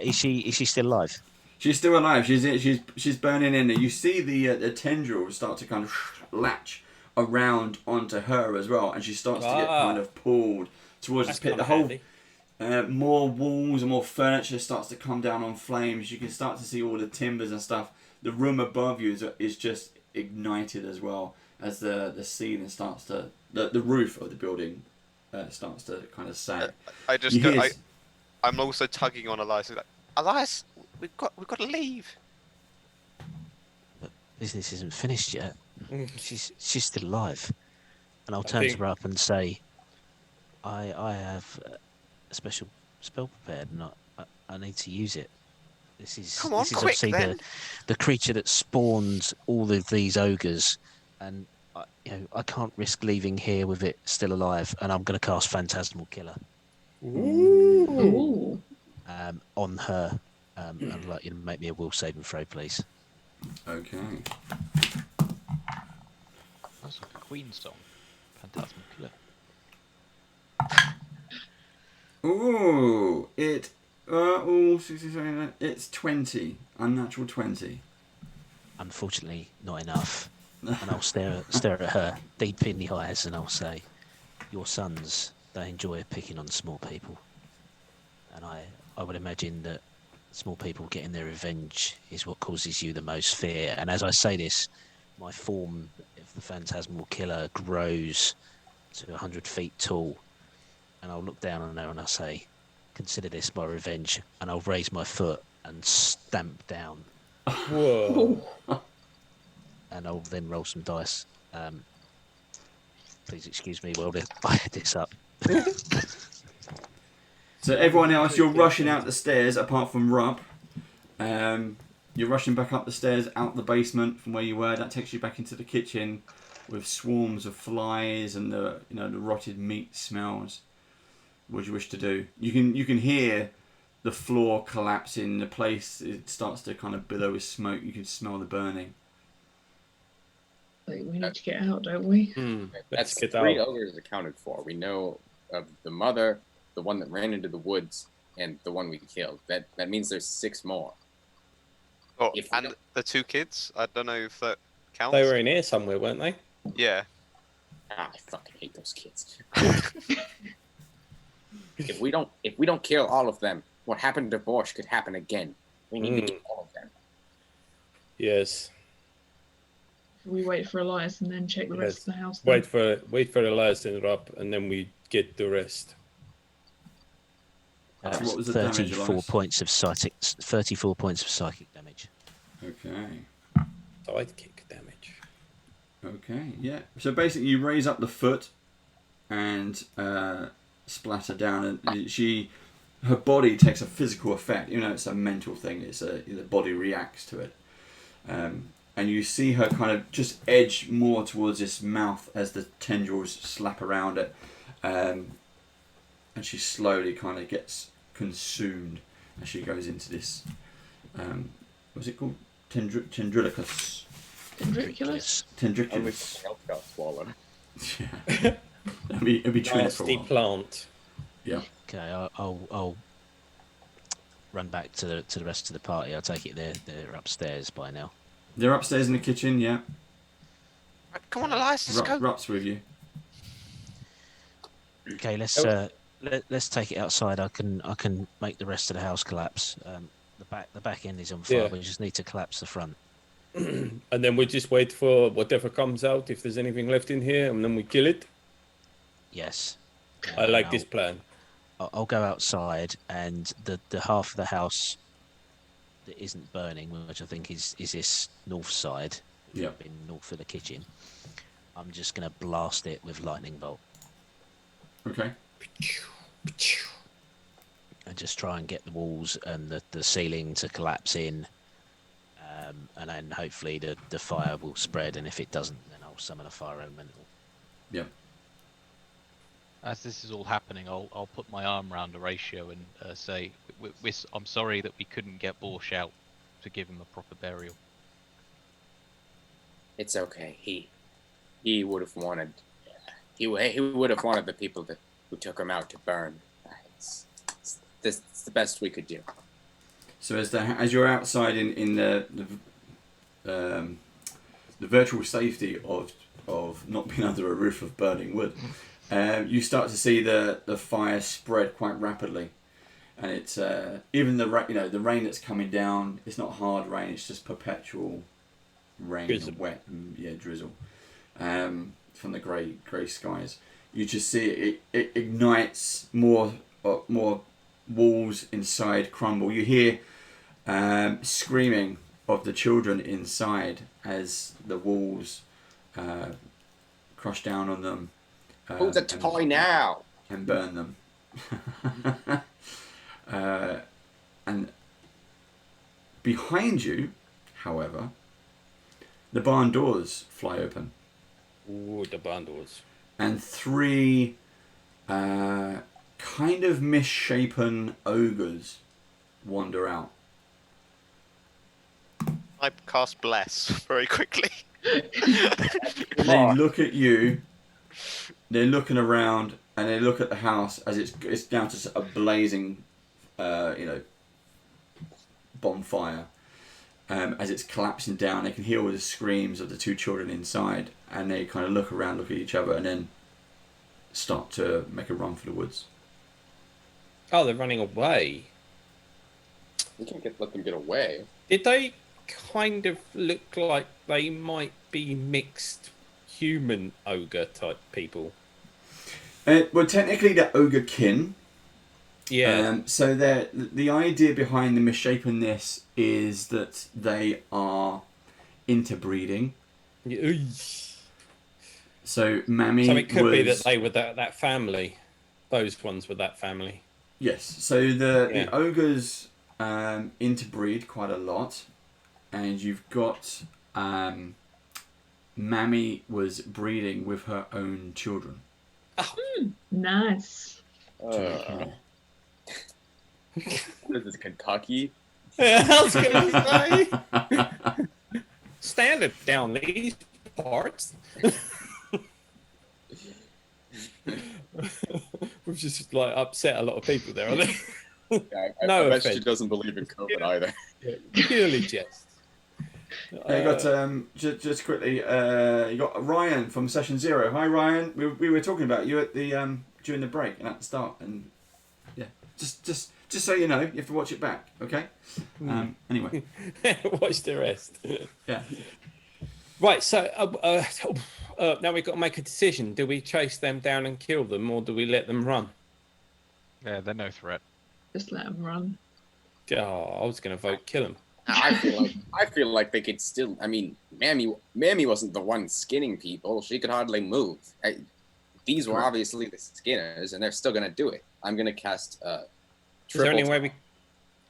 Is she still alive? She's still alive. She's burning in there. You see the tendrils start to kind of latch around onto her as well, and she starts to get kind of pulled towards this pit. The whole more walls and more furniture starts to come down on flames. You can start to see all the timbers and stuff. The room above you is just ignited as well as the ceiling starts to the roof of the building starts to kind of sag. I'm also tugging on Elias. Like, Elias, we've got to leave. But business isn't finished yet. She's still alive, and I'll turn to her up and say, I have a special spell prepared, and I need to use it. This is obviously the creature that spawns all of these ogres, and I can't risk leaving here with it still alive. And I'm going to cast Phantasmal Killer on her. I'd like you to make me a will saving throw, please. Okay. That's like a Queen song. Phantasmal Killer. Ooh, it's 20. Unnatural 20. Unfortunately, not enough. And I'll stare at her deep in the eyes, and I'll say, "Your sons, they enjoy picking on small people, and I would imagine that small people getting their revenge is what causes you the most fear." And as I say this, my form of the Phantasmal Killer grows to 100 feet tall, and I'll look down on her and I'll say, "Consider this my revenge," and I'll raise my foot and stamp down. Whoa. And I'll then roll some dice Please excuse me while I head this up. So everyone else, you're rushing out the stairs, apart from Rub. You're rushing back up the stairs, out the basement from where you were. That takes you back into the kitchen, with swarms of flies and the rotted meat smells. What do you wish to do? You can hear the floor collapsing. The place, it starts to kind of billow with smoke. You can smell the burning. We need to get out, don't we? That's 3 ogres accounted for. We know of the mother, the one that ran into the woods, and the one we killed. That means there's 6 more. Oh, and the 2 kids? I don't know if that counts. They were in here somewhere, weren't they? Yeah. I fucking hate those kids. If we don't kill all of them, what happened to Borscht could happen again. We need to kill all of them. Yes. We wait for Elias and then check the rest of the house. Wait for Elias and Rob, and then we get the rest. What was the 34 damage, points of psychic. 34 points of psychic damage. Okay. Sidekick damage. Okay, yeah. So basically, you raise up the foot and splatter down, and her body takes a physical effect. You know, it's a mental thing. The body reacts to it, and you see her kind of just edge more towards this mouth as the tendrils slap around it, and she slowly kind of gets consumed as she goes into this. What's it called? Tendrilicus. Tendriculus. Health got swallowed. Yeah. It'll be trained for a Nasty while. plant. Yeah. Okay, I'll run back to the rest of the party. I'll take it they're upstairs by now. They're upstairs in the kitchen, yeah. Come on, Elias, let's go. Rup's with you. Okay, let's take it outside. I can make the rest of the house collapse. The back end is on fire. Yeah. We just need to collapse the front. And then we just wait for whatever comes out, if there's anything left in here, and then we kill it. Yes. I like this plan. I'll go outside, and the half of the house that isn't burning, which I think is this north side, yeah, in north of the kitchen. I'm just gonna blast it with lightning bolt. Okay. And just try and get the walls and the ceiling to collapse in, and then hopefully the fire will spread. And if it doesn't, then I'll summon a fire elemental. Yeah. As this is all happening, I'll put my arm around Horatio and say, I'm sorry that we couldn't get Borscht out to give him a proper burial. It's okay. He would have wanted. He would have wanted the people who took him out to burn. It's the best we could do. So as you're outside in the virtual safety of not being under a roof of burning wood, you start to see the fire spread quite rapidly, and it's even the rain that's coming down. It's not hard rain; it's just perpetual rain, and wet, and, drizzle from the grey skies. You just see it ignites more walls inside crumble. You hear screaming of the children inside as the walls crush down on them. Who's a toy now? And burn them. And behind you, however, the barn doors fly open. Ooh, the barn doors. And 3 kind of misshapen ogres wander out. I cast Bless very quickly. They look at you. They're looking around, and they look at the house as it's down to a blazing, bonfire. As it's collapsing down, they can hear all the screams of the 2 children inside, and they kind of look around, look at each other, and then start to make a run for the woods. Oh, they're running away. We can let them get away. Did they kind of look like they might be mixed human ogre type people? Well, technically they're ogre kin. Yeah. So the idea behind the misshapenness is that they are interbreeding. So Mammy. So it could be that they were that family. Those ones were that family. Yes. So the ogres interbreed quite a lot, and you've got Mammy was breeding with her own children. Oh, nice. What is this, Kentucky? Yeah, I was gonna say. Standard down these parts. We've just like upset a lot of people there, I think. I bet she doesn't believe in COVID either. Yeah, purely jest. You got just quickly. You got Ryan from Session 0. Hi, Ryan. We were talking about you at the during the break and at the start, and yeah, just so you know, you have to watch it back, okay? Anyway, watch the rest. Yeah. Right. So now we've got to make a decision. Do we chase them down and kill them, or do we let them run? Yeah, they're no threat. Just let them run. Oh, I was going to vote kill them. I feel like they could still. I mean, Mammy wasn't the one skinning people. She could hardly move. These were obviously the skinners, and they're still gonna do it. I'm gonna cast. Is there any way we?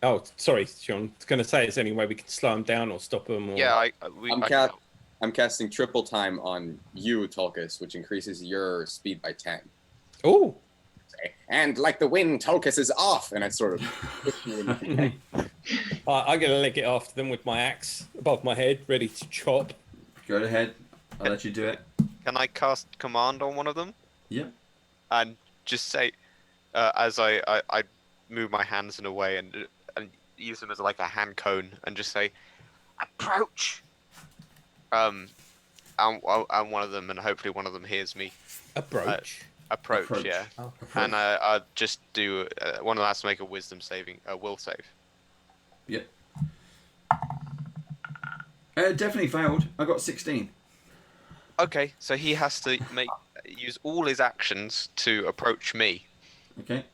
Oh, sorry, Sean. I was going to say, is there any way we can slow them down or stop them? Or... Yeah, I'm casting triple time on you, Tulkas, which increases your speed by 10. Oh. And like the wind, Tulkas is off, and I sort of. I'm going to lick it after them with my axe above my head, ready to chop. Go ahead. I'll let you do it. Can I cast command on one of them? Yeah. And just say, as I move my hands in a way and use them as like a hand cone, and just say, approach. And one of them, and hopefully one of them hears me. Approach. Approach. Yeah. Oh, and I'll just do one of them has to make a wisdom saving, a will save. Yeah. Definitely failed. I got 16. Okay, so he has to use all his actions to approach me. Okay.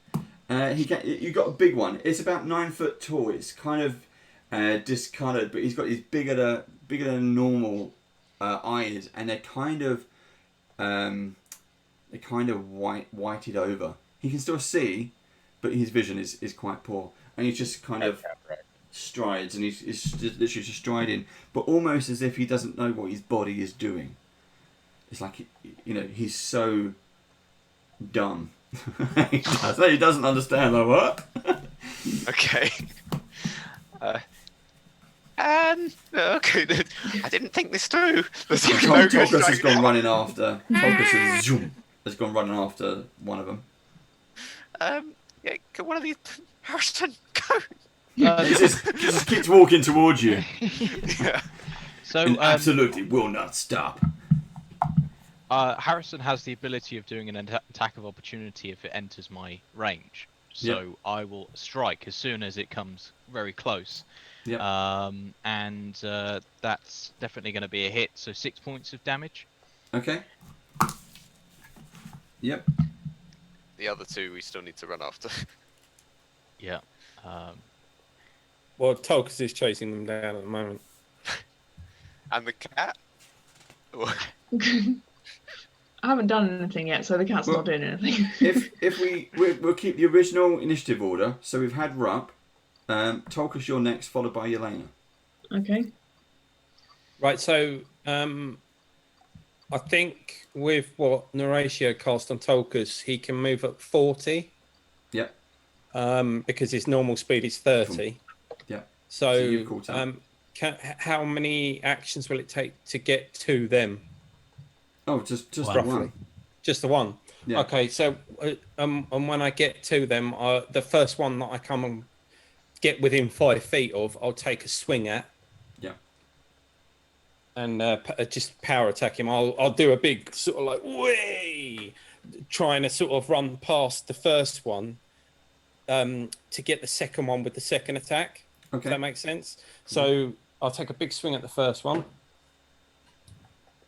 You got a big one. It's about 9 foot tall. It's kind of discoloured, but he's got these bigger than normal eyes, and they're kind of whited over. He can still see, but his vision is quite poor, and he's just kind of strides, and he's literally just striding, but almost as if he doesn't know what his body is doing. It's like, he's so dumb. He doesn't understand, like, what? Okay. Okay, I didn't think this through. Tulkas has gone running after. Tulkas has gone running after one of them. Yeah, can one of these... Harrison, go! He just keeps walking towards you. Yeah. So and absolutely will not stop. Harrison has the ability of doing an attack of opportunity if it enters my range. So I will strike as soon as it comes very close. Yep. And that's definitely going to be a hit. So 6 points of damage. Okay. Yep. The other two we still need to run after. Yeah. Well, Tulkas is chasing them down at the moment. And the cat? I haven't done anything yet, so the cat's not doing anything. if we'll keep the original initiative order. So we've had Rupp, Tulkas, you're next, followed by Yelena. Okay. Right. So I think with what Horatio cast on Tulkas, he can move up 40. Yep. Because his normal speed is 30. Yeah. So how many actions will it take to get to them? Oh, just roughly. one. Just the one. Yeah. Okay. So and when I get to them, the first one that I come and get within 5 feet of, I'll take a swing at. Yeah. And just power attack him. I'll do a big sort of like way, trying to sort of run past the first one, to get the second one with the second attack. Okay. Does that make sense? So I'll take a big swing at the first one.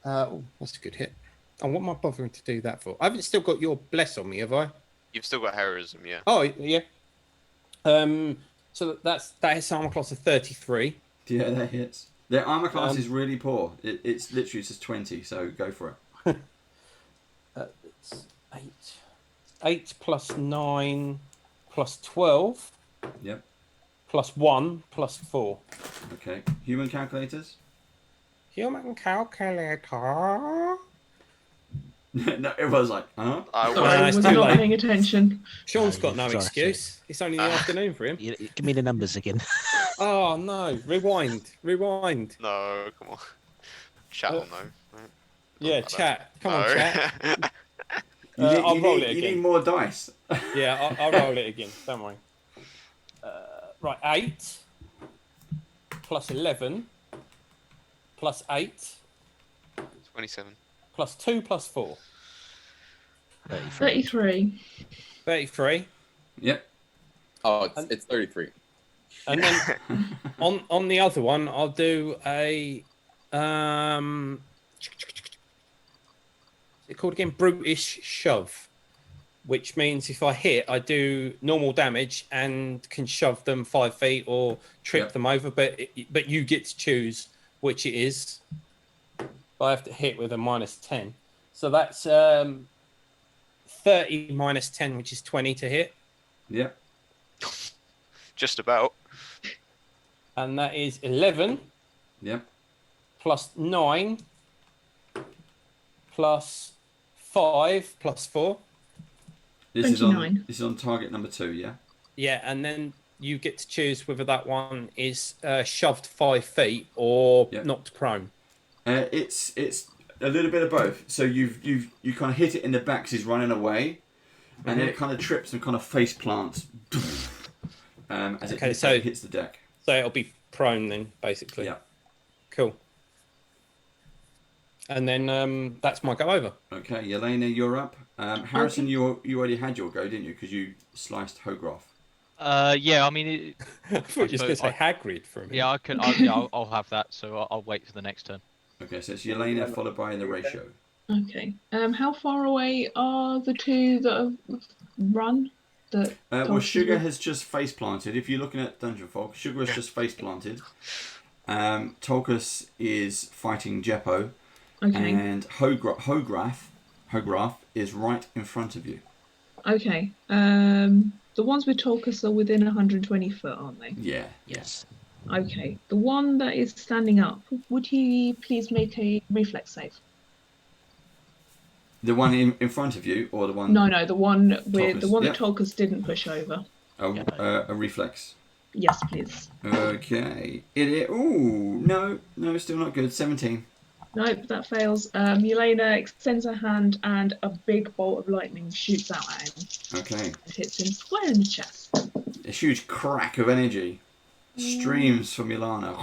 That's a good hit. And what am I bothering to do that for? I haven't still got your bless on me, have I? You've still got heroism, yeah. Oh yeah. So that hits armor class of 33. Yeah, that hits. Their armor class is really poor. It's literally just 20, so go for it. 8 plus 9 plus 12. Yep. Plus 1 plus 4. Okay. Human calculators? Human calculator. No, it was like, huh? Sorry, was not paying attention. Sean's got no excuse. It's only the afternoon for him. Give me the numbers again. Oh no! Rewind. No, come on. Chat will know. Right? Yeah, chat. Come on, chat. I'll roll it again. You need more dice. Yeah, I'll roll it again. Don't worry. Right, 8 plus 11 plus 8 27 plus 2 plus 4. 33. 33. Yep. Oh, it's 33. And then on the other one, I'll do a what's it called again? Brutish shove, which means if I hit, I do normal damage and can shove them 5 feet or trip them over. But you get to choose which it is. But I have to hit with a -10, so that's 30 minus 10, which is 20 to hit. Yep. Just about. And that is 11. Yep. Plus 9. Plus 5 plus 4. This 29. is on target number 2, yeah? Yeah, and then you get to choose whether that one is shoved 5 feet or knocked prone. It's a little bit of both. So you kind of hit it in the back 'cause he's running away, and then it kind of trips and kind of face plants as it hits the deck. So it'll be prone then, basically. Yeah. Cool. And then that's my go over. Okay, Yelena, you're up. Harrison, you already had your go, didn't you? Because you sliced Hograph. Yeah, I mean... I thought you were going to say Hagrid for a minute. Yeah, I'll have that, so I'll wait for the next turn. Okay, so it's Yelena followed by the ratio. Okay. How far away are the two that have run? Well, Sugar has just face planted. If you're looking at Dungeon Fog, Sugar has just face planted. Tolkus is fighting Jeppo. Okay. And Hograph is right in front of you. Okay. The ones with Tolkus are within 120 foot, aren't they? Yeah. Yes. Okay. The one that is standing up, would he please make a reflex save? The one in front of you, or the one? No, the one with Tolkus. the one that Tolkus didn't push over. A reflex. Yes, please. Okay. Ooh, no, still not good. 17. Nope, that fails. Yelena extends her hand and a big bolt of lightning shoots out at him. Okay. It hits him square in the chest. A huge crack of energy streams from Yelena.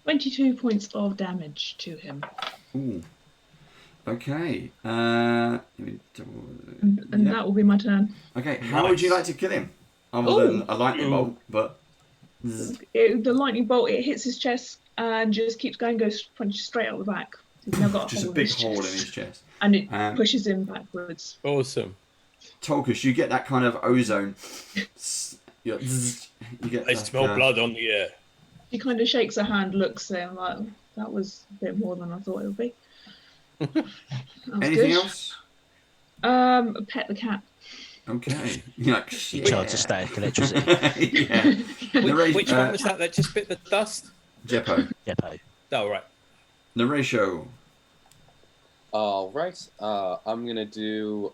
22 points of damage to him. Ooh. Okay. Let me double... And that will be my turn. Okay, how would you like to kill him? Other than a lightning bolt, but... The lightning bolt, it hits his chest and just keeps going, goes punches straight out the back. He's now got just a big hole in his chest. And it pushes him backwards. Awesome. Tolkus, you get that kind of ozone. You get I smell blood on the air. He kind of shakes her hand, looks at him like, that was a bit more than I thought it would be. Anything else? Pet the cat. Okay. You're like, You charge a static electricity. Yeah. Which one was that just bit the dust? Jeppo. Oh, right. The ratio. All right. I'm gonna do.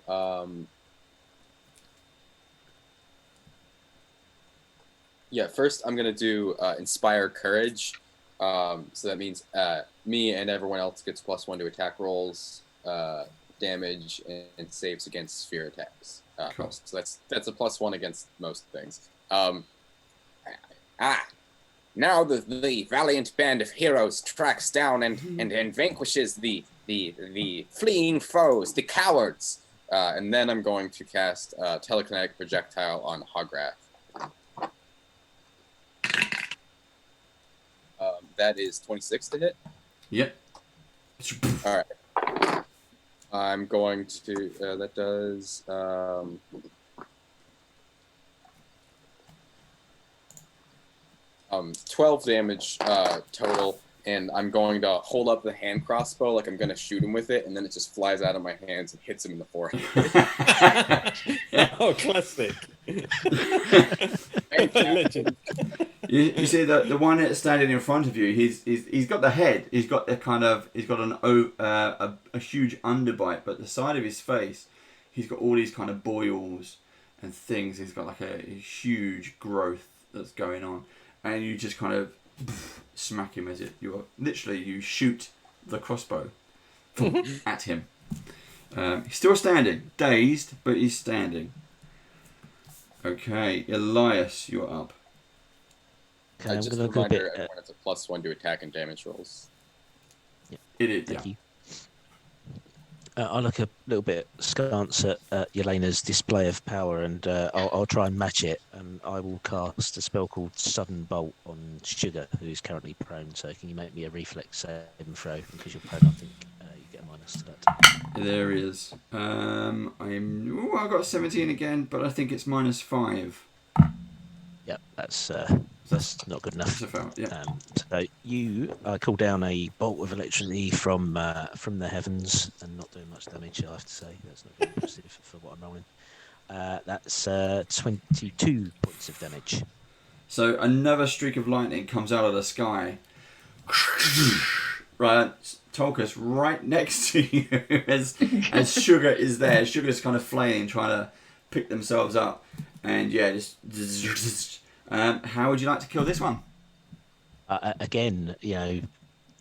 Yeah. First, I'm gonna do inspire courage. So that means me and everyone else gets +1 to attack rolls, damage, and saves against sphere attacks. Cool. So that's a +1 against most things. Now the valiant band of heroes tracks down and vanquishes the fleeing foes, the cowards. And then I'm going to cast telekinetic projectile on Hograph. That is 26 to hit. Yep. All right. I'm going to. That does. 12 damage total, and I'm going to hold up the hand crossbow like I'm going to shoot him with it, and then it just flies out of my hands and hits him in the forehead. Oh, classic. Legend. You see the one that's standing in front of you. He's got the head. He's got a huge underbite, but the side of his face, he's got all these kind of boils and things. He's got like a huge growth that's going on, and you just kind of smack him as if you shoot the crossbow at him. He's still standing, dazed, but he's standing. Okay, Elias, you're up. Okay, Just a reminder, everyone, it's a +1 to attack and damage rolls. Yeah. It is, Thank you. I'll look a little bit askance at Yelena's display of power, and I'll try and match it. And I will cast a spell called Sudden Bolt on Sugar, who is currently prone. So can you make me a reflex saving throw? Because you're prone, I think you get a minus to that. There he is. I got 17 again, but I think it's -5. Yep, that's not good enough. Yeah. So I call down a bolt of electricity from the heavens, and not doing much damage. I have to say that's not very impressive for what I'm rolling. That's 22 points of damage. So another streak of lightning comes out of the sky. Right, Tolkus right next to you as Sugar is there. Sugar's kind of flaying, trying to pick themselves up, and yeah, just. How would you like to kill this one? Again,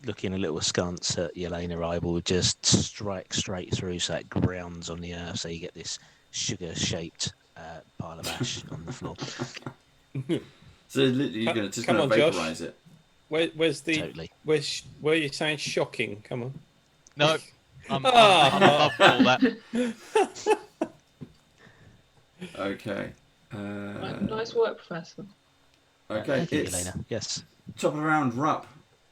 looking a little askance at Yelena, I will just strike straight through so it grounds on the earth, so you get this sugar-shaped pile of ash on the floor. So literally, you're going to vaporize it. Where's the? Totally. Where are you saying shocking? Come on. No, I'm above all that. Okay. Nice work, Professor. Okay, Thank you, it's Yelena. Yes. top of the round, Rupp.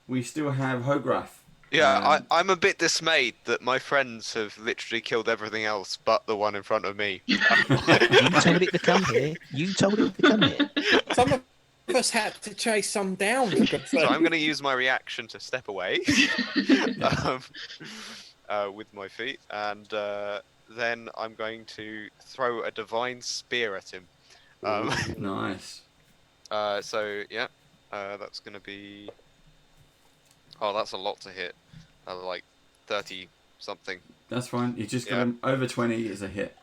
We still have Hograth. Yeah, I'm a bit dismayed that my friends have literally killed everything else but the one in front of me. You told it to come here. Some of us had to chase some down. So I'm going to use my reaction to step away with my feet, and then I'm going to throw a divine spear at him. Nice. So yeah, that's going to be. Oh, that's a lot to hit. Like 30 something. That's fine. You just got him over 20 is a hit.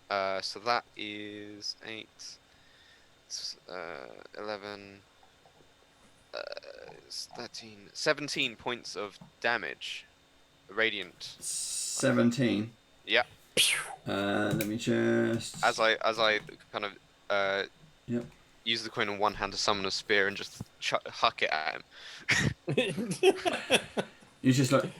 So that is 8, 11, 13, 17 points of damage. Radiant. 17. Yeah. Let me just. As I kind of Yep. use the coin in one hand to summon a spear and just huck it at him. You just like.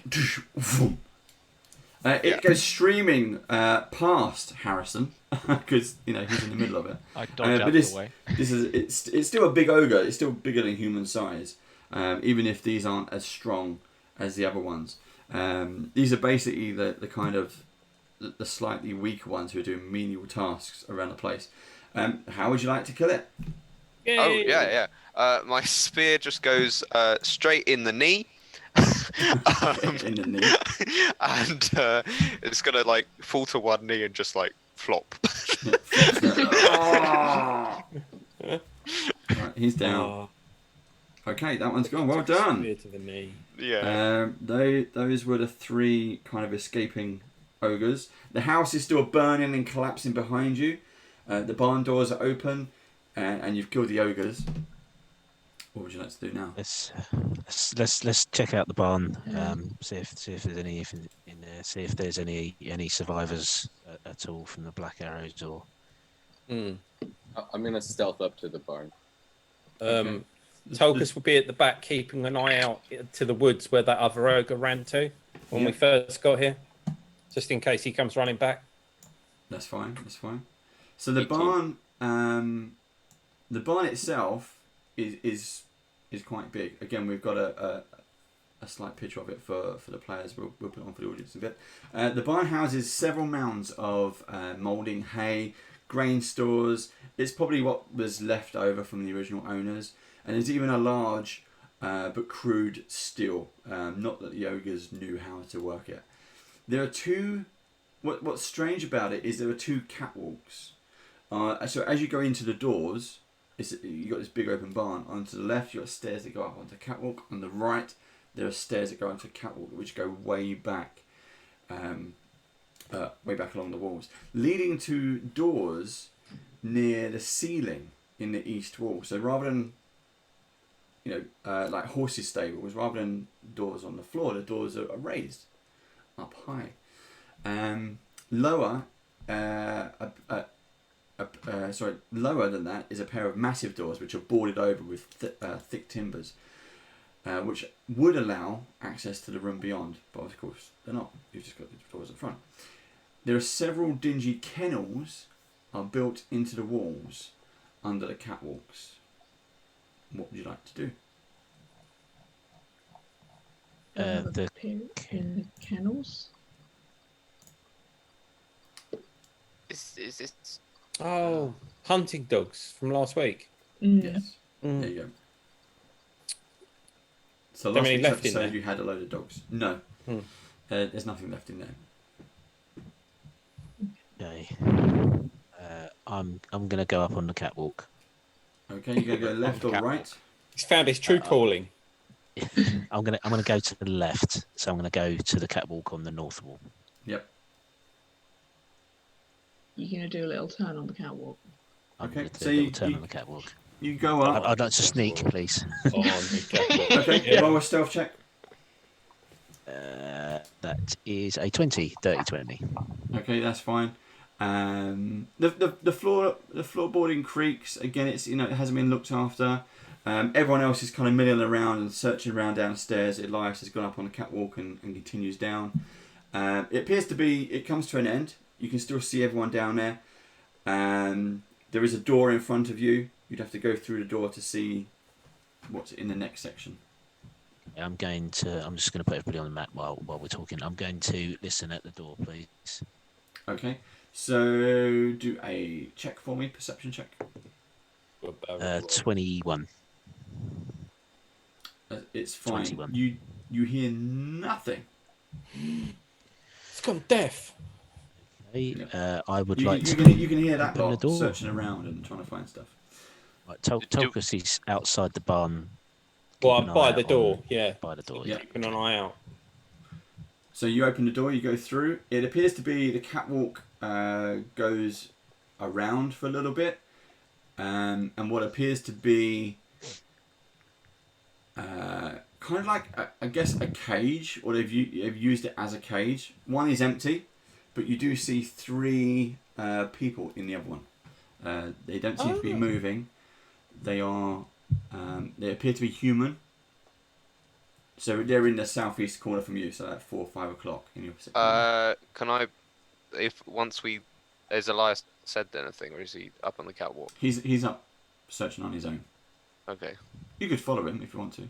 It goes streaming past Harrison because he's in the middle of it. I dodge out the way. It's still a big ogre. It's still bigger than human size, even if these aren't as strong as the other ones. These are basically the kind of the slightly weaker ones who are doing menial tasks around the place. How would you like to kill it? Yay. Oh yeah. My spear just goes straight in the knee. In the knee. And it's gonna like fall to one knee and just like flop. Right, he's down. Okay, that one's gone. Well done. Spear to the knee. Yeah. Those were the 3 kind of escaping ogres. The house is still burning and collapsing behind you. The barn doors are open, and you've killed the ogres. What would you like to do now? Let's check out the barn. See if there's any in there. See if there's any survivors at all from the black arrows or. I'm gonna stealth up to the barn. Okay. Tolkus will be at the back, keeping an eye out to the woods where that other ogre ran to when we first got here, just in case he comes running back. That's fine. So the barn itself is quite big. Again, we've got a slight picture of it for the players. We'll put it on for the audience a bit. The barn houses several mounds of moulding hay, grain stores. It's probably what was left over from the original owners. And there's even a large but crude steel. Not that the ogres knew how to work it. There are two. What's strange about it is there are two catwalks. So as you go into the doors, you got this big open barn. Onto the left, you got stairs that go up onto a catwalk. On the right, there are stairs that go onto a catwalk, which go way back along the walls, leading to doors near the ceiling in the east wall. So rather than like horses' stables, rather than doors on the floor, the doors are raised up high. Lower than that is a pair of massive doors which are boarded over with thick timbers, which would allow access to the room beyond, but of course they're not. You've just got the doors up front. There are several dingy kennels are built into the walls under the catwalks. What would you like to do? The kennels. Is this? Oh, hunting dogs from last week. Yes. There you go. So There last any week's left in episode there? you had a load of dogs. No. There's nothing left in there. Okay. I'm gonna go up on the catwalk. Okay, you're gonna go left or right? He's found his true calling. I'm gonna go to the left, so I'm gonna go to the catwalk on the north wall. Yep. You're going to do a little turn on the catwalk. I'm Okay, gonna do so a little you- turn you- on the catwalk. You go up. I'd like to sneak, please. Okay, roll a stealth check. That is a 20, dirty 20. Okay, that's fine. The floorboarding creaks again. It's it hasn't been looked after. Everyone else is kind of milling around and searching around downstairs. Elias has gone up on the catwalk and continues down. It appears to be. It comes to an end. You can still see everyone down there. There is a door in front of you. You'd have to go through the door to see what's in the next section. I'm just going to put everybody on the map while we're talking. I'm going to listen at the door, please. Okay, so do a check for me, perception check. 21. It's fine. 21. You hear nothing. It's gone deaf. Okay, I would You like can hear that open the lot door. searching around and trying to find stuff. Right, Tulkas is outside the barn. Well, keeping an by eye the out door, on- yeah. By the door. Yeah. Keeping an eye out. So you open the door, you go through. It appears to be the catwalk goes around for a little bit, and what appears to be kind of like I guess a cage, or they've used it as a cage. One is empty, but you do see 3 people in the other one. They don't seem to be moving. They are. They appear to be human. So they're in the southeast corner from you, so at 4 or 5 o'clock in the opposite corner. Can I, has Elias said anything, or is he up on the catwalk? He's up searching on his own. Okay. You could follow him if you want to.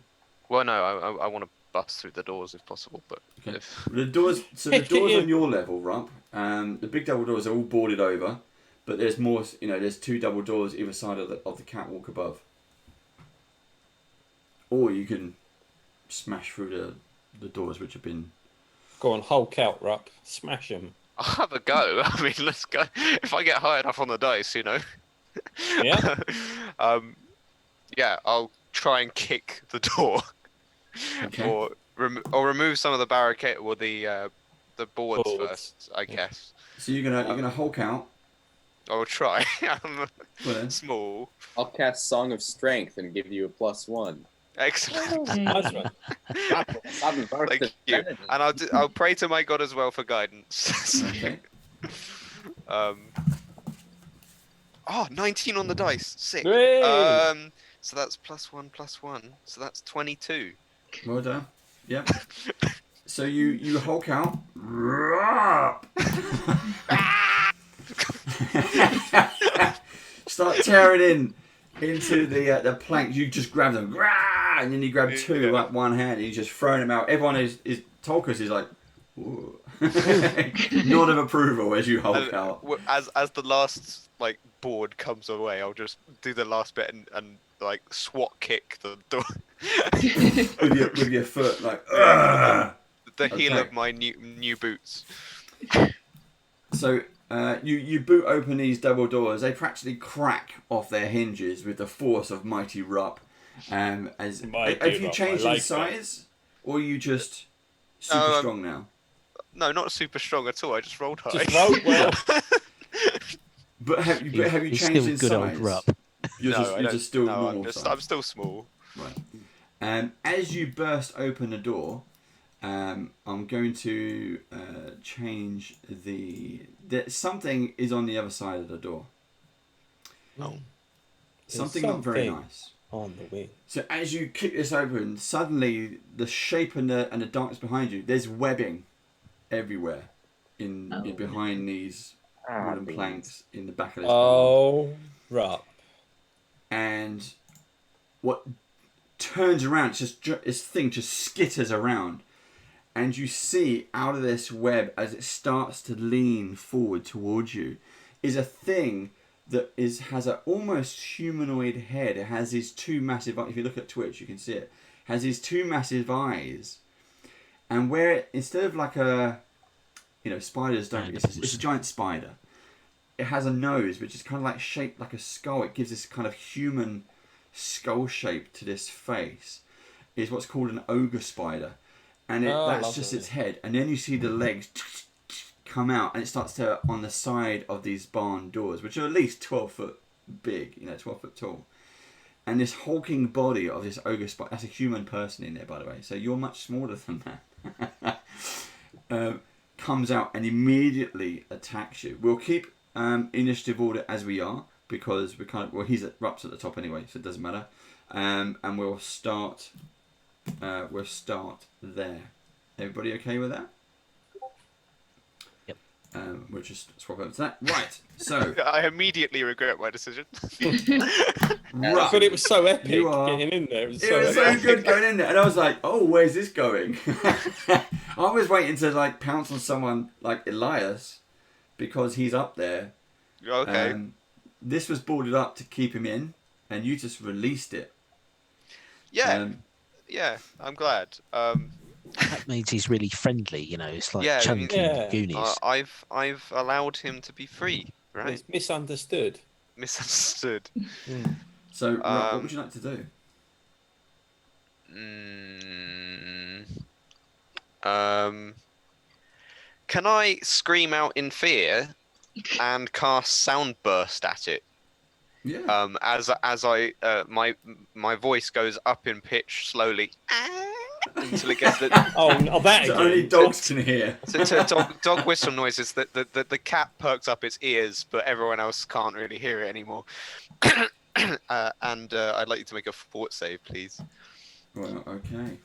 Well, no, I want to bust through the doors if possible, but Okay. if... The doors on your level, Rump. The big double doors are all boarded over, but there's more. There's 2 double doors either side of the catwalk above. Or you can smash through the doors which have been. Go on, Hulk out, Rupp. Smash him. I'll have a go. I mean, let's go. If I get high enough on the dice, Yeah. Yeah, I'll try and kick the door, Okay. or remove some of the barricade or the boards first, I guess. So you're gonna Hulk out. I'll try. I'm Well then. small. I'll cast Song of Strength and give you a +1. Excellent. Nice one. Thank you. And I'll pray to my God as well for guidance. Okay. 19 on the dice. Sick. Hey! So that's +1. So that's 22. Well done. Yep. So you Hulk out. Start tearing into the planks. You just grab them, and then you grab 2 like one hand, and you just throw them out. Everyone is Tulkas is like, ooh. Nod of approval as you Hulk out. As the last board comes away, I'll just do the last bit and like SWAT kick the door with your foot, like Ugh! the heel Okay. of my new boots. So you boot open these double doors. They practically crack off their hinges with the force of mighty Rup. Have you changed in size, or are you just super strong now? No, not super strong at all. I just rolled high. Just rolled well. But have you changed still in good old size? Rup. You're just still normal size. I'm still small. Right. As you burst open the door, I'm going to change something is on the other side of the door. Oh. Something not very nice. On the wing. So as you kick this open, suddenly the shape and the darkness behind you, there's webbing everywhere behind these wooden planks in the back of this barn. Right. And what turns around, this thing just skitters around, and you see out of this web as it starts to lean forward towards you is a thing that has an almost humanoid head. It has these two massive eyes. If you look at Twitch, you can see it. Has these two massive eyes, and instead of like spiders don't. It's a giant spider. It has a nose which is kind of like shaped like a skull. It gives this kind of human skull shape to this face. Is what's called an ogre spider, and that's just its head. And then you see the legs come out, and it starts to on the side of these barn doors, which are at least 12 foot big, 12 foot tall. And this hulking body of this ogre spider, that's a human person in there, by the way, so you're much smaller than that, comes out and immediately attacks you. We'll keep initiative order as we are, because he's Rup's at the top anyway, so it doesn't matter. And we'll start there. Everybody okay with that? We'll just swap over to that. Right, so... I immediately regret my decision. I thought it was so epic getting in there. It was so good going in there. And I was like, oh, where's this going? I was waiting to pounce on someone like Elias, because he's up there. Okay. This was boarded up to keep him in, and you just released it. Yeah. I'm glad. That means he's really friendly, it's like Yeah, chunky Goonies. I've allowed him to be free, right? It's misunderstood. Misunderstood. So, what would you like to do? Can I scream out in fear and cast sound burst at it? Yeah. As I my voice goes up in pitch slowly until it gets the that so only dogs can hear. So dog whistle noises that the cat perks up its ears, but everyone else can't really hear it anymore. And I'd like you to make a fort save, please. Well, okay.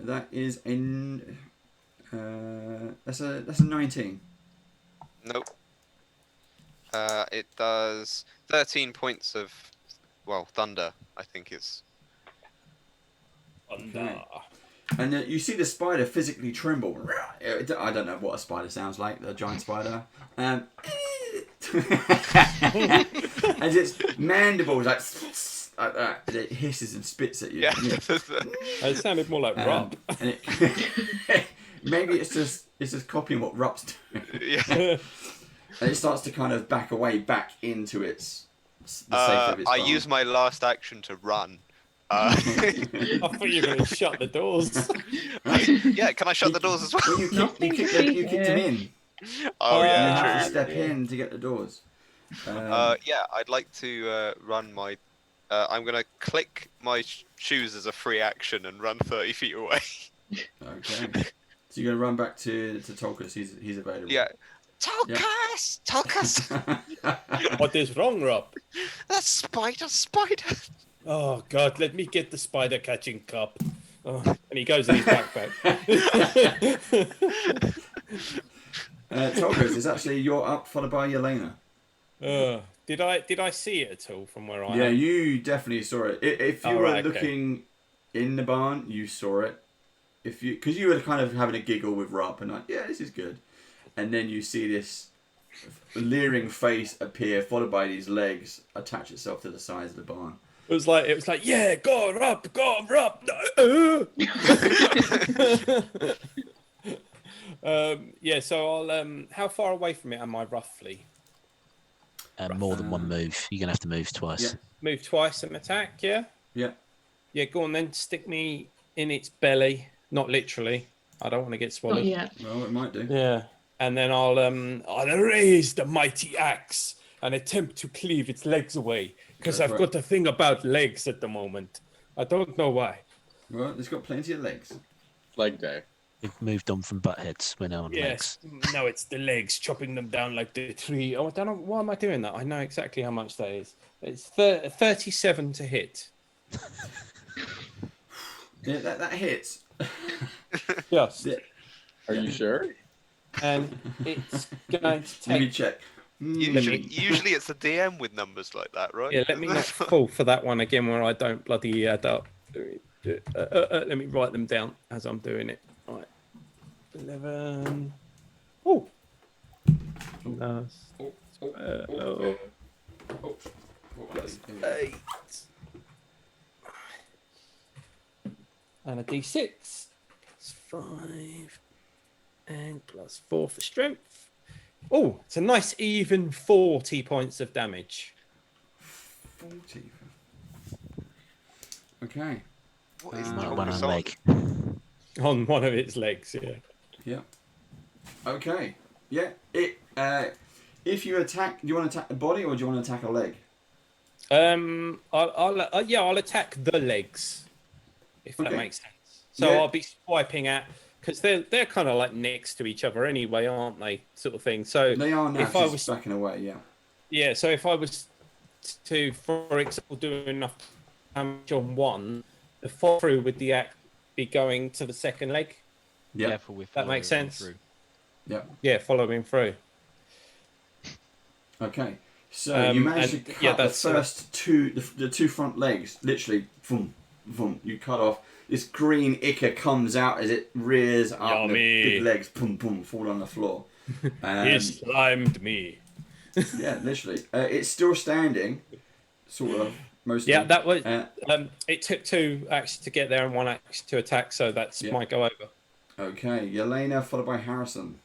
That is that's a 19. Nope. It does 13 points of thunder. I think it's thunder. And you see the spider physically tremble. I don't know what a spider sounds like. The giant spider. As its mandibles like that, and it hisses and spits at you. Yeah. It sounded more like Rup. And maybe it's just copying what Rup's doing. Yeah. And it starts to kind of back away back into the safety of its I barn. use my last action to run. I thought you were going to shut the doors. Yeah, can I shut the doors as well? Well, you kicked him in. Oh yeah, You have true. to step in to get the doors. Yeah, I'd like to run my. I'm gonna click my shoes as a free action and run 30 feet away. Okay. So you're gonna run back to Tolkien. He's available. Yeah. Tulkas! What is wrong, Rup? That spider! Oh God, let me get the spider catching cup. Oh, and he goes in his backpack. Tolkien, is actually you're up followed by Yelena. Did I see it at all from where I am? Yeah, you definitely saw it. If you were right, okay. looking in the barn, you saw it. if you, because you were kind of having a giggle with Rup and like, yeah, this is good, and then you see this leering face appear, followed by these legs attach itself to the sides of the barn. It was like, yeah, go Rup. Yeah, so I'll how far away from it am I roughly? More than one move. You're gonna have to move twice. Yeah. Move twice and attack, yeah? Yeah. Yeah, go on then. Stick me in its belly. Not literally. I don't want to get swallowed. Not yet. Well, it might do. Yeah. And then I'll raise the mighty axe and attempt to cleave its legs away. Because I've got a thing about legs at the moment. I don't know why. Well, it's got plenty of legs. Leg day. We've moved on from butt heads. We're now on Yes. legs. No, it's the legs, chopping them down like the tree. Oh, I don't know. Why am I doing that? I know exactly how much that is. It's 37 to hit. Yeah, that hits. Yes. Are you sure? And it's going to take... Let me check. Usually it's the DM with numbers like that, right? Yeah, let me not fall for that one again where I don't bloody add up. Let me write them down as I'm doing it. Right. 11. Oh. Plus 8. And a d6. Plus 5. And plus 4 for strength. Oh, it's a nice even 40 points of damage. 40. Okay. What is One on leg. On one of its legs, yeah. Yeah. Okay. Yeah. It. If you attack, do you want to attack the body or do you want to attack a leg? I'll attack the legs, if that makes sense. So I'll be swiping at, because they're kind of like next to each other anyway, aren't they? Sort of thing. So they are now. If I was backing away, yeah. Yeah. So if I was to, for example, do enough damage on one, the follow through with the axe be going to the second leg. Yeah. Careful with that makes following sense. through. Yeah. Yeah, following through. Okay. So you managed to cut the first two, the two front legs, literally, boom, boom. You cut off. This green ichor comes out as it rears up. And the big legs, boom, boom, fall on the floor. He slimed me. Yeah, literally. It's still standing, sort of. Mostly. Yeah, that was. It took 2 axes to get there and 1 axe to attack, so that's my go over. Okay, Yelena followed by Harrison.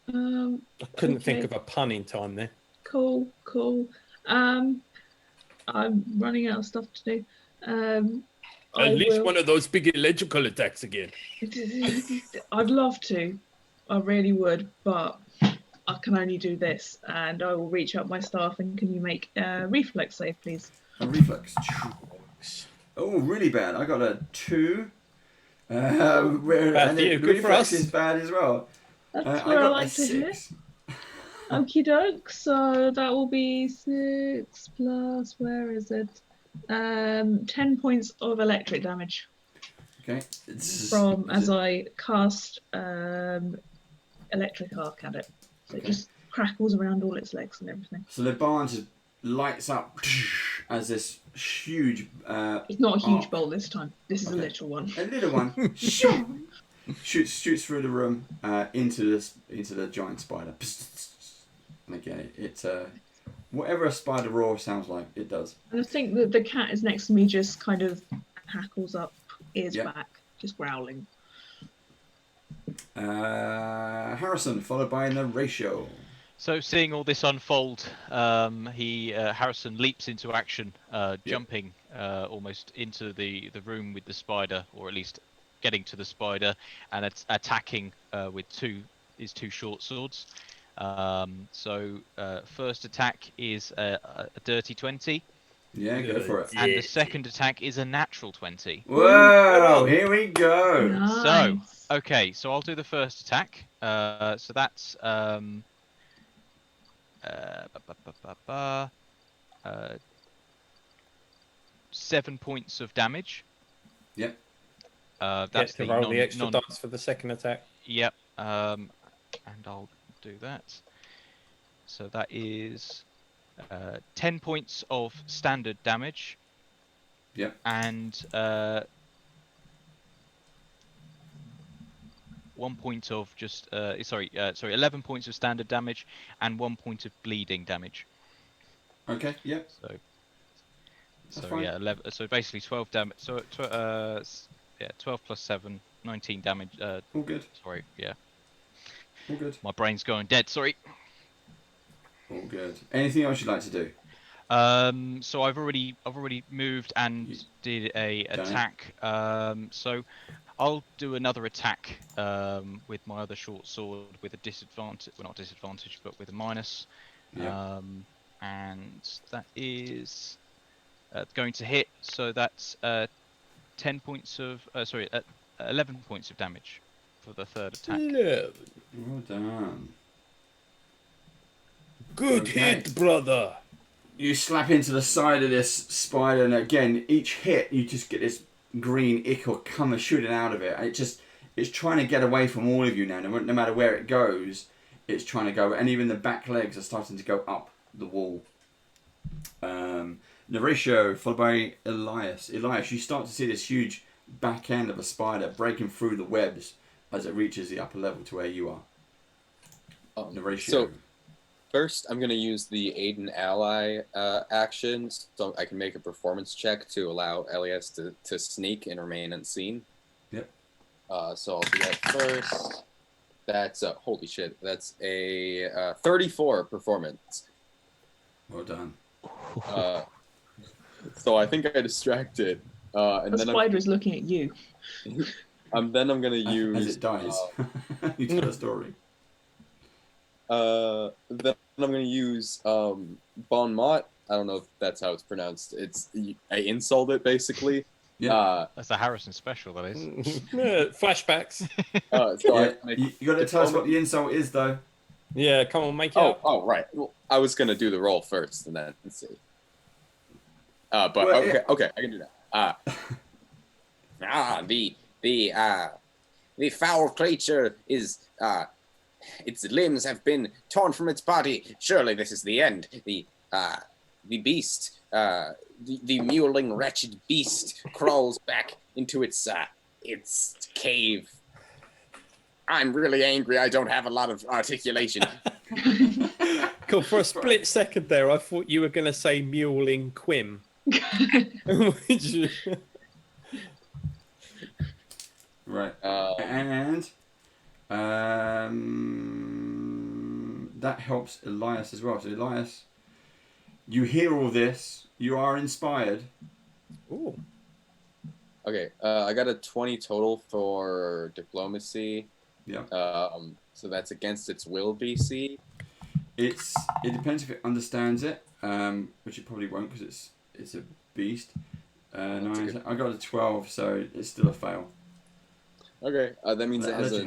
I couldn't think of a pun in time there. Cool. I'm running out of stuff to do. One of those big electrical attacks again. I'd love to. I really would, but I can only do this. And I will reach out my staff and can you make a reflex save, please? A reflex. Oh, really bad. I got a 2. And the reflex is bad as well. That's I where I got like a to hear. 6. Okie doke. So that will be 6 plus, where is it? 10 points of electric damage. Okay. As I cast electric arc at it. So it just crackles around all its legs and everything. So the barn just lights up as this huge. It's not a huge bolt this time. This is a little one. A little one. shoots through the room into the giant spider. And again, it's whatever a spider roar sounds like, it does. And I think that the cat is next to me, just kind of hackles up, ears back, just growling. Harrison, followed by the ratio. So seeing all this unfold, Harrison leaps into action, jumping almost into the room with the spider, or at least getting to the spider, and attacking with his 2 short swords. So first attack is a dirty 20. Yeah, go for it. And the second attack is a natural 20. Whoa, here we go. Nice. So, okay, so I'll do the first attack. So that's 7 points of damage. Yep. That's to roll the extra dice for the second attack. Yep. And I'll do that. So that is 10 points of standard damage. Yep. And 1 point of just 11 points of standard damage and 1 point of bleeding damage. Okay. Yep. So fine. yeah, 11. So basically 12 damage. So 12 plus 7, 19 damage. All good. Sorry, yeah. All good. My brain's going dead. Sorry. All good. Anything else you'd like to do? So I've already moved and did a attack. So I'll do another attack with my other short sword with a disadvantage. Well, not disadvantage, but with a minus. Yeah. And that is going to hit. So that's 10 points of 11 points of damage for the third attack. Well done. Good hit, brother. You slap into the side of this spider, and again, each hit, you just get this green ichor come shooting out of it. And it's trying to get away from all of you now. No matter where it goes, it's trying to go. And even the back legs are starting to go up the wall. Horatio, followed by Elias. Elias, you start to see this huge back end of a spider breaking through the webs as it reaches the upper level to where you are. Horatio. So, first, I'm going to use the Aid an Ally action, so I can make a performance check to allow Elias to sneak and remain unseen. Yep. So I'll do that first. That's, holy shit, that's a 34 performance. Well done. So I think I distracted. And the then spider is looking at you. Then I'm going to use... As it dies. You tell a story. Then I'm going to use Bon Mot. I don't know if that's how it's pronounced. I insult it, basically. Yeah. That's a Harrison special, that is. Flashbacks. You got to tell us what the insult is, though. Yeah, come on, make it up. Oh, right. Well, I was going to do the roll first, and then let's see. But Well, okay, I can do that. The foul creature is its limbs have been torn from its body. Surely this is the end. The beast, the mewling, wretched beast, crawls back into its cave. I'm really angry. I don't have a lot of articulation. Cool. For a split second there, I thought you were going to say mewling Quim. Right. And that helps Elias as well. So Elias, you hear all this. You are inspired. Ooh. Okay. I got a 20 total for diplomacy. Yeah. So that's against its will BC. It depends if it understands it, which it probably won't because it's a beast. No, I got a 12, so it's still a fail. Okay, that means it has a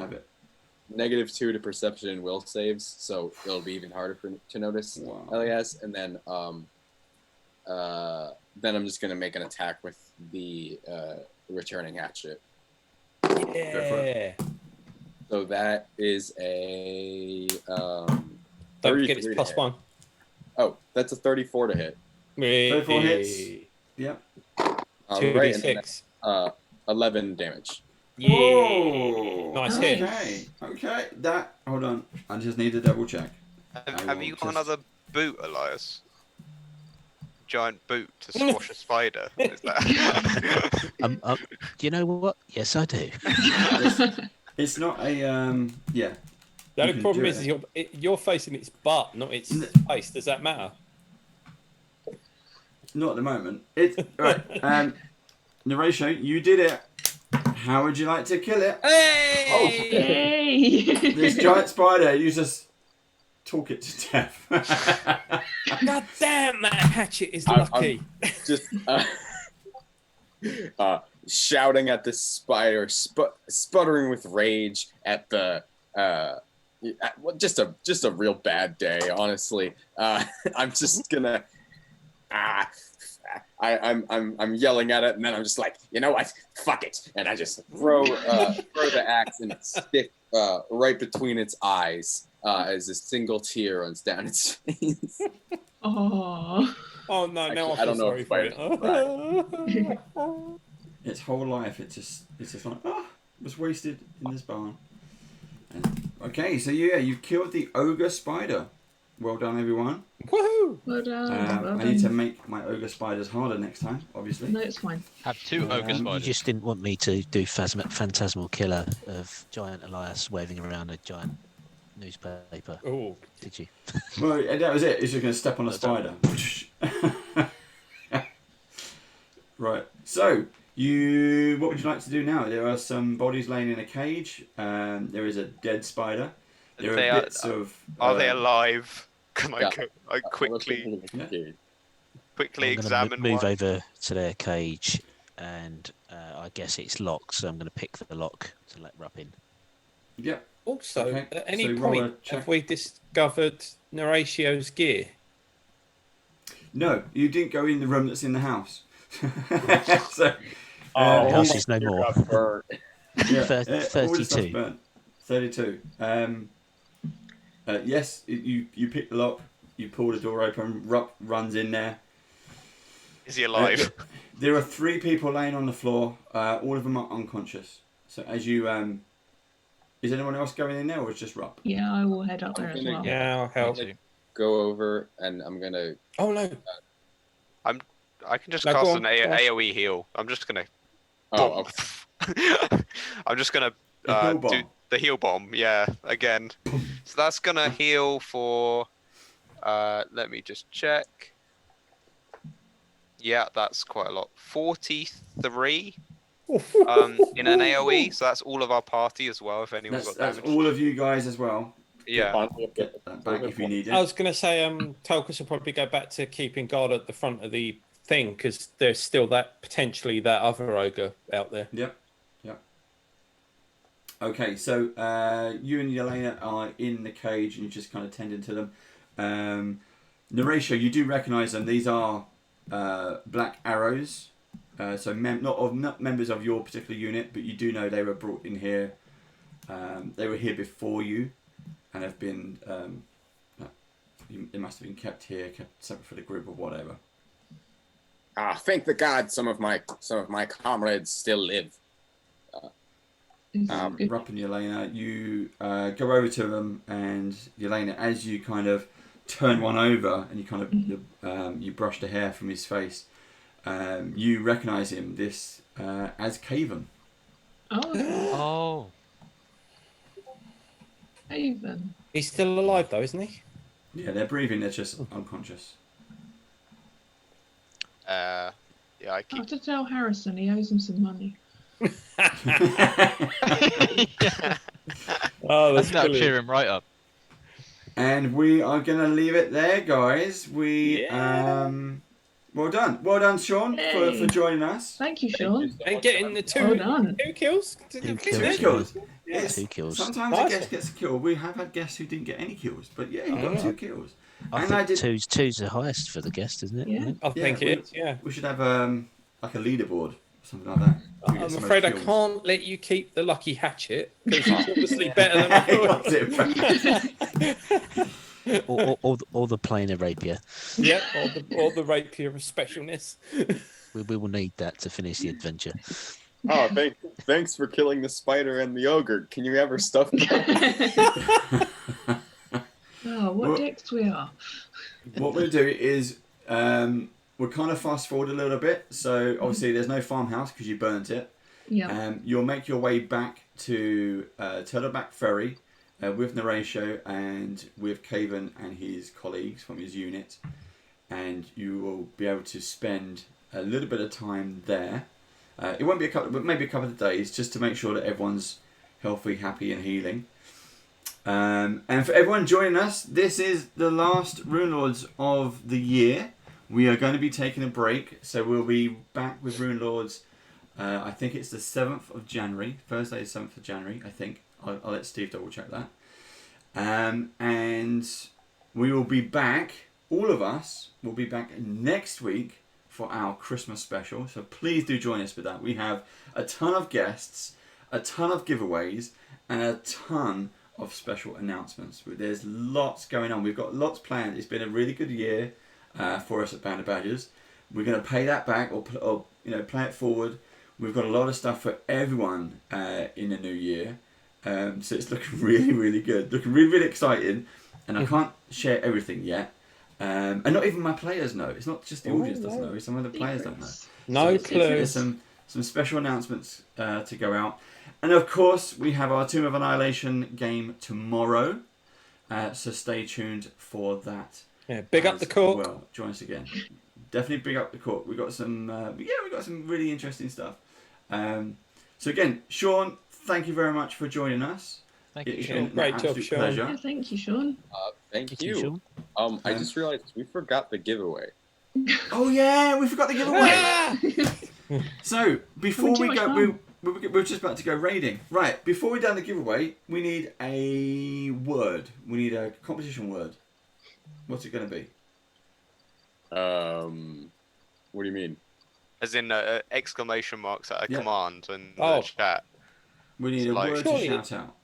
-2 to perception and will saves, so it'll be even harder to notice. Wow. Elias, and then I'm just gonna make an attack with the returning hatchet. Yeah. So that is a Don't forget it's +1. Oh, that's a 34 to hit. 34 hits. Yep. All 2d6. Right, 11 damage. Yeah. Whoa. Nice hit. Okay. That. Hold on. I just need to double check. Have you got another boot, Elias? Giant boot to squash a spider. Is that? Do you know what? Yes, I do. It's not a yeah. The only problem is you're facing its butt, not its face. Does that matter? Not at the moment. It's right. Horatio, you did it. How would you like to kill it? Hey! Oh, Hey! this giant spider, you just talk it to death. God damn, that hatchet is lucky. I'm just shouting at the spider, sputtering with rage at the just a real bad day, honestly. I'm just gonna I'm yelling at it, and then I'm just like, you know what? Fuck it, and I just throw the axe and stick right between its eyes as a single tear runs down its face. Oh. Oh no! Now Actually, I don't know if Its whole life, it's just like, was wasted in this barn. Okay, so you killed the ogre spider. Well done, everyone. Woohoo! Well done. Well I need to done. make my ogre spiders harder next time, obviously. No, it's fine. Have two ogre You spiders. just didn't want me to do Phantasmal Killer of Giant Elias waving around a giant newspaper. Oh, did you? Well, that was it. It's just going to step on a spider. Right. So, what would you like to do now? There are some bodies laying in a cage. There is a dead spider. There are bits of. Are they alive? Can Yeah. I quickly examine move one? over to their cage, and I guess it's locked, so I'm going to pick the lock to let Rupp in. Yep. Also, Okay, at any so roll a point check. have we discovered Horatio's gear? No, you didn't go in the room that's in the house. So, The house is no more. yeah, all 32. the stuff's burnt. 32. Yes, you pick the lock, you pull the door open, Rupp runs in there. Is he alive? There are 3 people laying on the floor. All of them are unconscious. So as you... is anyone else going in there, or is it just Rupp? Yeah, I will head up there as well. Yeah, I'll help. Go over and I'm gonna. Oh no! I can just No, cast go an on, go on. AoE heal. I'm just gonna. Oh, I'm just gonna The heal bomb. do the heal bomb. Yeah, again. So that's gonna heal for. Let me just check. Yeah, that's quite a lot. 43. In an AoE, so that's all of our party as well. If anyone's got That's damage. all of you guys as well. Yeah. Get that back if you need I it. was going to say, Tulkas will probably go back to keeping guard at the front of the thing because there's still potentially that other ogre out there. Yep. Okay, so you and Yelena are in the cage and you're just kind of tending to them. Narratio, you do recognise them. These are black arrows. So not members of your particular unit, but you do know they were brought in here. They were here before you, and have been. They must have been kept here, kept separate for the group or whatever. Thank the gods, some of my comrades still live. Rupp and Yelena, you go over to them, and Yelena, as you kind of turn one over, and you kind of you brush the hair from his face. You recognise him as Caven. Oh. Haven. He's still alive though, isn't he? Yeah, they're breathing. They're just unconscious. Yeah, I I keep. have to tell Harrison he owes him some money. Oh, that's That'll brilliant. cheer him right up. And we are going to leave it there, guys. Well done, Sean, Hey. for joining us. Thank you, Sean. And getting the Well done. two kills. Two Two kills. kills. Yeah. Yes. 2 kills. Sometimes Nice. a guest gets a kill. We have had guests who didn't get any kills, but yeah, he got 2 kills. I And think two's the highest for the guest, isn't it? Yeah. I think we- it is, yeah. We should have like a leaderboard or something like that. Who I'm gets the most afraid I kills. can't let you keep the lucky hatchet because it's obviously better than I thought. Or the planar rapier. Yeah, or the rapier of specialness. We will need that to finish the adventure. Oh, thanks for killing the spider and the ogre. Can you ever stuff Oh, what dicks we are. What we'll do is we'll kind of fast forward a little bit. So obviously there's no farmhouse because you burnt it. Yeah. You'll make your way back to Turtleback Ferry with Narratio and with Caven and his colleagues from his unit, and you will be able to spend a little bit of time there. It won't be maybe a couple of days, just to make sure that everyone's healthy, happy, and healing. And for everyone joining us, this is the last Runelords of the year. We are going to be taking a break, so we'll be back with Runelords. I think it's the 7th of January, Thursday the 7th of January, I think. I'll let Steve double check that. And we will be back, all of us will be back next week for our Christmas special. So please do join us with that. We have a ton of guests, a ton of giveaways, and a ton of special announcements. There's lots going on. We've got lots planned. It's been a really good year for us at Band of Badgers. We're going to pay that back or play it forward. We've got a lot of stuff for everyone in the new year. So it's looking really, really good. Looking really, really exciting. And I can't share everything yet. And not even my players know. It's not just the audience doesn't know. Some of the players don't know. No clue. There's some special announcements to go out. And of course, we have our Tomb of Annihilation game tomorrow. So stay tuned for that. Yeah, big up the court. Well, join us again. Definitely big up the court. We got some. We got some really interesting stuff. So again, Sean, thank you very much for joining us. Thank you, Sean. Great job, Sean. Pleasure. Yeah, thank you, Sean. Thank you. I just realized we forgot the giveaway. Oh yeah, we forgot the giveaway. So before we go, we're just about to go raiding. Right, before we done the giveaway, we need a word. We need a competition word. What's it going to be? What do you mean? As in exclamation marks at a command in the chat. We need a word to shout out.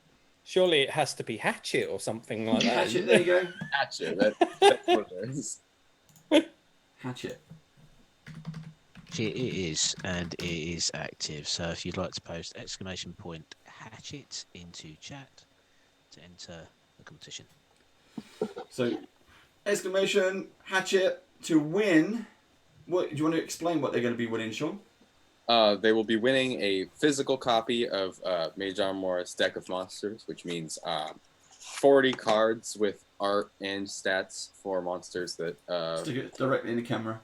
Surely it has to be hatchet or something like that. Hatchet, there you go. Hatchet, that's what it is. Hatchet. It is, and it is active. So if you'd like to post exclamation point hatchet into chat to enter the competition. So exclamation hatchet to win. What do you want to explain what they're going to be winning, Sean? They will be winning a physical copy of MAGE ARMOIRE's deck of monsters, which means 40 cards with art and stats for monsters that... Stick it directly in the camera.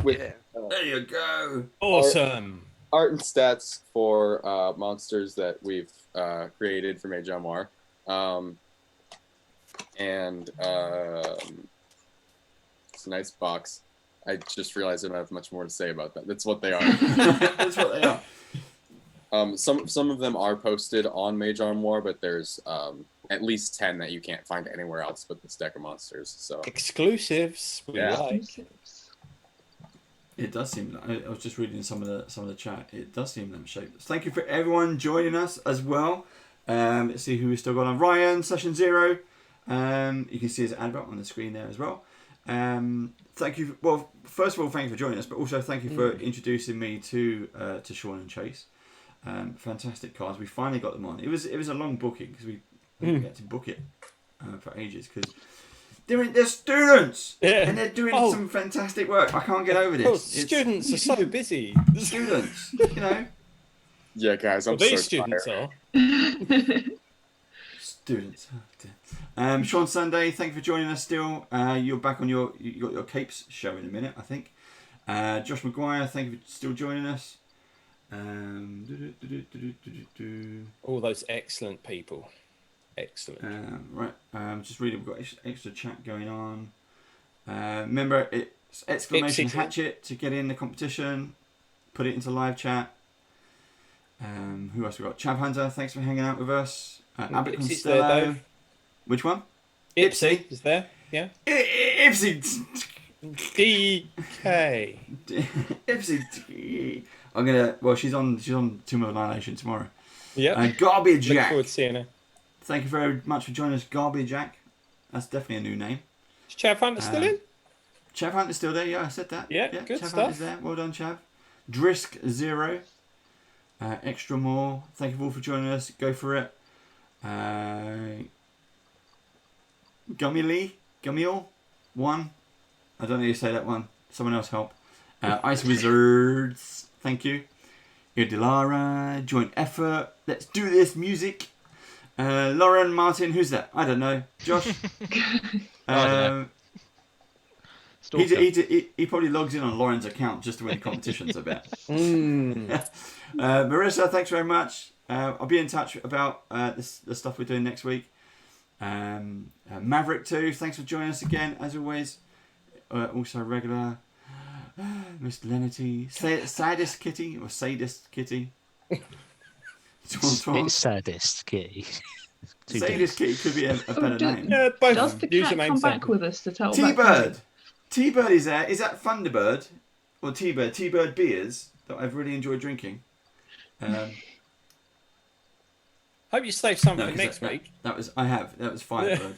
There you go. Awesome. Art and stats for monsters that we've created for MAGE ARMOIRE. It's a nice box. I just realized I don't have much more to say about that. That's what they are. That's what they are. Some of them are posted on MAGE ARMOIRE, but there's at least 10 that you can't find anywhere else but this deck of monsters. So exclusives. It does seem. I was just reading some of the chat. It does seem them shapeless. Thank you for everyone joining us as well. Let's see who we still got on. Ryan, session 0. You can see his advert on the screen there as well. Thank you. Well, first of all, thank you for joining us, but also thank you for introducing me to Sean and Chase. Fantastic cards. We finally got them on. It was a long booking because we didn't get to book it for ages because they're students and they're doing some fantastic work. I can't get over this. Students are so busy. Students, you know. Yeah, guys, I'm these so students tired. are. Students. Sean Sunday, thank you for joining us still. You're back on you got your capes show in a minute, I think. Josh McGuire, thank you for still joining us. All those excellent people. Excellent. Right, just reading, we've got extra chat going on. Remember, it's exclamation hatchet to get in the competition. Put it into live chat. Who else we got? Chav Hunter, thanks for hanging out with us. Abbott Constello. Which one? Ipsy is there, yeah. Ipsy. DK. Ipsy. I'm gonna. Well, she's on Tomb of Annihilation tomorrow. Yeah. Garbage Look Jack. forward to seeing her. Thank you very much for joining us, Garbage Jack. That's definitely a new name. Is Chav Hunter still in? Chav Hunter's still there. Yeah, I said that. Yeah, good Chav stuff. Hunter's there. Well done, Chav. Drisk 0. Extra more. Thank you all for joining us. Go for it. Gummil 1. I don't know how you say that one. Someone else help. Ice Wizards. Thank you. Irdilara. Joint effort. Let's do this. Music. Lauren Martin. Who's that? I don't know. Josh. He probably logs in on Lauren's account just to win the competitions, I bet. Marissa, thanks very much. I'll be in touch about the stuff we're doing next week. Maverick 2, thanks for joining us again, as always. Also regular. Mr. Lenity. Sadist Kitty or Sadist Kitty. It's Sadist Kitty. Sadist Kitty could be a better name. Yeah, both. Does the cat come back with us to tell T-Bird. T-Bird is there. Is that Thunderbird or T-Bird? T-Bird beers that I've really enjoyed drinking. Hope you save some for next week. That was Firebird.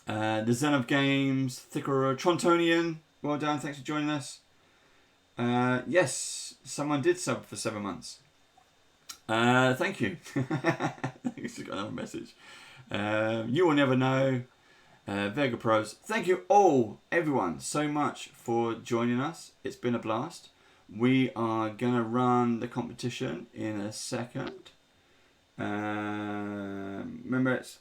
The Zen of Games, Thicker Trontonian. Well done. Thanks for joining us. Yes, someone did sub for 7 months. Thank you. He's got another message. You will never know. Vega Pros. Thank you all, everyone, so much for joining us. It's been a blast. We are going to run the competition in a second. Remember, it's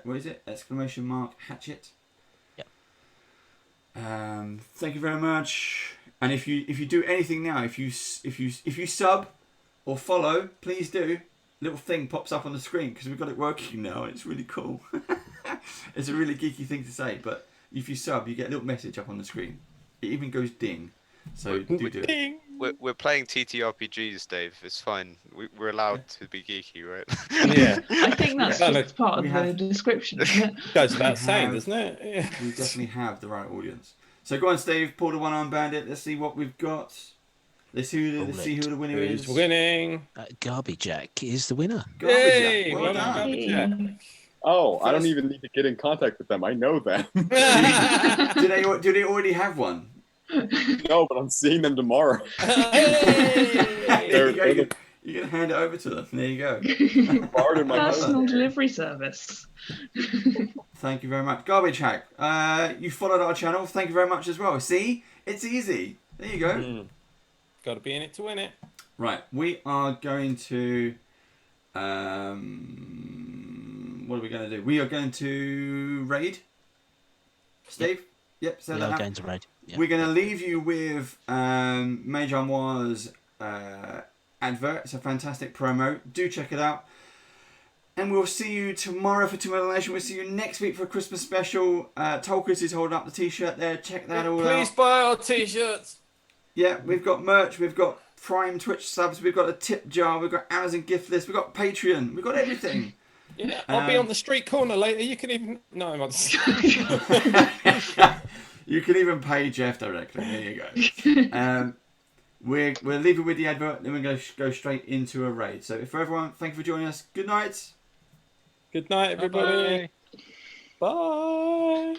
what is it? Exclamation mark hatchet. Yep. Thank you very much. And if you do anything now, if you sub or follow, please do. Little thing pops up on the screen because we've got it working now. It's really cool. It's a really geeky thing to say, but if you sub, you get a little message up on the screen. It even goes ding. So do it. We're playing TTRPGs, Dave. It's fine. We're allowed to be geeky, right? Yeah. I think that's just part of the description, isn't it? Goes without saying, doesn't it? Yeah. We definitely have the right audience. So go on, Steve. Pull the one-armed bandit. Let's see what we've got. Let's see who the winner is. Who's winning? Garbage Jack is the winner. Yay! Well done. Garbage Jack. Oh, I don't even need to get in contact with them. I know them. Do they already have one? No, but I'm seeing them tomorrow. There you go. You can hand it over to them. There you go. Personal delivery service. Thank you very much. Garbage Hack. You followed our channel. Thank you very much as well. See? It's easy. There you go. Got to be in it to win it. Right. We are going to... what are we going to do? We are going to raid. Steve? Yep. So we are going to raid. Yep. We're going to leave you with MAGE ARMOIRE's advert. It's a fantastic promo. Do check it out. And we'll see you tomorrow for Tomorrow Nation. We'll see you next week for a Christmas special. Tolkis is holding up the t-shirt there. Check that all out. Please buy our t-shirts. Yeah, we've got merch. We've got Prime Twitch subs. We've got a tip jar. We've got Amazon gift list. We've got Patreon. We've got everything. Yeah, I'll be on the street corner later. You can even... No, I'm not... You can even pay Jeff directly. There you go. We'll leave it with the advert, then we're going to go straight into a raid. So for everyone, thank you for joining us. Good night. Good night, everybody. Bye.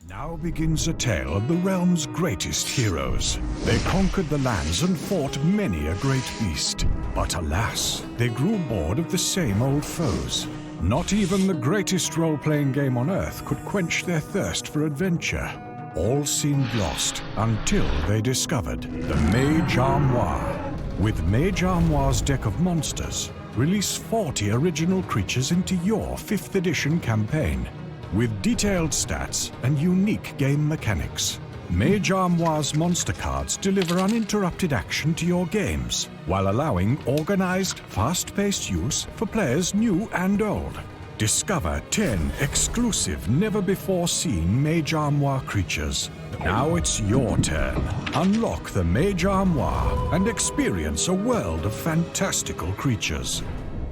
Now begins a tale of the realm's greatest heroes. They conquered the lands and fought many a great beast. But alas, they grew bored of the same old foes. Not even the greatest role-playing game on Earth could quench their thirst for adventure. All seemed lost until they discovered the MAGE Armoire. With MAGE Armoire's deck of monsters, release 40 original creatures into your 5th edition campaign. With detailed stats and unique game mechanics, MAGE Armoire's monster cards deliver uninterrupted action to your games, while allowing organized, fast-paced use for players new and old. Discover 10 exclusive, never-before-seen MAGE Armoire creatures. Now it's your turn. Unlock the MAGE Armoire and experience a world of fantastical creatures.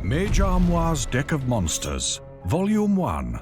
MAGE Armoire's Deck of Monsters, Volume 1.